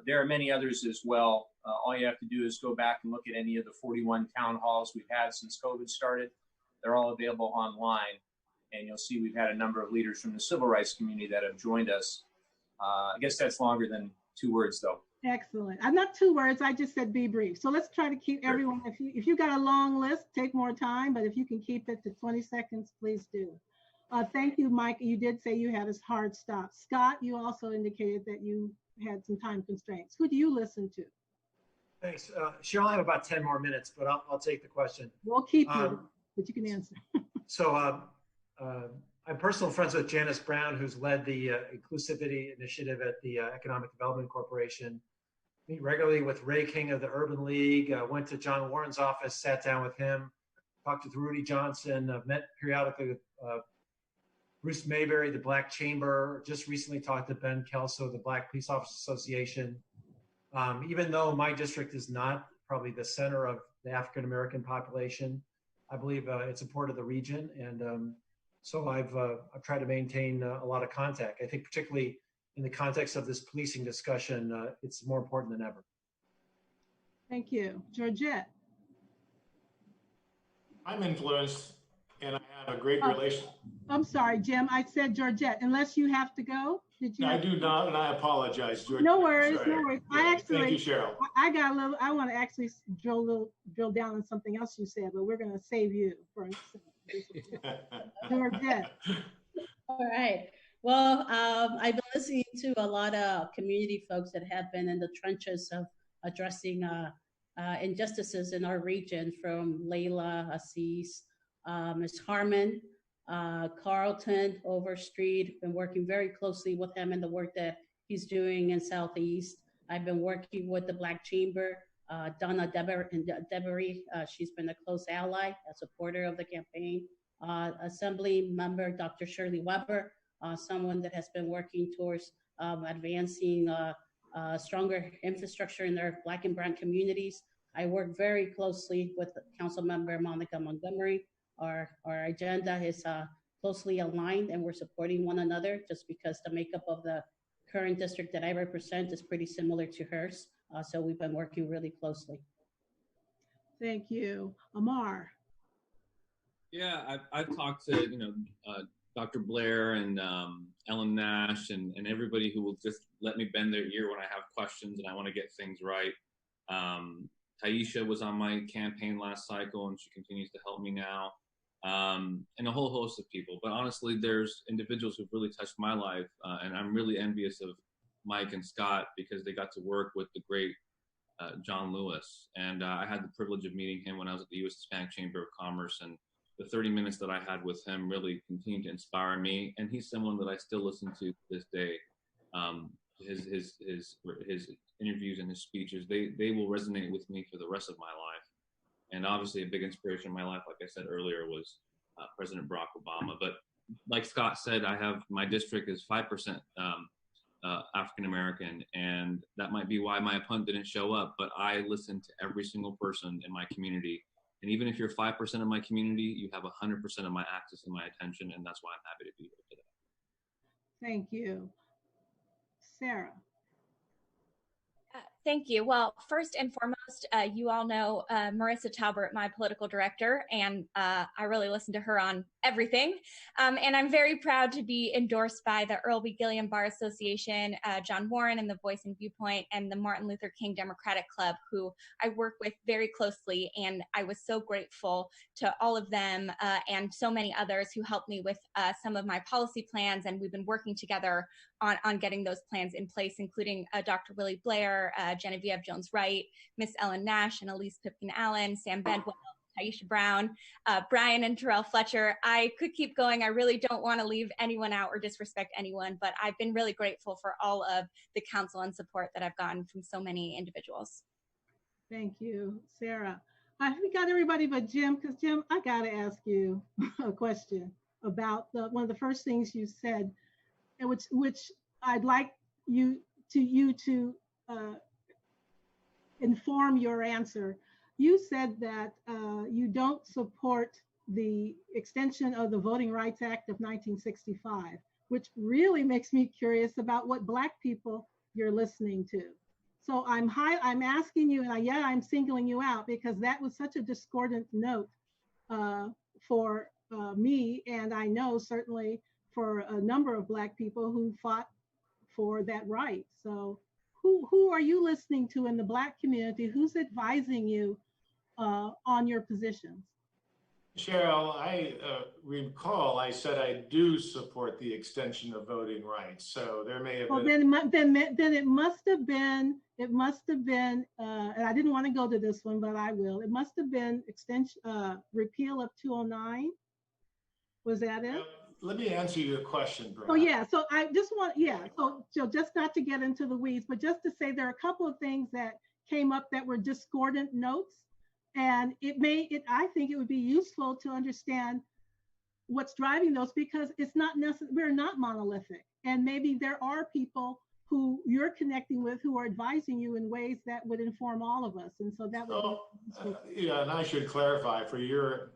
There are many others as well. All you have to do is go back and look at any of the 41 town halls we've had since COVID started. They're all available online. And you'll see we've had a number of leaders from the civil rights community that have joined us. I guess that's longer than 2 words, though. Excellent. I'm not 2 words. I just said be brief. So let's try to keep everyone. If you got a long list, take more time. But if you can keep it to 20 seconds, please do. Thank you, Mike. You did say you had a hard stop. Scott, you also indicated that you had some time constraints. Who do you listen to? Thanks. Cheryl, I have about 10 more minutes, but I'll take the question. We'll keep you, but you can answer. I'm personal friends with Janice Brown, who's led the Inclusivity Initiative at the Economic Development Corporation. meet regularly with Ray King of the Urban League. Went to John Warren's office, sat down with him, talked with Rudy Johnson, met periodically with Bruce Mayberry, the Black Chamber. Just recently talked to Ben Kelso, the Black Police Officers Association. Even though my district is not probably the center of the African American population, I believe it's a part of the region, and so I've tried to maintain a lot of contact. I think particularly in the context of this policing discussion, it's more important than ever. Thank you. Georgette. I'm influenced, and I have a great relation. I'm sorry, Jim. I said Georgette. Unless you have to go. Did you? I do not, and I apologize, Georgette. No worries, Sorry. no worries. Yeah, I actually, thank you, Cheryl. I got a little. I want to actually drill down on something else you said, but we're going to save you for a second. Georgette. All right. Well, I've been listening to a lot of community folks that have been in the trenches of addressing injustices in our region, from Layla, Assis, Ms. Harmon, Carlton, Overstreet. Been working very closely with him in the work that he's doing in Southeast. I've been working with the Black Chamber, Donna Debery. She's been a close ally, a supporter of the campaign. Assembly member Dr. Shirley Weber, someone that has been working towards advancing stronger infrastructure in their Black and Brown communities. I work very closely with Council Member Monica Montgomery. Our agenda is closely aligned, and we're supporting one another just because the makeup of the current district that I represent is pretty similar to hers. So we've been working really closely. Thank you. Amar. Yeah, I've talked to, Dr. Blair and Ellen Nash and everybody who will just let me bend their ear when I have questions and I want to get things right. Taisha was on my campaign last cycle, and she continues to help me now, and a whole host of people. But honestly, there's individuals who've really touched my life, and I'm really envious of Mike and Scott because they got to work with the great John Lewis. And I had the privilege of meeting him when I was at the U.S. Hispanic Chamber of Commerce, and the 30 minutes that I had with him really continued to inspire me. And he's someone that I still listen to this day. His interviews and his speeches, they will resonate with me for the rest of my life. And obviously a big inspiration in my life, like I said earlier, was President Barack Obama. But like Scott said, my district is 5% African American, and that might be why my opponent didn't show up, but I listen to every single person in my community. And even if you're 5% of my community, you have 100% of my access and my attention, and that's why I'm happy to be here today. Thank you. Sarah. Thank you. Well, first and foremost, you all know Marissa Talbert, my political director, and I really listen to her on everything. And I'm very proud to be endorsed by the Earl B. Gilliam Bar Association, John Warren and the Voice and Viewpoint, and the Martin Luther King Democratic Club, who I work with very closely. And I was so grateful to all of them and so many others who helped me with some of my policy plans. And we've been working together on getting those plans in place, including Dr. Willie Blair, Genevieve Jones-Wright, Miss Ellen Nash, and Elise Pipkin-Allen, Sam Bedwell, Taisha Brown, Brian and Terrell Fletcher. I could keep going. I really don't want to leave anyone out or disrespect anyone, but I've been really grateful for all of the counsel and support that I've gotten from so many individuals. Thank you, Sarah. We got everybody but Jim, because Jim, I got to ask you a question about one of the first things you said, and which I'd like you to inform your answer. You said that you don't support the extension of the Voting Rights Act of 1965, which really makes me curious about what Black people you're listening to. So I'm asking you, and I'm singling you out because that was such a discordant note for me, and I know certainly for a number of Black people who fought for that right. So who are you listening to in the Black community? Who's advising you on your positions? Cheryl, I recall I said I do support the extension of voting rights. So there may have been. Then it must have been, and I didn't want to go to this one, but I will. It must have been repeal of 209. Was that it? let me answer your question, So perhaps. yeah, so I just want, so just not to get into the weeds, but just to say there are a couple of things that came up that were discordant notes. And I think it would be useful to understand what's driving those, because it's not necessary, we're not monolithic. And maybe there are people who you're connecting with who are advising you in ways that would inform all of us. And so that would be yeah, and I should clarify for your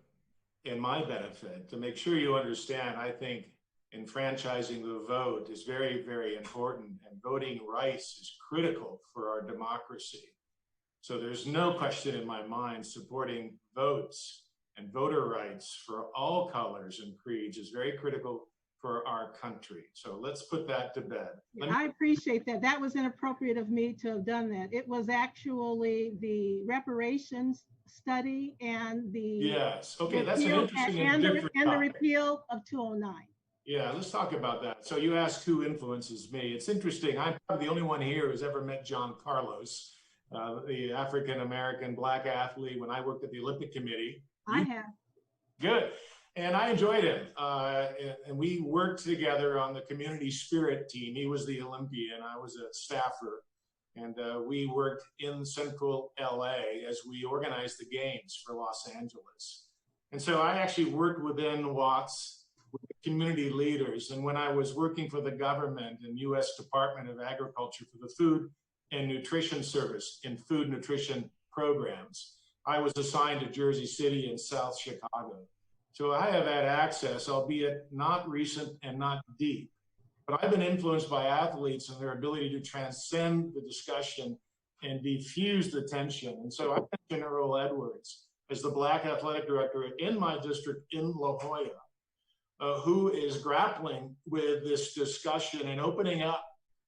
and my benefit to make sure you understand, I think enfranchising the vote is very, very important, and voting rights is critical for our democracy. So there's no question in my mind supporting votes and voter rights for all colors and creeds is very critical for our country. So let's put that to bed. I appreciate that. That was inappropriate of me to have done that. It was actually the reparations study and the yes, okay, that's an repeal, interesting and different the topic. repeal of 209. Yeah, let's talk about that. So you asked who influences me. It's interesting. I'm probably the only one here who's ever met John Carlos, the African-American Black athlete when I worked at the Olympic Committee. I have. Good. And I enjoyed him. And we worked together on the community spirit team. He was the Olympian. I was a staffer. And we worked in central LA as we organized the games for Los Angeles. And so I actually worked within Watts with the community leaders. And when I was working for the government and U.S. Department of Agriculture for the Food and Nutrition Service in food nutrition programs, I was assigned to Jersey City and South Chicago. So I have had access, albeit not recent and not deep, but I've been influenced by athletes and their ability to transcend the discussion and diffuse the tension. And so I mentioned Earl Edwards as the Black Athletic Director in my district in La Jolla, who is grappling with this discussion and opening up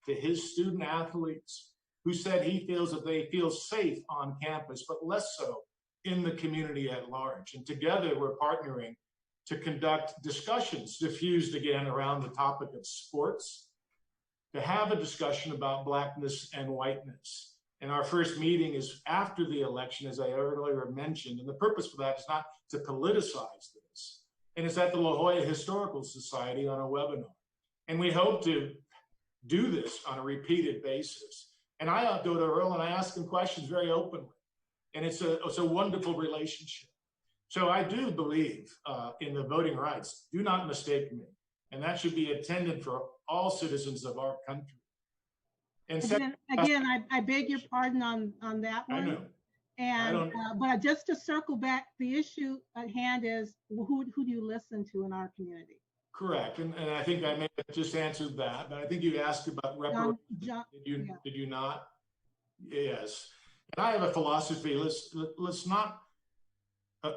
to his student athletes, who said he feels that they feel safe on campus, but less so in the community at large. And together we're partnering to conduct discussions diffused again around the topic of sports, to have a discussion about Blackness and whiteness. And our first meeting is after the election, as I earlier mentioned, and the purpose for that is not to politicize this. And it's at the La Jolla Historical Society on a webinar. And we hope to do this on a repeated basis. And I go to Earl and I ask him questions very openly. And it's a wonderful relationship. So I do believe in the voting rights. Do not mistake me. And that should be intended for all citizens of our country. And again, I beg your pardon on that one. I know. And but just to circle back, the issue at hand is who do you listen to in our community? Correct, and I think I may have just answered that, but I think you asked about reparations. Did you not? Yes. And I have a philosophy. Let's not.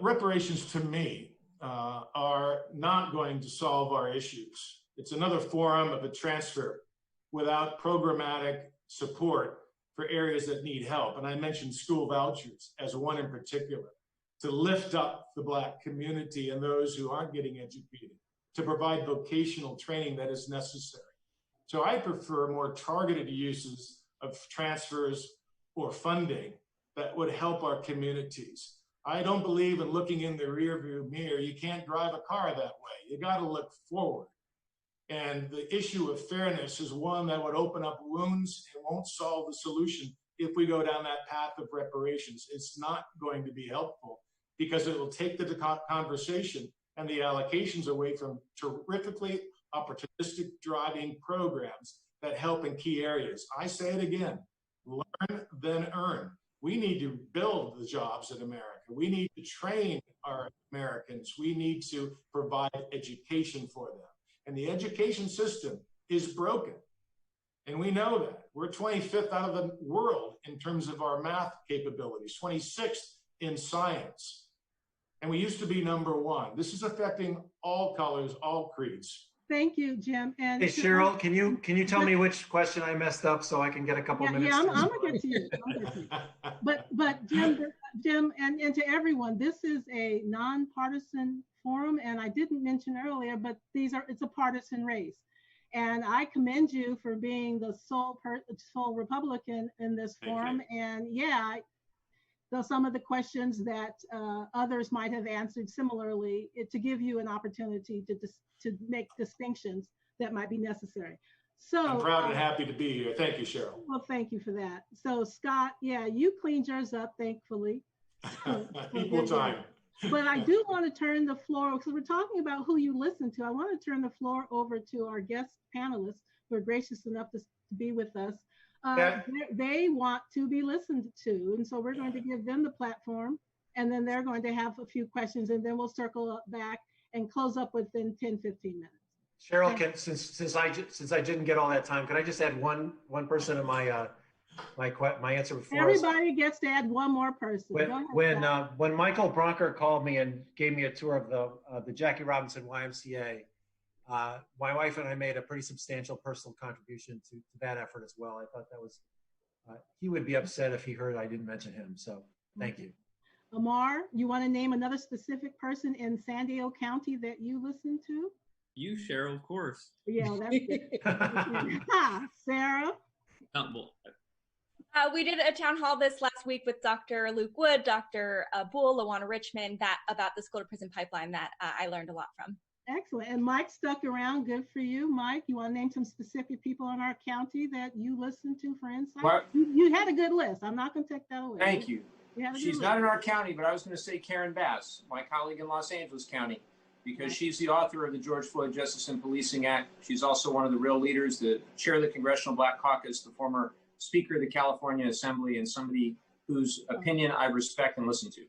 Reparations to me are not going to solve our issues. It's another form of a transfer without programmatic support for areas that need help. And I mentioned school vouchers as one in particular, to lift up the Black community and those who aren't getting educated, to provide vocational training that is necessary. So I prefer more targeted uses of transfers or funding that would help our communities. I don't believe in looking in the rearview mirror. You can't drive a car that way. You got to look forward. And the issue of fairness is one that would open up wounds and won't solve the solution if we go down that path of reparations. It's not going to be helpful because it will take the conversation and the allocations away from terrifically opportunistic driving programs that help in key areas. I say it again, learn, then earn. We need to build the jobs in America. We need to train our Americans. We need to provide education for them. And the education system is broken. And we know that. We're 25th out of the world in terms of our math capabilities, 26th in science. And we used to be #1. This is affecting all colors, all creeds. Thank you, Jim. And hey, Cheryl, can you tell me which question I messed up so I can get a couple minutes? Yeah, I'm gonna get to you. But Jim, and to everyone, this is a nonpartisan forum, and I didn't mention earlier, but it's a partisan race. And I commend you for being the sole Republican in this forum. And yeah, So some of the questions that others might have answered similarly, to give you an opportunity to make distinctions that might be necessary. So I'm proud and happy to be here. Thank you, Cheryl. Well, thank you for that. So Scott, yeah, you cleaned yours up, thankfully. Equal time. But I do want to turn the floor, because we're talking about who you listen to. I want to turn the floor over to our guest panelists who are gracious enough to be with us. They want to be listened to. And so we're going to give them the platform, and then they're going to have a few questions, and then we'll circle back and close up within 10, 15 minutes. Cheryl, since I didn't get all that time, can I just add one person to my answer before? Everybody gets to add one more person. When Michael Bronker called me and gave me a tour of the Jackie Robinson YMCA, my wife and I made a pretty substantial personal contribution to that effort as well. I thought that was he would be upset if he heard I didn't mention him. So thank you. Amar, you want to name another specific person in San Diego County that you listen to? You, Cheryl, of course. Yeah, that's good. Sarah? We did a town hall this last week with Dr. Luke Wood, Dr. Bull, Lawana Richmond, about the school to prison pipeline that I learned a lot from. Excellent. And Mike stuck around. Good for you, Mike. You want to name some specific people in our county that you listen to for insight? You had a good list. I'm not going to take that away. Thank you. She's not in our county, but I was going to say Karen Bass, my colleague in Los Angeles County, because she's the author of the George Floyd Justice and Policing Act. She's also one of the real leaders, the chair of the Congressional Black Caucus, the former Speaker of the California Assembly, and somebody whose opinion I respect and listen to.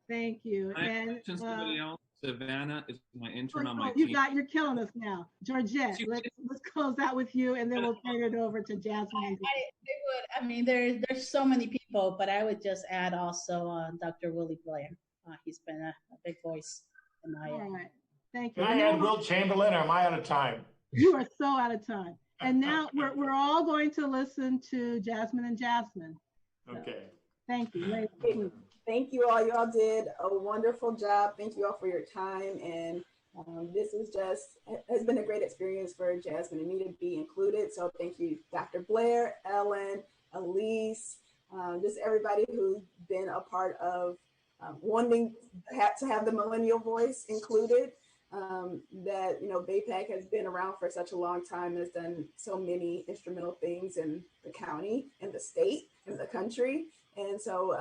Thank you. And somebody else, Savannah is my intern on my team. You're killing us now. Georgette, let's close out with you, and then we'll turn it over to Jasmine. I mean, there's so many people, but I would just add also Dr. Willie Blair. He's been a big voice in my All right. Thank you. Can I add Will Chamberlain, or am I out of time? You are so out of time. And now we're all going to listen to Jasmine and Jasmine. So, okay. Thank you. Ladies, please. Thank you all. You all did a wonderful job. Thank you all for your time. And this has been a great experience for Jasmine and me to be included. So thank you, Dr. Blair, Ellen, Elise, just everybody who's been a part of wanting to have the millennial voice included. That, BAPAC has been around for such a long time and has done so many instrumental things in the county, in the state, in the country. And so,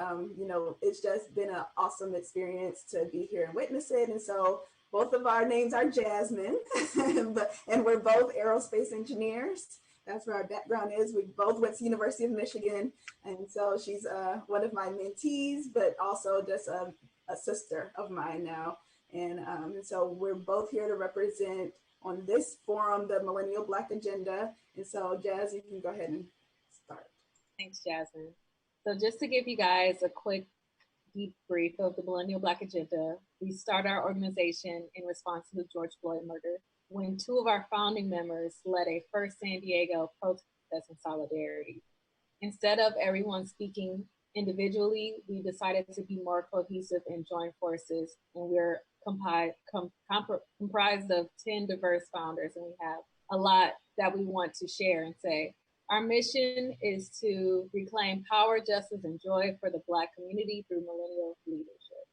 it's just been an awesome experience to be here and witness it. And so both of our names are Jasmine, and we're both aerospace engineers. That's where our background is. We both went to University of Michigan. And so she's one of my mentees, but also just a sister of mine now. And so we're both here to represent on this forum, the Millennial Black Agenda. And so Jazz, you can go ahead and start. Thanks, Jasmine. So just to give you guys a quick debrief of the Millennial Black Agenda, we started our organization in response to the George Floyd murder when two of our founding members led a first San Diego protest in solidarity. Instead of everyone speaking individually, we decided to be more cohesive and join forces, and we're comprised of 10 diverse founders, and we have a lot that we want to share and say. Our mission is to reclaim power, justice, and joy for the Black community through millennial leadership.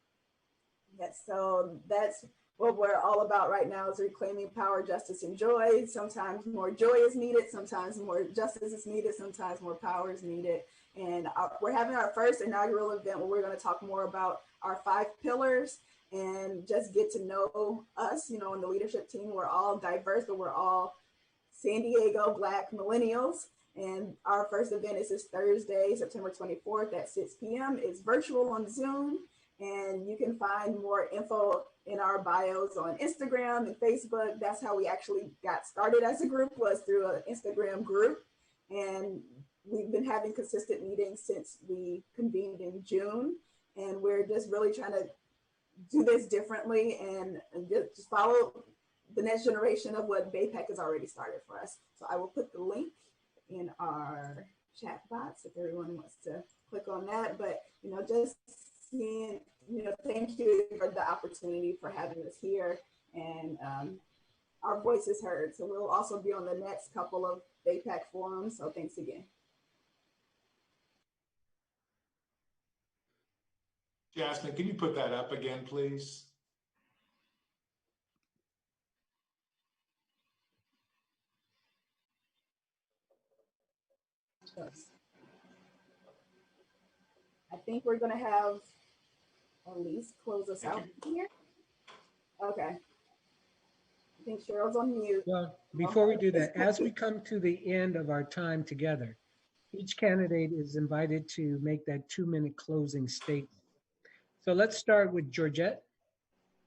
Yes, so that's what we're all about right now, is reclaiming power, justice, and joy. Sometimes more joy is needed, sometimes more justice is needed, sometimes more power is needed. And we're having our first inaugural event where we're going to talk more about our 5 pillars and just get to know us, in the leadership team. We're all diverse, but we're all San Diego Black millennials. And our first event is this Thursday, September 24th at 6 p.m. It's virtual on Zoom, and you can find more info in our bios on Instagram and Facebook. That's how we actually got started as a group, was through an Instagram group. And we've been having consistent meetings since we convened in June. And we're just really trying to do this differently and just follow the next generation of what BAPAC has already started for us. So I will put the link in our chat box if everyone wants to click on that. But, just seeing, thank you for the opportunity for having us here, and our voice is heard. So we'll also be on the next couple of BAPAC forums. So thanks again. Jasmine, can you put that up again, please? I think we're going to have Elise close us Thank out here. Okay. I think Cheryl's on mute. Well, before we do that, as we come to the end of our time together, each candidate is invited to make that 2-minute closing statement. So let's start with Georgette.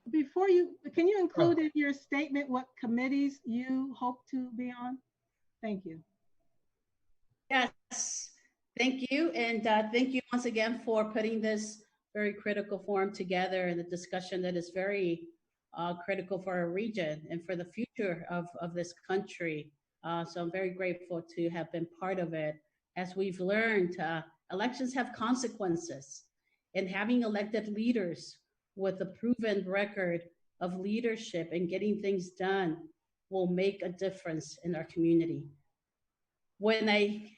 Before can you include in your statement what committees you hope to be on? Thank you. Yes, thank you. And thank you once again for putting this very critical forum together and the discussion that is very critical for our region and for the future of this country. So I'm very grateful to have been part of it. As we've learned, elections have consequences, and having elected leaders with a proven record of leadership and getting things done will make a difference in our community. When I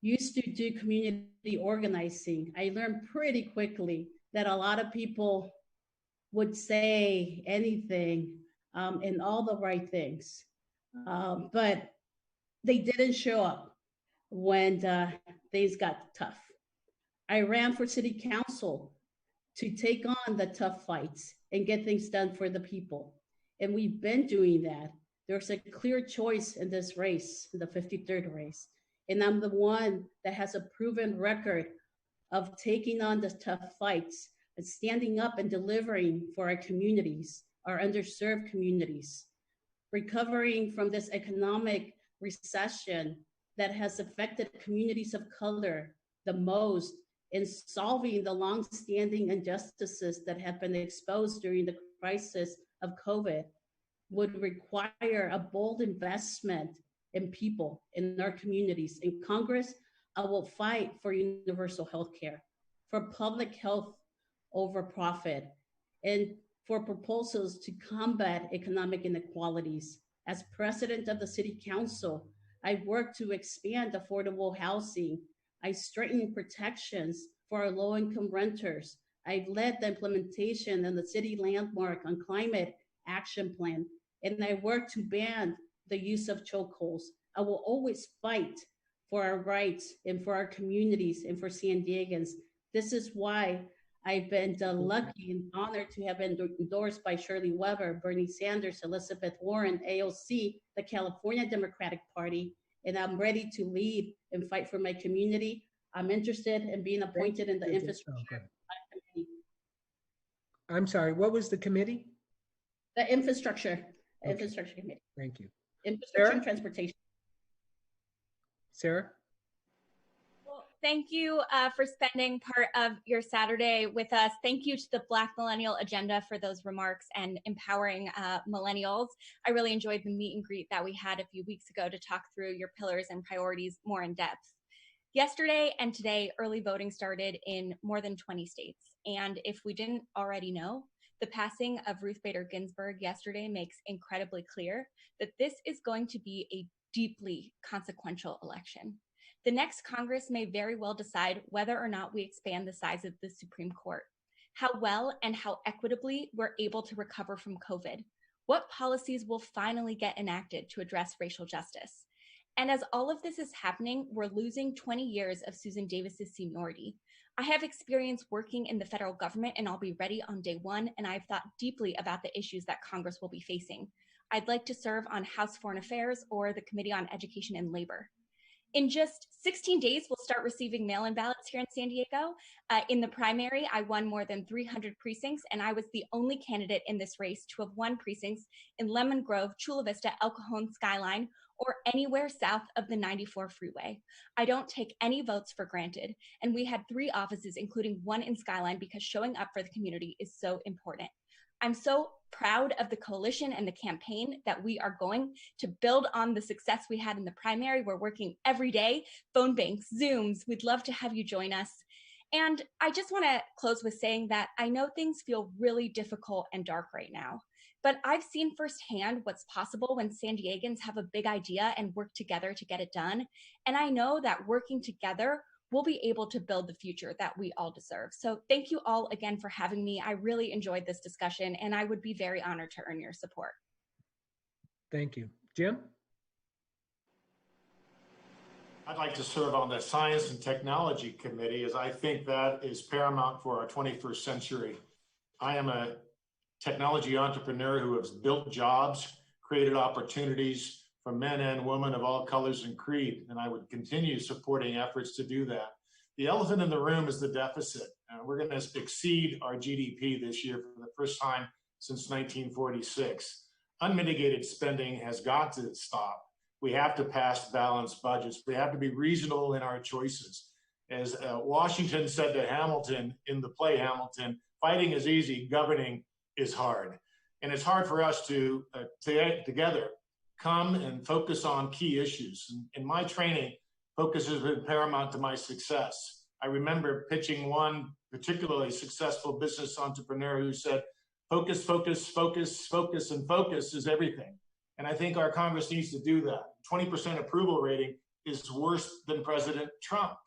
used to do community organizing, I learned pretty quickly that a lot of people would say anything and all the right things, but they didn't show up when things got tough. I ran for city council to take on the tough fights and get things done for the people. And we've been doing that. There's a clear choice in this race, the 53rd race. And I'm the one that has a proven record of taking on the tough fights and standing up and delivering for our communities, our underserved communities, recovering from this economic recession that has affected communities of color the most, in solving the long-standing injustices that have been exposed during the crisis of COVID, would require a bold investment in people, in our communities. In Congress, I will fight for universal health care, for public health over profit, and for proposals to combat economic inequalities. As president of the City Council, I work to expand affordable housing. I strengthen protections for our low-income renters. I've led the implementation of the city landmark on climate action plan, and I work to ban the use of chokeholds. I will always fight for our rights and for our communities and for San Diegans. This is why I've been lucky and honored to have been endorsed by Shirley Weber, Bernie Sanders, Elizabeth Warren, AOC, the California Democratic Party, and I'm ready to lead and fight for my community. I'm interested in being appointed in the infrastructure committee. I'm sorry, what was the committee? The infrastructure committee. Thank you. Infrastructure and transportation. Sarah? Well, thank you for spending part of your Saturday with us. Thank you to the Black Millennial Agenda for those remarks and empowering millennials. I really enjoyed the meet and greet that we had a few weeks ago to talk through your pillars and priorities more in depth. Yesterday and today, early voting started in more than 20 states. And if we didn't already know, the passing of Ruth Bader Ginsburg yesterday makes incredibly clear that this is going to be a deeply consequential election. The next Congress may very well decide whether or not we expand the size of the Supreme Court, how well and how equitably we're able to recover from COVID, what policies will finally get enacted to address racial justice. And as all of this is happening, we're losing 20 years of Susan Davis's seniority. I have experience working in the federal government, and I'll be ready on day one, and I've thought deeply about the issues that Congress will be facing. I'd like to serve on House Foreign Affairs or the Committee on Education and Labor. In just 16 days, we'll start receiving mail-in ballots here in San Diego. In the primary, I won more than 300 precincts, and I was the only candidate in this race to have won precincts in Lemon Grove, Chula Vista, El Cajon, Skyline, or anywhere south of the 94 freeway. I don't take any votes for granted, and we had 3 offices, including one in Skyline, because showing up for the community is so important. I'm so proud of the coalition and the campaign that we are going to build on the success we had in the primary. We're working every day, phone banks, Zooms. We'd love to have you join us. And I just want to close with saying that I know things feel really difficult and dark right now, but I've seen firsthand what's possible when San Diegans have a big idea and work together to get it done. And I know that working together we'll be able to build the future that we all deserve. So thank you all again for having me. I really enjoyed this discussion, and I would be very honored to earn your support. Thank you. Jim? I'd like to serve on the Science and Technology Committee, as I think that is paramount for our 21st century. I am a technology entrepreneur who has built jobs, created opportunities for men and women of all colors and creed, and I would continue supporting efforts to do that. The elephant in the room is the deficit. We're going to exceed our GDP this year for the first time since 1946. Unmitigated spending has got to stop. We have to pass balanced budgets. We have to be reasonable in our choices. As Washington said to Hamilton in the play Hamilton, fighting is easy, governing is hard. And it's hard for us to together come and focus on key issues. In my training, focus has been paramount to my success. I remember pitching one particularly successful business entrepreneur who said, focus, focus, focus, focus, and focus is everything. And I think our Congress needs to do that. 20% approval rating is worse than President Trump.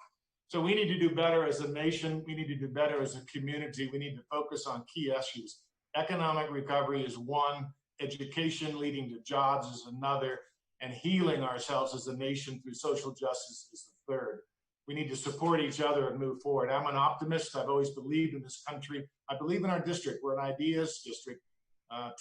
So we need to do better as a nation. We need to do better as a community. We need to focus on key issues. Economic recovery is one, education leading to jobs is another, and healing ourselves as a nation through social justice is the third. We need to support each other and move forward. I'm an optimist. I've always believed in this country. I believe in our district. We're an ideas district,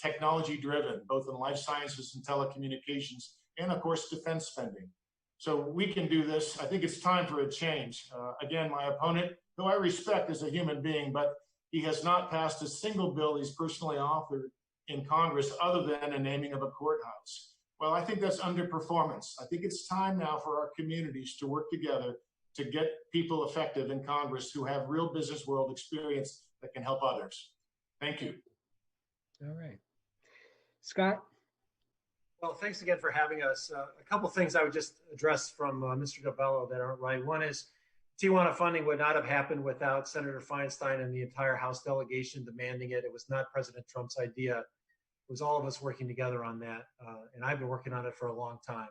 technology driven, both in life sciences and telecommunications, and of course, defense spending. So we can do this. I think it's time for a change. Again, my opponent, who I respect as a human being, but he has not passed a single bill he's personally authored in Congress other than a naming of a courthouse. Well, I think that's underperformance. I think it's time now for our communities to work together to get people effective in Congress who have real business world experience that can help others. Thank you. All right. Scott? Well, thanks again for having us. A couple things I would just address from Mr. DeBello that aren't right. One is Tijuana funding would not have happened without Senator Feinstein and the entire House delegation demanding it. It was not President Trump's idea. It was all of us working together on that, and I've been working on it for a long time.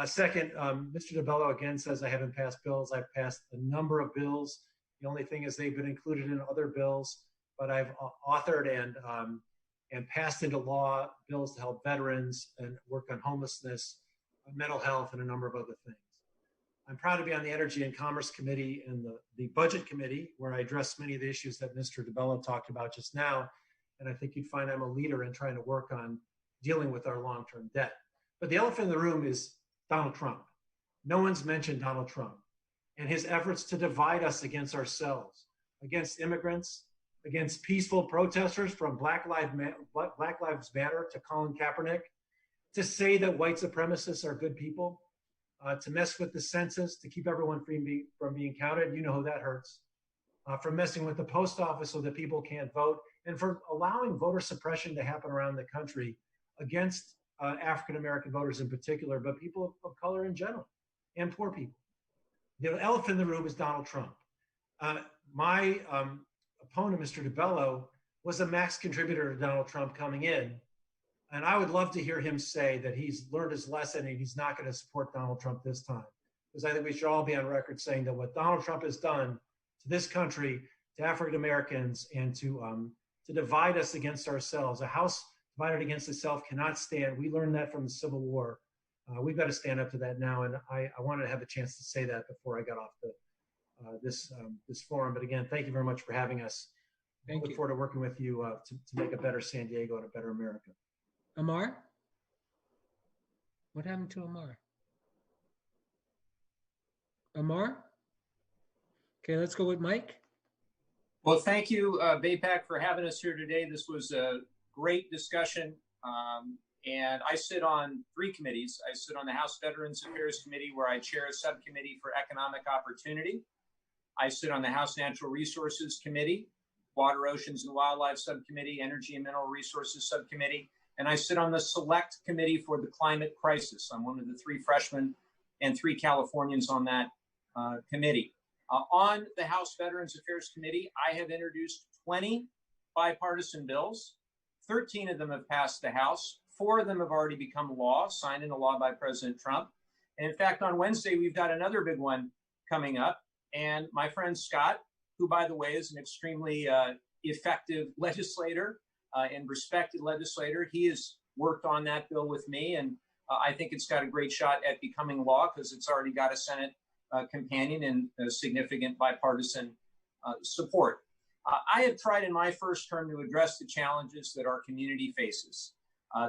Second, Mr. DeBello again says I haven't passed bills. I've passed a number of bills. The only thing is they've been included in other bills, but I've authored and passed into law bills to help veterans and work on homelessness, mental health, and a number of other things. I'm proud to be on the Energy and Commerce Committee and the Budget Committee, where I address many of the issues that Mr. DeBello talked about just now. And I think you'd find I'm a leader in trying to work on dealing with our long-term debt. But the elephant in the room is Donald Trump. No one's mentioned Donald Trump and his efforts to divide us against ourselves, against immigrants, against peaceful protesters from Black Lives Matter to Colin Kaepernick, to say that white supremacists are good people, to mess with the census, to keep everyone from being counted. You know how that hurts. For messing with the post office so that people can't vote, and for allowing voter suppression to happen around the country against African-American voters in particular, but people of color in general, and poor people. The elephant in the room is Donald Trump. My opponent, Mr. DeBello, was a max contributor to Donald Trump coming in. And I would love to hear him say that he's learned his lesson and he's not going to support Donald Trump this time. Because I think we should all be on record saying that what Donald Trump has done to this country, to African Americans, and to divide us against ourselves, a house divided against itself cannot stand. We learned that from the Civil War. We've got to stand up to that now. And I wanted to have a chance to say that before I got off this forum. But again, thank you very much for having us. I look forward to working with you to make a better San Diego and a better America. Amar? What happened to Amar? Amar? Okay, let's go with Mike. Well, thank you, BAPAC, for having us here today. This was a great discussion. And I sit on 3 committees. I sit on the House Veterans Affairs Committee, where I chair a subcommittee for economic opportunity. I sit on the House Natural Resources Committee, Water, Oceans, and Wildlife Subcommittee, Energy and Mineral Resources Subcommittee, and I sit on the Select Committee for the Climate Crisis. I'm one of the 3 freshmen and 3 Californians on that committee. On the House Veterans Affairs Committee, I have introduced 20 bipartisan bills. 13 of them have passed the House. 4 of them have already become law, signed into law by President Trump. And in fact, on Wednesday, we've got another big one coming up. and my friend Scott, who, by the way, is an extremely effective legislator and respected legislator. He has worked on that bill with me, and I think it's got a great shot at becoming law because it's already got a Senate companion and significant bipartisan support. I have tried in my first term to address the challenges that our community faces,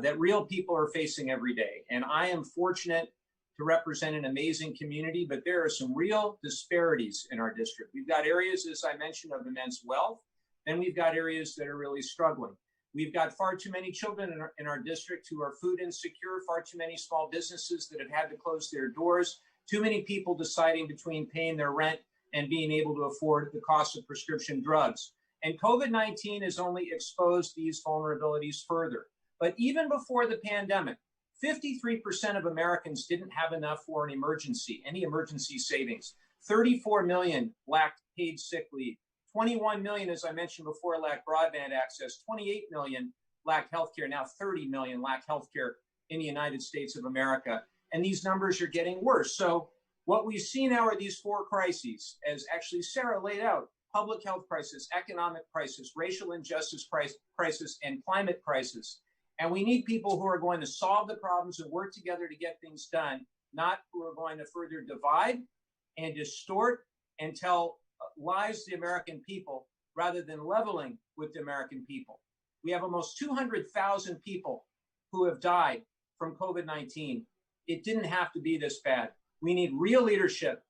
that real people are facing every day. And I am fortunate to represent an amazing community, but there are some real disparities in our district. We've got areas, as I mentioned, of immense wealth, and we've got areas that are really struggling. We've got far too many children in our district who are food insecure, far too many small businesses that have had to close their doors, too many people deciding between paying their rent and being able to afford the cost of prescription drugs. And COVID-19 has only exposed these vulnerabilities further. But even before the pandemic, 53% of Americans didn't have enough for an emergency, any emergency savings. 34 million lacked paid sick leave. 21 million, as I mentioned before, lacked broadband access. 28 million lacked healthcare. Now 30 million lack healthcare in the United States of America. And these numbers are getting worse. So what we see now are these four crises, as actually Sarah laid out: public health crisis, economic crisis, racial injustice crisis, and climate crisis. And we need people who are going to solve the problems and work together to get things done, not who are going to further divide and distort and tell lies to the American people rather than leveling with the American people. We have almost 200,000 people who have died from COVID-19. It didn't have to be this bad. We need real leadership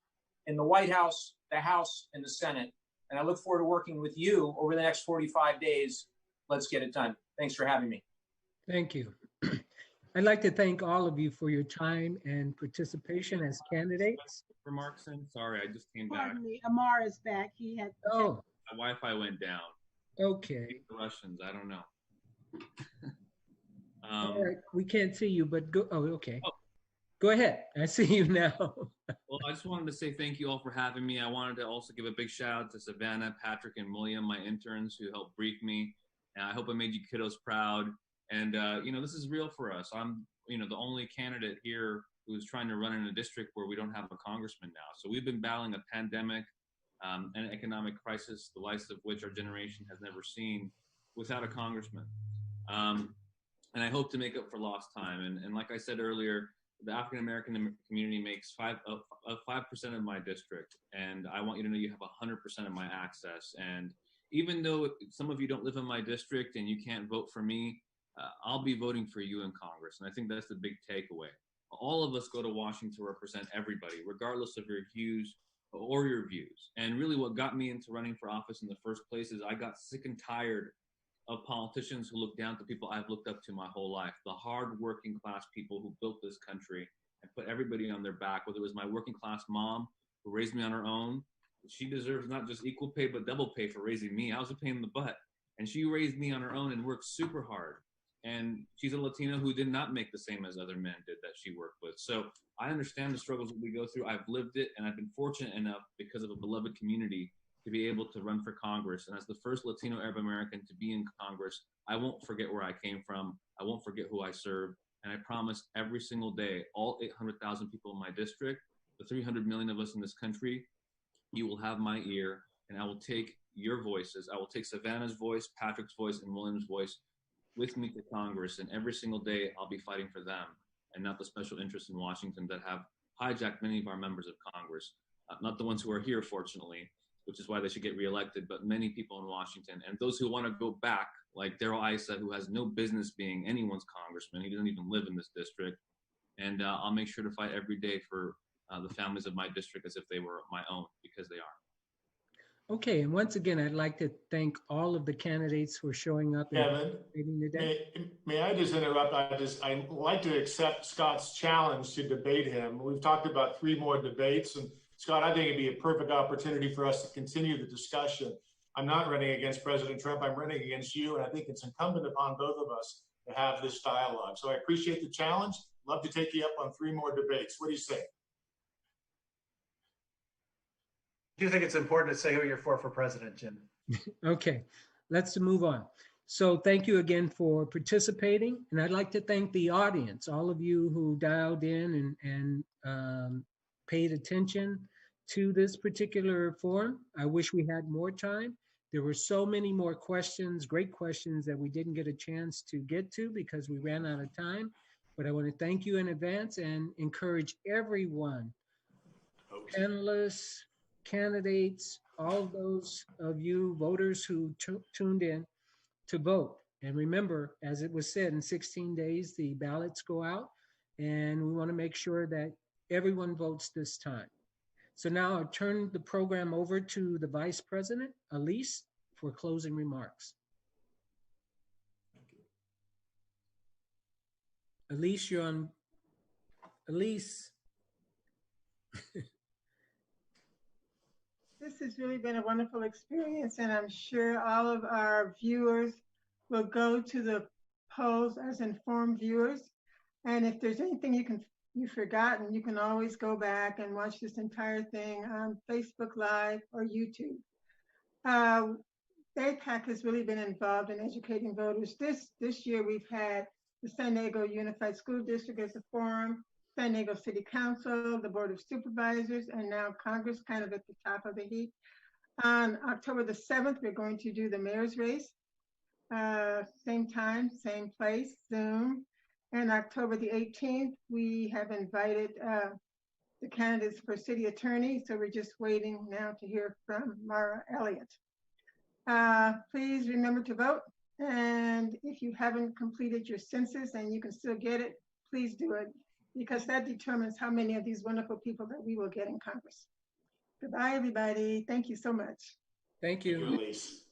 in the White House, the House, and the Senate. And I look forward to working with you over the next 45 days. Let's get it done. Thanks for having me. Thank you. I'd like to thank all of you for your time and participation as candidates. Remarkson, sorry, I just came back. Pardon me, Amar is back. He had. Oh, My Wi-Fi went down. okay. The Russians, I don't know. All right, we can't see you, but go. Oh, okay. Go ahead. I see you now. Well, I just wanted to say thank you all for having me. I wanted to also give a big shout out to Savannah, Patrick, and William, my interns who helped brief me. And I hope I made you kiddos proud. And, you know, this is real for us. I'm, you know, the only candidate here who's trying to run in a district where we don't have a congressman now. So we've been battling a pandemic, an economic crisis, the likes of which our generation has never seen without a congressman. And I hope to make up for lost time. And like I said earlier, the African-American community makes 5% of my district. And I want you to know you have 100% of my access. And even though some of you don't live in my district and you can't vote for me, I'll be voting for you in Congress. And I think that's the big takeaway. All of us go to Washington to represent everybody, regardless of your views or your views. And really what got me into running for office in the first place is I got sick and tired of politicians who look down to people I've looked up to my whole life, the hard working class people who built this country and put everybody on their back, whether it was my working class mom who raised me on her own. She deserves not just equal pay, but double pay for raising me. I was a pain in the butt. And she raised me on her own and worked super hard. And she's a Latina who did not make the same as other men did that she worked with. So I understand the struggles that we go through. I've lived it, and I've been fortunate enough because of a beloved community to be able to run for Congress. And as the first Latino Arab American to be in Congress, I won't forget where I came from. I won't forget who I served. And I promise every single day, all 800,000 people in my district, the 300 million of us in this country, you will have my ear, and I will take your voices. I will take Savannah's voice, Patrick's voice, and William's voice with me to Congress, and every single day I'll be fighting for them and not the special interests in Washington that have hijacked many of our members of Congress. Not the ones who are here, fortunately, which is why they should get reelected, but many people in Washington. And those who want to go back, like Darrell Issa, who has no business being anyone's congressman. He doesn't even live in this district. And I'll make sure to fight every day for the families of my district as if they were my own, because they are. Okay, and once again, I'd like to thank all of the candidates for showing up Kevin, today. may I just interrupt? I'd like to accept Scott's challenge to debate him. We've talked about 3 more debates, and Scott, I think it'd be a perfect opportunity for us to continue the discussion. I'm not running against President Trump, I'm running against you, and I think it's incumbent upon both of us to have this dialogue. So I appreciate the challenge. Love to take you up on 3 more debates. What do you say? I do think it's important to say who you're for president, Jim. Okay, let's move on. So thank you again for participating. And I'd like to thank the audience, all of you who dialed in and paid attention to this particular forum. I wish we had more time. There were so many more questions, great questions, that we didn't get a chance to get to because we ran out of time. But I want to thank you in advance and encourage everyone, panelists, candidates, all of those of you voters who tuned in, to vote. And remember, as it was said, in 16 days, the ballots go out, and we want to make sure that everyone votes this time. So now I'll turn the program over to the Vice President, Elise, for closing remarks. Elise, you're on. Elise. This has really been a wonderful experience, and I'm sure all of our viewers will go to the polls as informed viewers. And if there's anything you've forgotten, you can always go back and watch this entire thing on Facebook Live or YouTube. BAPAC has really been involved in educating voters. This year we've had the San Diego Unified School District as a forum, San Diego City Council, the Board of Supervisors, and now Congress kind of at the top of the heap. On October the 7th, we're going to do the mayor's race. Same time, same place, Zoom. And October the 18th, we have invited the candidates for city attorney. So we're just waiting now to hear from Mara Elliott. Please remember to vote. And if you haven't completed your census and you can still get it, please do it, because that determines how many of these wonderful people that we will get in Congress. Goodbye, everybody. Thank you so much. Thank you. Thank you, Elise.